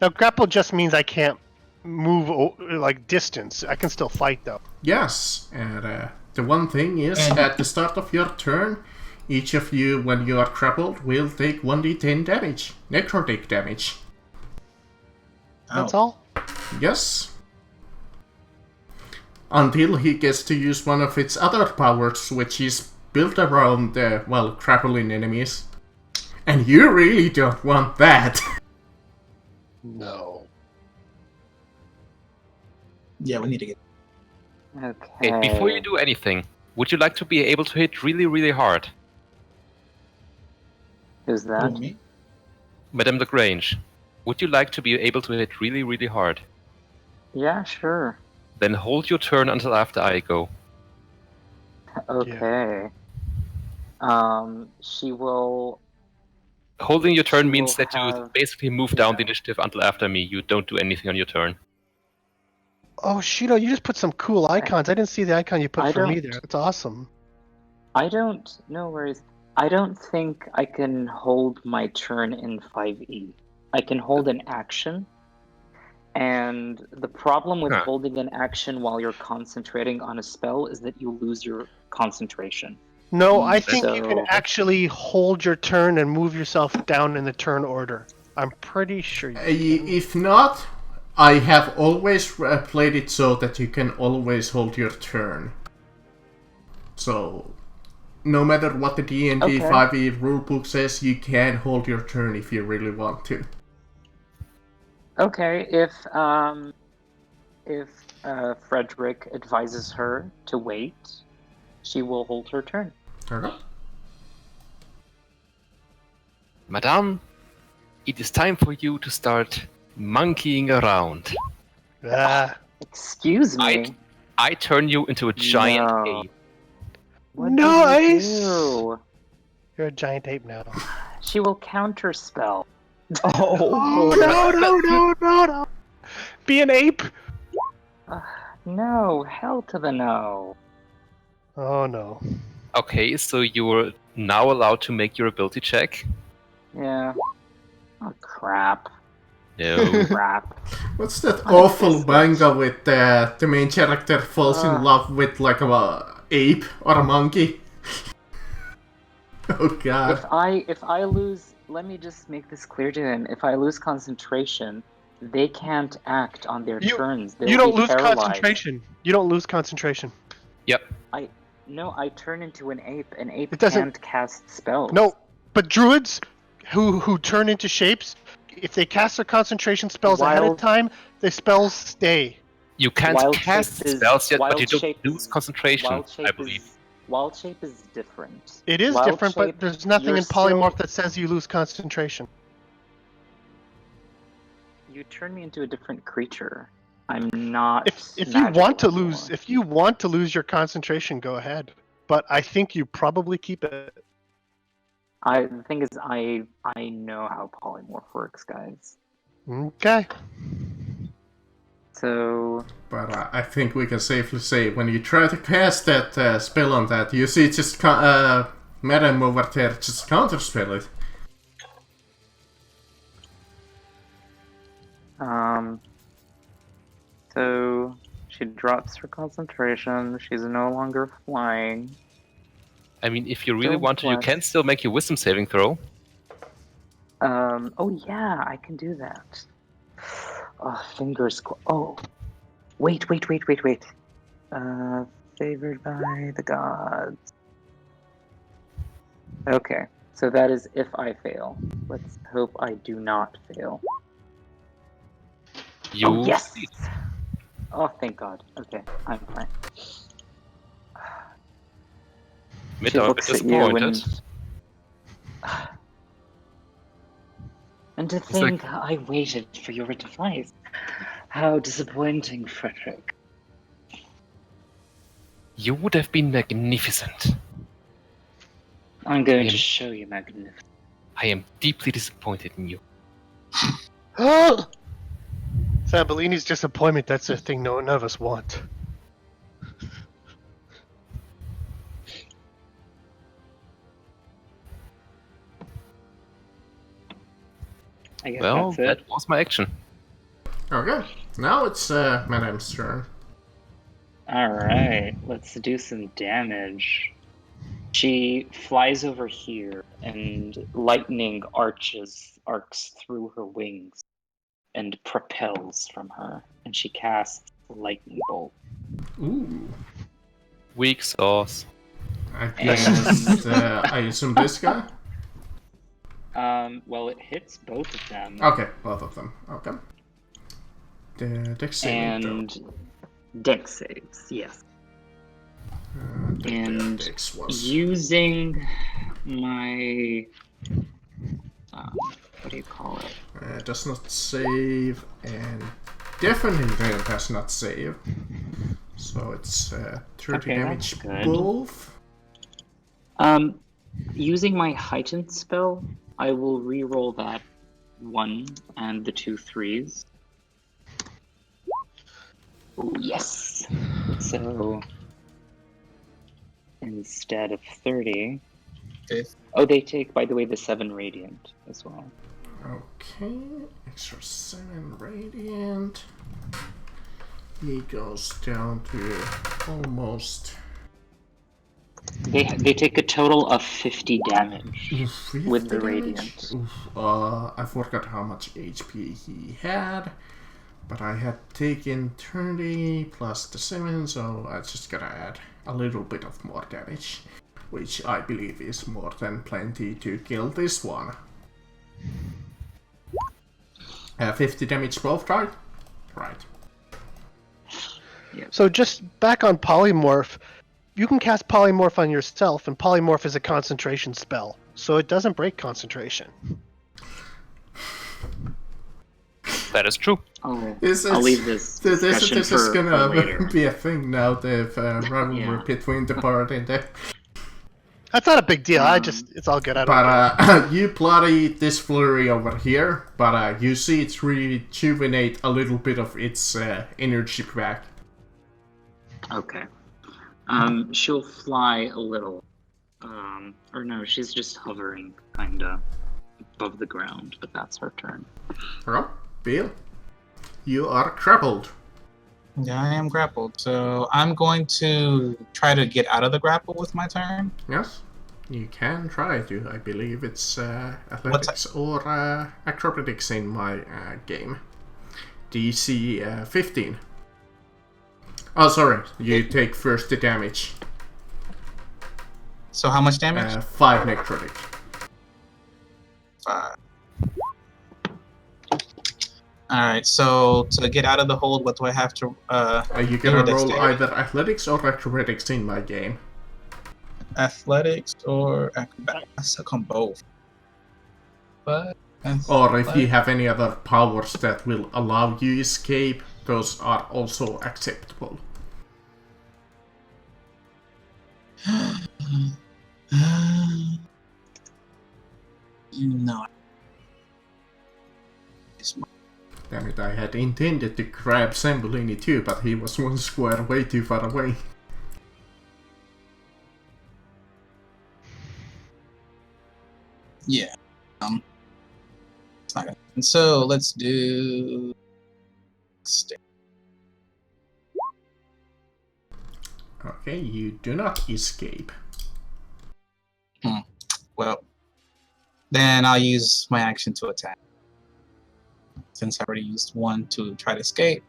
Now, grapple just means I can't move like distance. I can still fight though. Yes, and the one thing is, And- at the start of your turn, each of you, when you are grappled, will take 1d10 damage. Necrotic damage. That's Oh. all. Yes. Until he gets to use one of its other powers, which is built around, grappling enemies. And you really don't want that. No. Yeah, we need to get. Okay. Hey, before you do anything, would you like to be able to hit really, really hard? Who's that? Me? Madame Lagrange, would you like to be able to hit really, really hard? Yeah, sure. Then hold your turn until after I go. Okay. She will. Holding your turn She means will that you have- basically move down the yeah. initiative until after me. You don't do anything on your turn. Oh, Shido, you just put some cool icons. I didn't see the icon you put I for me don't- there. That's awesome. No worries. I don't think I can hold my turn in 5e. I can hold an action. And the problem with Huh. holding an action while you're concentrating on a spell is that you lose your concentration. No, I think you can So- actually hold your turn and move yourself down in the turn order. I'm pretty sure you can. If not, I have always played it so that you can always hold your turn. So, no matter what the D&D Okay. 5e rulebook says, you can hold your turn if you really want to. Okay, if Frederick advises her to wait, she will hold her turn. Okay. Madame, it is time for you to start monkeying around. Ah, Excuse me. I turn you into a giant No. ape. What Nice! did you do? you're a giant ape now. She will counterspell. Oh, no. Be an ape? No, hell to the no. Oh, no. Okay, so you're now allowed to make your ability check. Yeah. Oh crap. No. Crap. What's that What is awful this manga with the main character falls in love with like a ape or a monkey? Oh god. If I lose, let me just make this clear to him. If I lose concentration, they can't act on their turns. They'll You don't be lose paralyzed. concentration. You don't lose concentration. Yep. I turn into an ape. An ape It doesn't- can't cast spells. No, but druids who turn into shapes, if they cast their concentration spells ahead of Wild- time, the spells stay. You can't Wild cast shape is- spells yet, but wild you don't shape lose is- concentration, Wild shape I believe. Wild shape is different. It is Wild different, shape, but there's nothing you're in polymorph still- that says you lose concentration. You turn me into a different creature. I'm not. If you want to magical lose, anymore. if you want to lose your concentration, go ahead. But I think you probably keep it. The thing is, I know how polymorph works, guys. Okay. So But I think we can safely say when you try to cast that spell on that, you see just Madam over there just counterspell it. So she drops her concentration. She's no longer flying. I mean, if you really Don't want to, you bless. can still make your wisdom saving throw. Oh yeah, I can do that. Oh, oh, wait. Favored by the gods. Okay, so that is if I fail. Let's hope I do not fail. You Oh yes! Oh, thank God. Okay, I'm fine. admit She I'm a bit looks at you disappointed. and to like- think I waited for your advice. How disappointing, Frederick. You would have been magnificent. I'm going Yeah. to show you magnificent. I am deeply disappointed in you. Zambellini's disappointment, that's a thing none of us want. I guess Well, that's it. that was my action. Okay, now it's Madam's turn. Alright, let's do some damage. She flies over here, and lightning arcs through her wings and propels from her, and she casts lightning bolt. Ooh. Weak sauce. Against, I assume this guy? Well, it hits both of them, Okay, both of them. Okay. The dex saving throw. and dex saves, yes. And Dex was... using my what do you call it? does not save, and definitely does not save. So it's 30 Okay, damage that's good. both. Using my heightened spell, I will re-roll that 1 and the 2 3s. Oh, yes! So, instead of 30... Okay. Oh, they take, by the way, the 7 radiant as well. Okay, extra 7 radiant. He goes down to almost... They take a total of 50 damage. 50 with the damage? radiant. Oof. I forgot how much HP he had, but I had taken 30 plus the 7, so I just gotta add a little bit of more damage, which I believe is more than plenty to kill this one. 50 damage both, right? Right. So just back on polymorph, you can cast polymorph on yourself, and polymorph is a concentration spell, so it doesn't break concentration. That is true. I'll This leave this This discussion is for gonna later. be a thing now, the rivalry Yeah. between the party and the... That's not a big deal. It's all good. I don't care. But you bloody this flurry over here, but you see it's rejuvenate a little bit of its energy back. Okay. She'll fly a little. Or no, she's just hovering, kinda, above the ground, but that's her turn. Okay. Bill, you are grappled. Yeah, I am grappled, so I'm going to try to get out of the grapple with my turn. Yes, you can try to. I believe it's athletics or acrobatics in my game. DC 15. Oh, sorry. You take first the damage. So how much damage? 5 necrotic. 5. Alright, so to get out of the hold, what do I have to You do can with roll dexterity? either athletics or acrobatics in my game. Athletics or acrobatics? I suck on both. But Or if you have any other powers that will allow you escape, those are also acceptable. No. Damn it, I had intended to grab Sembolini too, but he was one square way too far away. Yeah. It's not gonna happen. So let's do. Okay, you do not escape. Well, then I'll use my action to attack. Since I already used one to try to escape.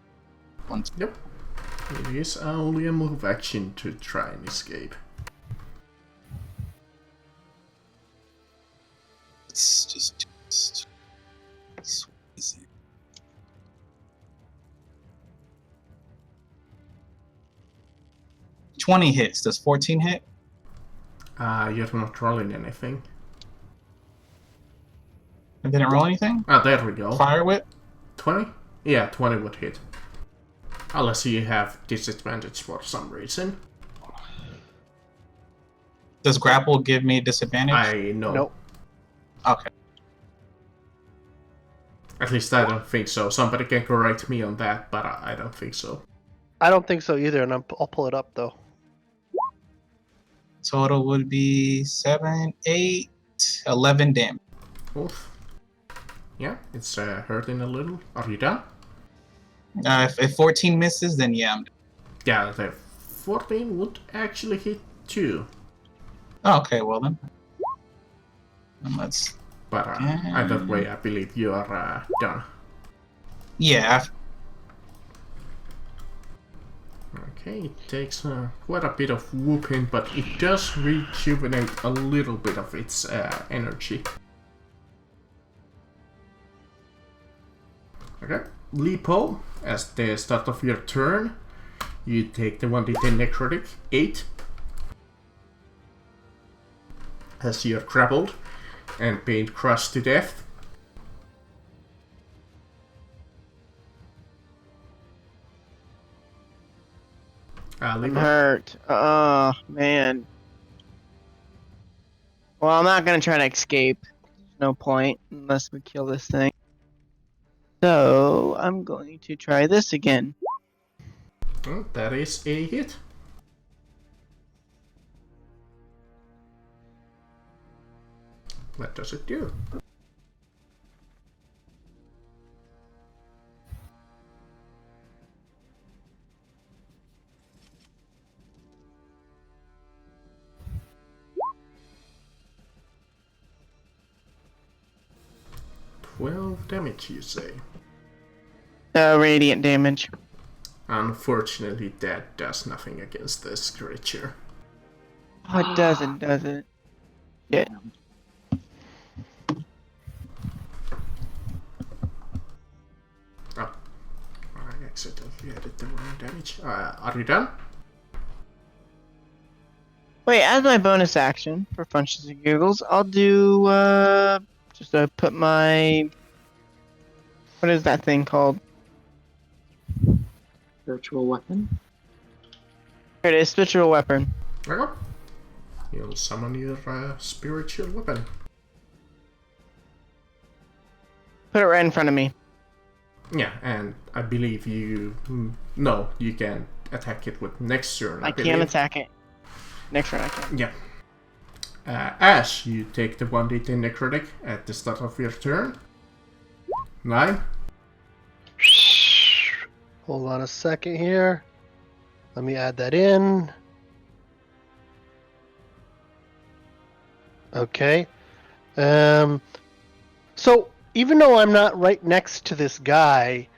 Yep. It is only a move action to try and escape. It's just squeeze it. $20 hits. Does 14 hit? You're not rolling anything. I didn't roll anything? Ah, there we go. Fire whip? 20? Yeah, 20 would hit. Unless you have disadvantage for some reason. Does grapple give me disadvantage? I know. Nope. Okay. At least I don't think so. Somebody can correct me on that, but I don't think so. I don't think so either, and I'll pull it up though. Total would be 7, 8, 11 damage. Oof. Yeah, it's hurting a little. Are you done? If 14 misses, then yeah, I'm done. Yeah, the 14 would actually hit too. Oh, okay, well then. And let's. But either way, I believe you are done. Yeah. Okay, it takes quite a bit of whooping, but it does rejuvenate a little bit of its energy. Okay, Lipo, as the start of your turn, you take the 1d10 necrotic, 8. As you're grappled and being crushed to death. I'm hurt. Oh, man. Well, I'm not gonna try to escape. There's no point unless we kill this thing. So, I'm going to try this again. That is a hit. What does it do? Damage, you say? Radiant damage. Unfortunately, that does nothing against this creature. Oh, it doesn't, does it? Yeah. Oh, I accidentally added the wrong damage. Are you done? Wait, as my bonus action for Funches and Giggles, I'll do, just put my... What is that thing called? Virtual weapon? Here it is, Spiritual Weapon. Okay. You'll summon your spiritual weapon. Put it right in front of me. Yeah, and I believe you... No, you can attack it with next turn, I believe. can't attack it. Next turn I can. Yeah. Ash, you take the 1d10 necrotic at the start of your turn. 9. Hold on a second here. Let me add that in. Okay. So even though I'm not right next to this guy,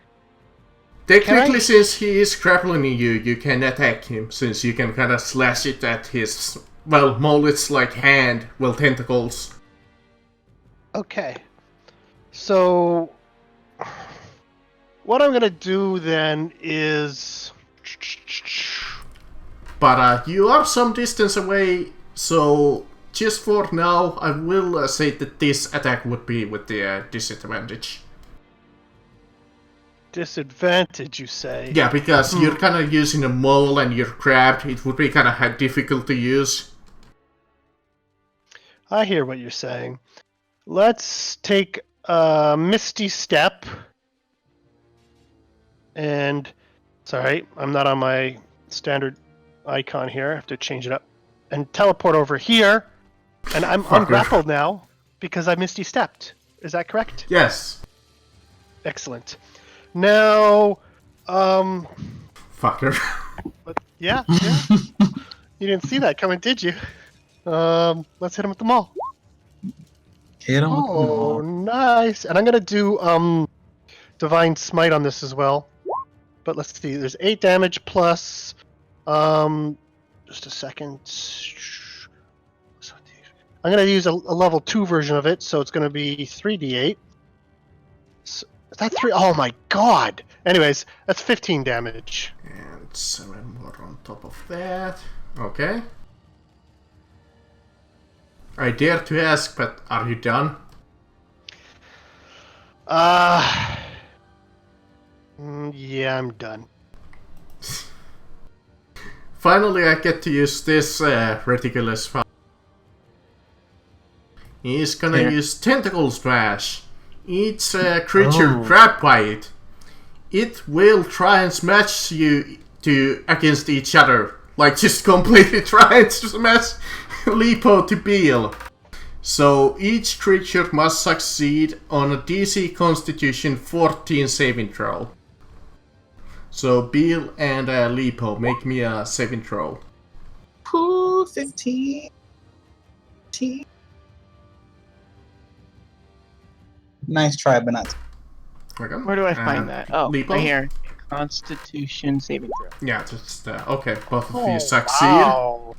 Technically, since he is grappling you, you can attack him, since you can kind of slash it at his, well, more it's like hand, well, tentacles. okay. So what I'm gonna do then is, But you are some distance away, so just for now, I will say that this attack would be with the disadvantage. disadvantage, you say? Yeah, because you're kind of using a maul and you're grabbed, it would be kind of difficult to use. I hear what you're saying. Let's take a Misty Step. And, sorry, I'm not on my standard icon here. I have to change it up. And teleport over here. And I'm ungrappled now because I Misty Stepped. Is that correct? Yes. Excellent. Now, Fucker. yeah. You didn't see that coming, did you? Let's hit him with the maul. Hit him with the Oh, maul. nice. And I'm gonna do Divine Smite on this as well. But let's see. There's 8 damage plus. Just a second. I'm gonna use a level 2 version of it, so it's gonna be 3d8. So, is that 3? Oh my god! Anyways, that's 15 damage. And 7 more on top of that. Okay. I dare to ask, but are you done? Yeah, I'm done. Finally, I get to use this ridiculous fun. He's gonna use Tentacle Smash. Each creature grabbed by it, it will try and smash you against each other. Like, just completely trying to smash Lipo to Beal. So, each creature must succeed on a DC Constitution 14 saving throw. So, Beal and Lipo, make me a saving throw. Ooh, 15. Nice try, but not. Okay. Where do I find that? Oh, Lipo? right here. Constitution saving throw. Yeah, just okay. Both of you succeed. Wow.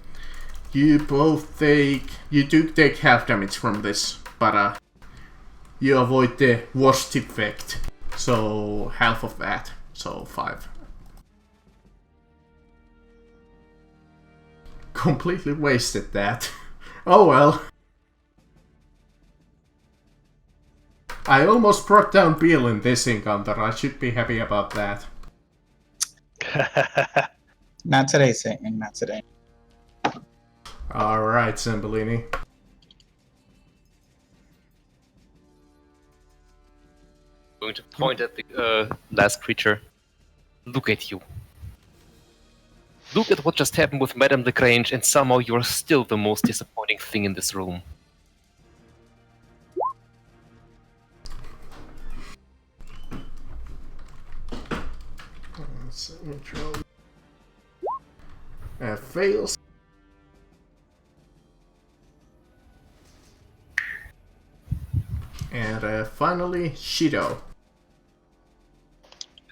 You do take half damage from this, but you avoid the worst effect. So half of that, so 5. Completely wasted that. Oh well. I almost brought down Beal in this encounter. I should be happy about that. Not today, Satan. Not today. Alright, Zambellini. Going to point at the last creature. Look at you. Look at what just happened with Madame Lagrange, and somehow you're still the most disappointing thing in this room. Fails. And finally, Shido.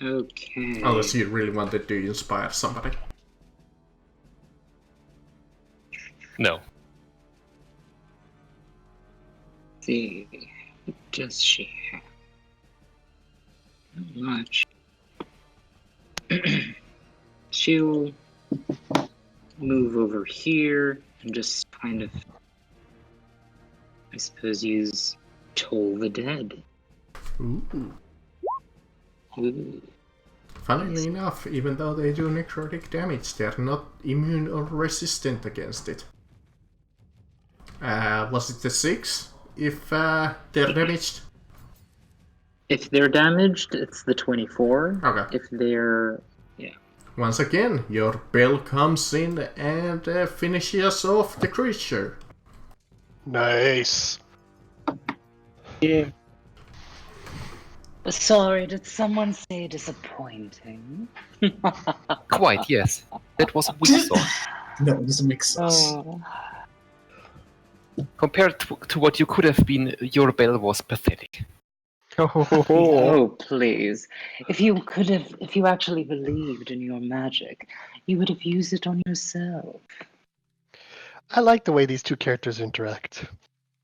Okay. Unless you really wanted to inspire somebody. No. Let's see. What does she have? Not much. She'll move over here and just kind of, I suppose, use Toll the Dead. Ooh. Ooh. Funnily enough, even though they do necrotic damage, they're not immune or resistant against it. Was it the 6? If they're damaged? If they're damaged, it's the 24. Okay. If they're... yeah. Once again, your bell comes in and finishes off the creature. Nice. Yeah. Sorry, did someone say disappointing? Quite, yes. That was a weak sauce. No, it doesn't make sense. Oh, Compared to what you could have been, your bell was pathetic. oh, please. If you actually believed in your magic, you would have used it on yourself. I like the way these two characters interact.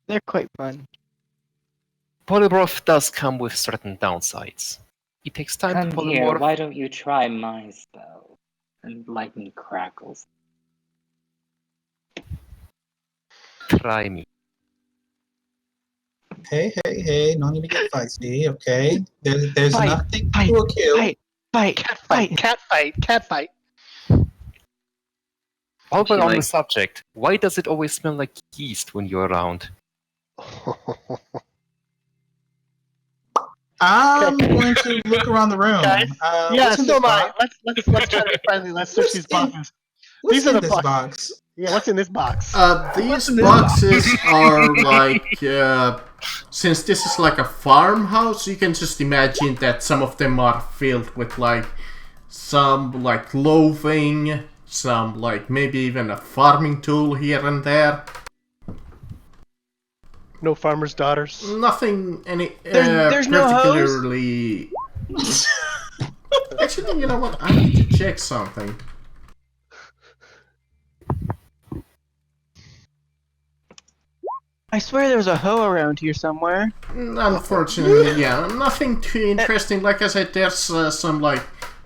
They're quite fun. Polybroth does come with certain downsides. It takes time Come to here, polymorph. why don't you try my spell? And lightning crackles. Try me. Hey, no need to get feisty, okay? There's Fight, nothing fight, to a kill. Fight! Cat fight. While we're She on the likes- subject, why does it always smell like yeast when you're around? I'm going to look around the room. Guys, yeah, what's in so this am I. box? Let's try to be friendly. Let's search these boxes. What's These are in the this box- box? Yeah, what's in this box? These boxes are like, since this is like a farmhouse, you can just imagine that some of them are filled with like some like clothing, some like maybe even a farming tool here and there. No farmer's daughters. Nothing any There's no hose? particularly. Actually, you know what? I need to check something. I swear there was a hoe around here somewhere. Unfortunately, yeah, nothing too interesting. Like I said, there's some like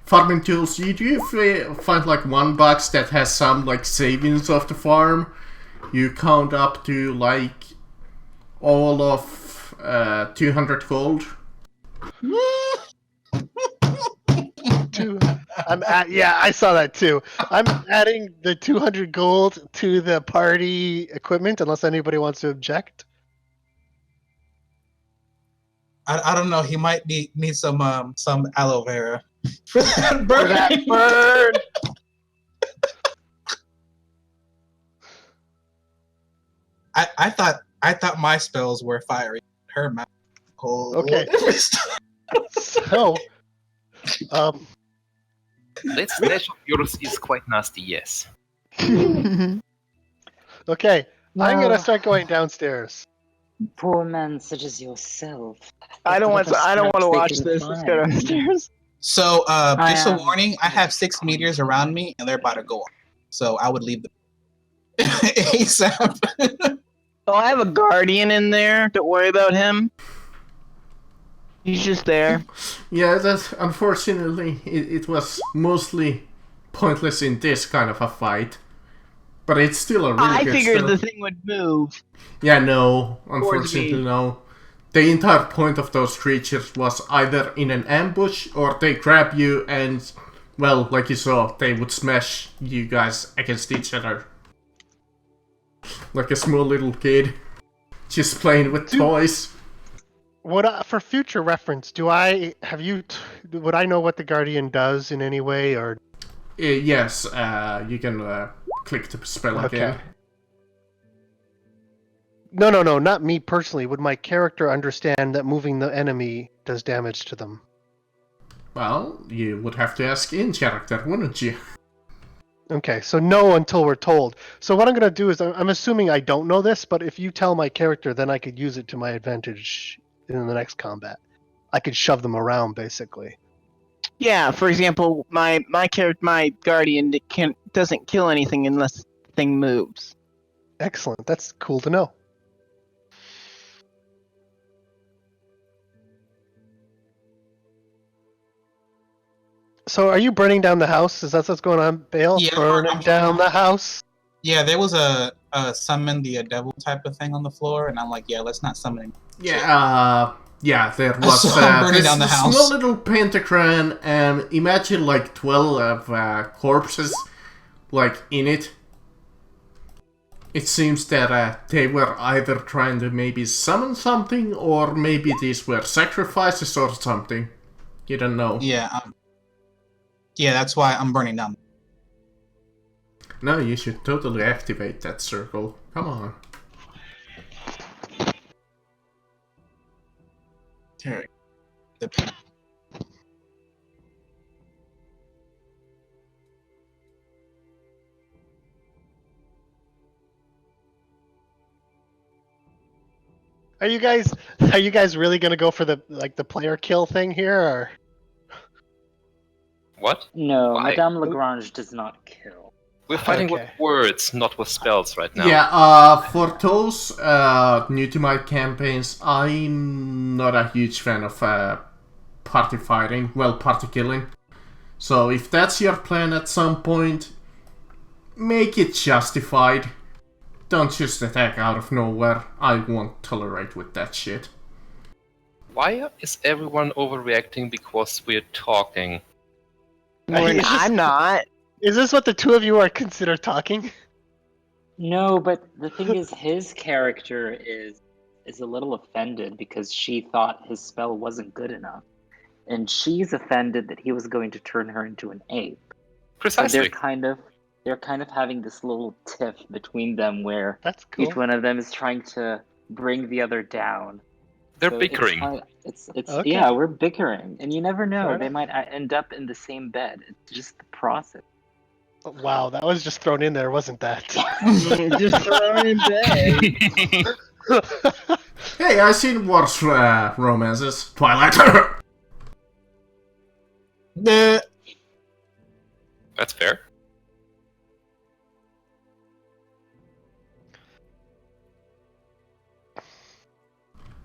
farming tools. You do find like one box that has some like savings of the farm. You count up to like all of 200 gold. Yeah, I saw that too. I'm adding the 200 gold to the party equipment, unless anybody wants to object. I don't know. He might need some aloe vera for that For burn. that bird. I thought my spells were fiery. Her mouth. Okay. So, That stash of yours is quite nasty, yes. okay, I'm gonna Well, start going downstairs. poor men such as yourself. I don't want Perhaps to watch they can this. Let's go find. downstairs. So, just a am warning. I have 6 meteors around me, and they're about to go off. So I would leave them ASAP. Oh, I have a guardian in there. Don't worry about him. He's just there. Yeah, that unfortunately it was mostly pointless in this kind of a fight. But it's still a really I good figured spell. the thing would move. Yeah, no, Towards unfortunately me. no. The entire point of those creatures was either in an ambush or they grab you and, well, like you saw, they would smash you guys against each other. Like a small little kid. Just playing with toys. For future reference, would I know what the Guardian does in any way, or? Yes, you can click the spell again. Okay. No, not me personally. Would my character understand that moving the enemy does damage to them? Well, you would have to ask in character, wouldn't you? Okay, so no until we're told. So what I'm going to do is, I'm assuming I don't know this, but if you tell my character, then I could use it to my advantage in the next combat. I could shove them around, basically. Yeah, for example, my guardian doesn't kill anything unless the thing moves. Excellent. That's cool to know. So are you burning down the house? Is that what's going on, Bale? Yeah, Burning I'm- down the house? Yeah, there was a summon the devil type of thing on the floor, and I'm like, yeah, let's not summon him. Yeah, there was So I'm burning this down the house. small little pentagram, and imagine like 12 corpses, like in it. It seems that they were either trying to maybe summon something, or maybe these were sacrifices or something. You don't know. Yeah, that's why I'm burning down. No, you should totally activate that circle. Come on. There Are you guys really gonna go for the player kill thing here, or? What? No, Why? Madame Lagrange does not kill. We're fighting Okay. with words, not with spells right now. Yeah, for those new to my campaigns, I'm not a huge fan of party fighting, well, party killing. So if that's your plan at some point, make it justified. Don't just attack out of nowhere. I won't tolerate with that shit. Why is everyone overreacting because we're talking? I'm not. Is this what the two of you are consider talking? No, but the thing is, his character is a little offended because she thought his spell wasn't good enough, and she's offended that he was going to turn her into an ape. So Precisely. they're kind of having this little tiff between them where That's cool. each one of them is trying to bring the other down. They're So bickering. It's Okay. yeah, we're bickering, and you never know. Fair They enough. might end up in the same bed. It's just the process. Wow, that was just thrown in there, wasn't that? Just thrown in bed. Hey, I've seen worse romances. Twilight. The That's fair.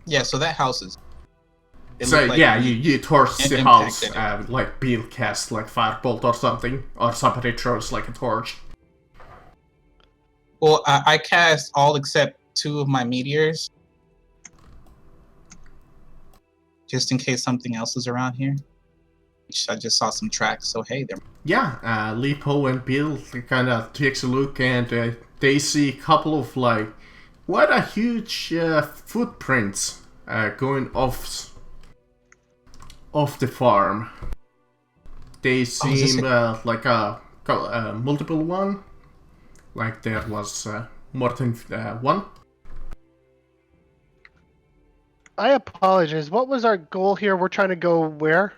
yeah, so that house is. it So looked like yeah, you torch the house, impacted like Bill casts like firebolt or something, or somebody throws like a torch. Well, I cast all except 2 of my meteors, just in case something else is around here. I just saw some tracks, so hey, there. Yeah, Lipo and Bill kind of takes a look and they see a couple of like, what a huge footprints going off the farm. They seem like a multiple one, like there was more than one. I apologize. What was our goal here? We're trying to go where?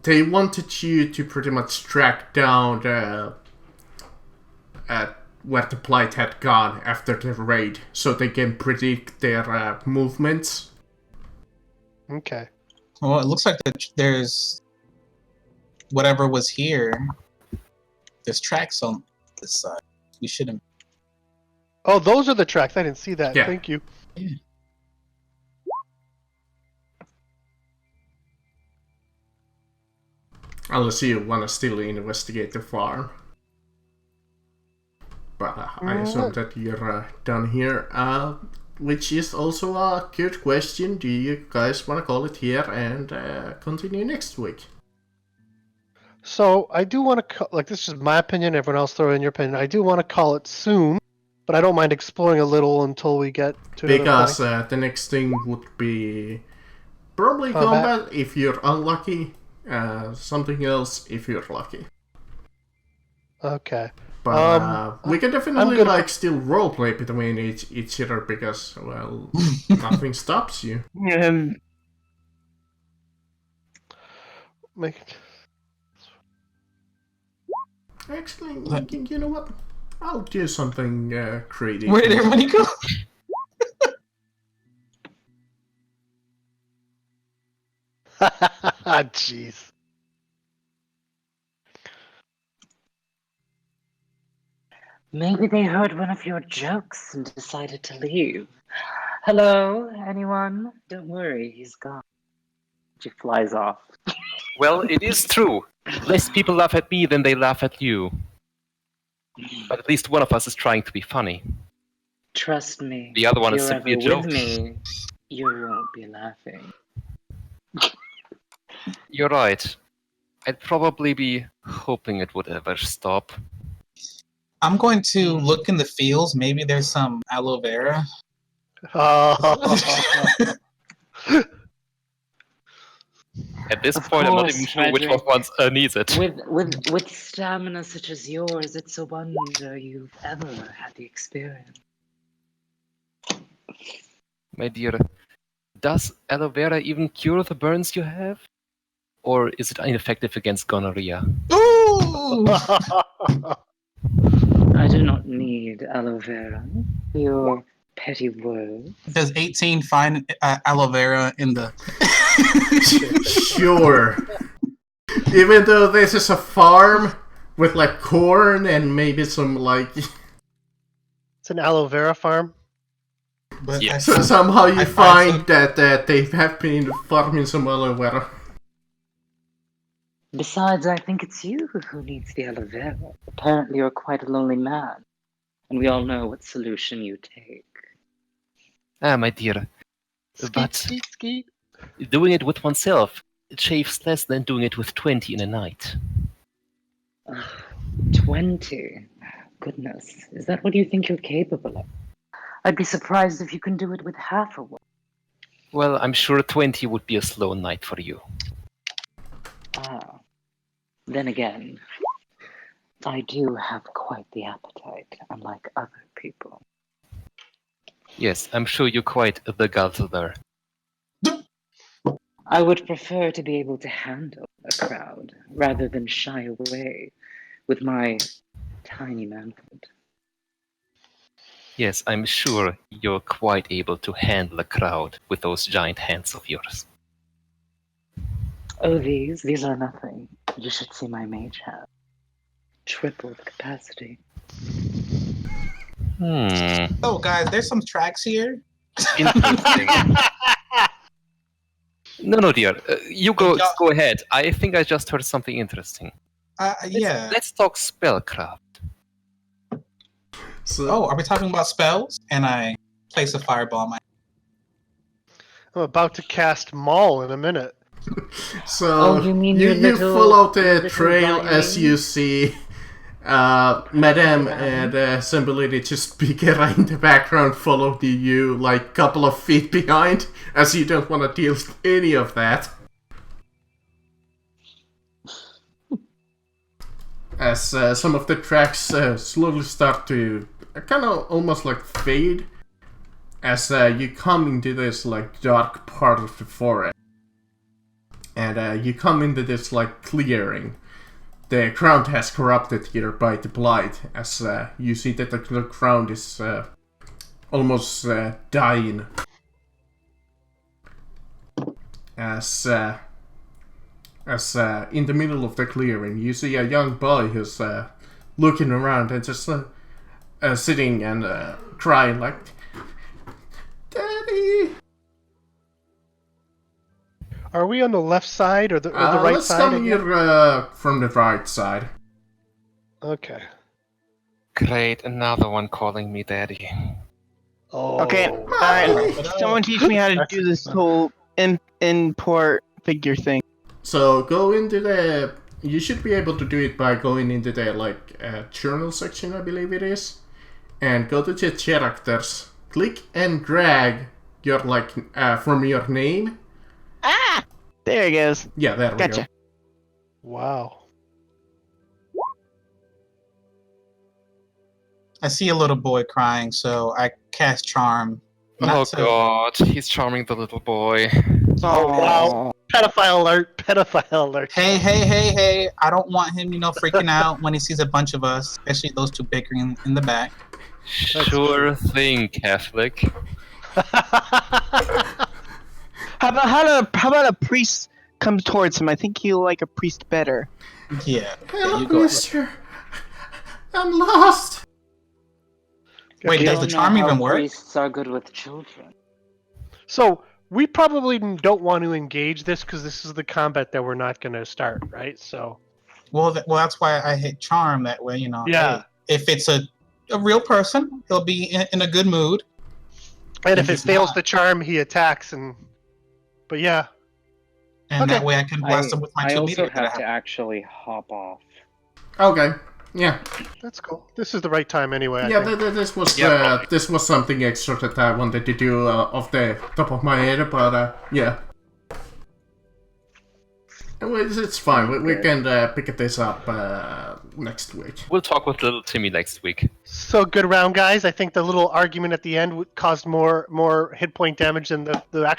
They wanted you to pretty much track down where the Blight had gone after the raid, so they can predict their movements. Okay. Well, it looks like there's whatever was here. There's tracks on this side. We shouldn't. Oh, those are the tracks. I didn't see that. Yeah. Thank you. Unless you want to still investigate the farm. But I assume that you're done here. Which is also a good question. Do you guys want to call it here and continue next week? So I do want to like this is my opinion. Everyone else throw in your opinion. I do want to call it soon, but I don't mind exploring a little until we get to another Because point. the next thing would be probably Combat. combat if you're unlucky. Something else if you're lucky. Okay. But we can definitely good. like still roleplay between each other because well nothing stops you. Make- Actually, you know what? I'll do something creative. Where did everybody go? Jeez. Maybe they heard one of your jokes and decided to leave. Hello, anyone? Don't worry, he's gone. She flies off. Well, it is true. Less people laugh at me than they laugh at you. But at least one of us is trying to be funny. Trust me. The other one if is you're simply a ever joke. with me, you won't be laughing. You're right. I'd probably be hoping it would ever stop. I'm going to look in the fields. Maybe there's some aloe vera. Oh. At this Of point, I'm not course, even sure which Frederick. one needs it. With stamina such as yours, it's a wonder you've ever had the experience. My dear, Does aloe vera even cure the burns you have? Or is it ineffective against gonorrhea? Ooh! I do not need aloe vera for your petty words. Does 18 find aloe vera in the... Sure. Even though this is a farm with like corn and maybe some like... It's an aloe vera farm. But Yeah. So somehow you I find that they have been farming some aloe vera. Besides, I think it's you who needs the aloe vera. Apparently, you're quite a lonely man, and we all know what solution you take. Ah, my dear. But Skeet, skeet. doing it with oneself, it shaves less than doing it with 20 in a night. 20? Goodness, is that what you think you're capable of? I'd be surprised if you can do it with half a one. Well, I'm sure 20 would be a slow night for you. Ah. Then again, I do have quite the appetite, unlike other people. Yes, I'm sure you're quite the guzzler. I would prefer to be able to handle a crowd rather than shy away with my tiny manhood. Yes, I'm sure you're quite able to handle a crowd with those giant hands of yours. Oh, these are nothing. You should see my mage hand. Triple the capacity. Oh, guys, there's some tracks here. Interesting. No, dear. You go ahead. I think I just heard something interesting. Yeah. Let's talk spellcraft. So, Oh, are we talking about spells? And I place a fireball on my... I'm about to cast Maul in a minute. so Oh, you mean your you little- follow the little trail as vine? you see Madame and Sembolidi just Bigera in the background follow you like a couple of feet behind, as you don't want to deal with any of that. As some of the tracks slowly start to kind of almost like fade as you come into this like dark part of the forest. And you come into this like clearing. The ground has corrupted here by the blight, as you see that the ground is almost dying. As in the middle of the clearing, you see a young boy who's looking around and just sitting and crying like, "Daddy." Are we on the left side or the right let's side? come again? here from the right side. Okay. Great, another one calling me daddy. Oh. Okay, alright. Someone teach me how to do this whole import figure thing. So go into the... You should be able to do it by going into the like journal section, I believe it is. And go to the characters. Click and drag your like from your name. Ah! There he goes. Yeah, there we Gotcha. go. Wow. I see a little boy crying, so I cast Charm. Oh god, he's charming the little boy. Oh, wow. Pedophile alert. Pedophile alert. Hey, I don't want him, freaking out when he sees a bunch of us, especially those two bickering in the back. Sure thing, Catholic. How about a priest comes towards him? I think he'll like a priest better. Yeah. Help, you go. mister. I'm lost. Wait, does the charm even work? Priests are good with children. So we probably don't want to engage this because this is the combat that we're not going to start, right? So. Well, that's why I hit Charm that way, Yeah. Hey, if it's a real person, he'll be in a good mood. And if it he's fails not. the charm, he attacks and. But yeah. And Okay. that way I can blast him with my I 2 also meter. have to actually hop off. Okay. Yeah. That's cool. This is the right time anyway. Yeah, I think. this was Yeah, this was something extra that I wanted to do off the top of my head, but yeah. It's fine. We can pick this up next week. We'll talk with little Timmy next week. So good round, guys. I think the little argument at the end caused more hit point damage than the actual.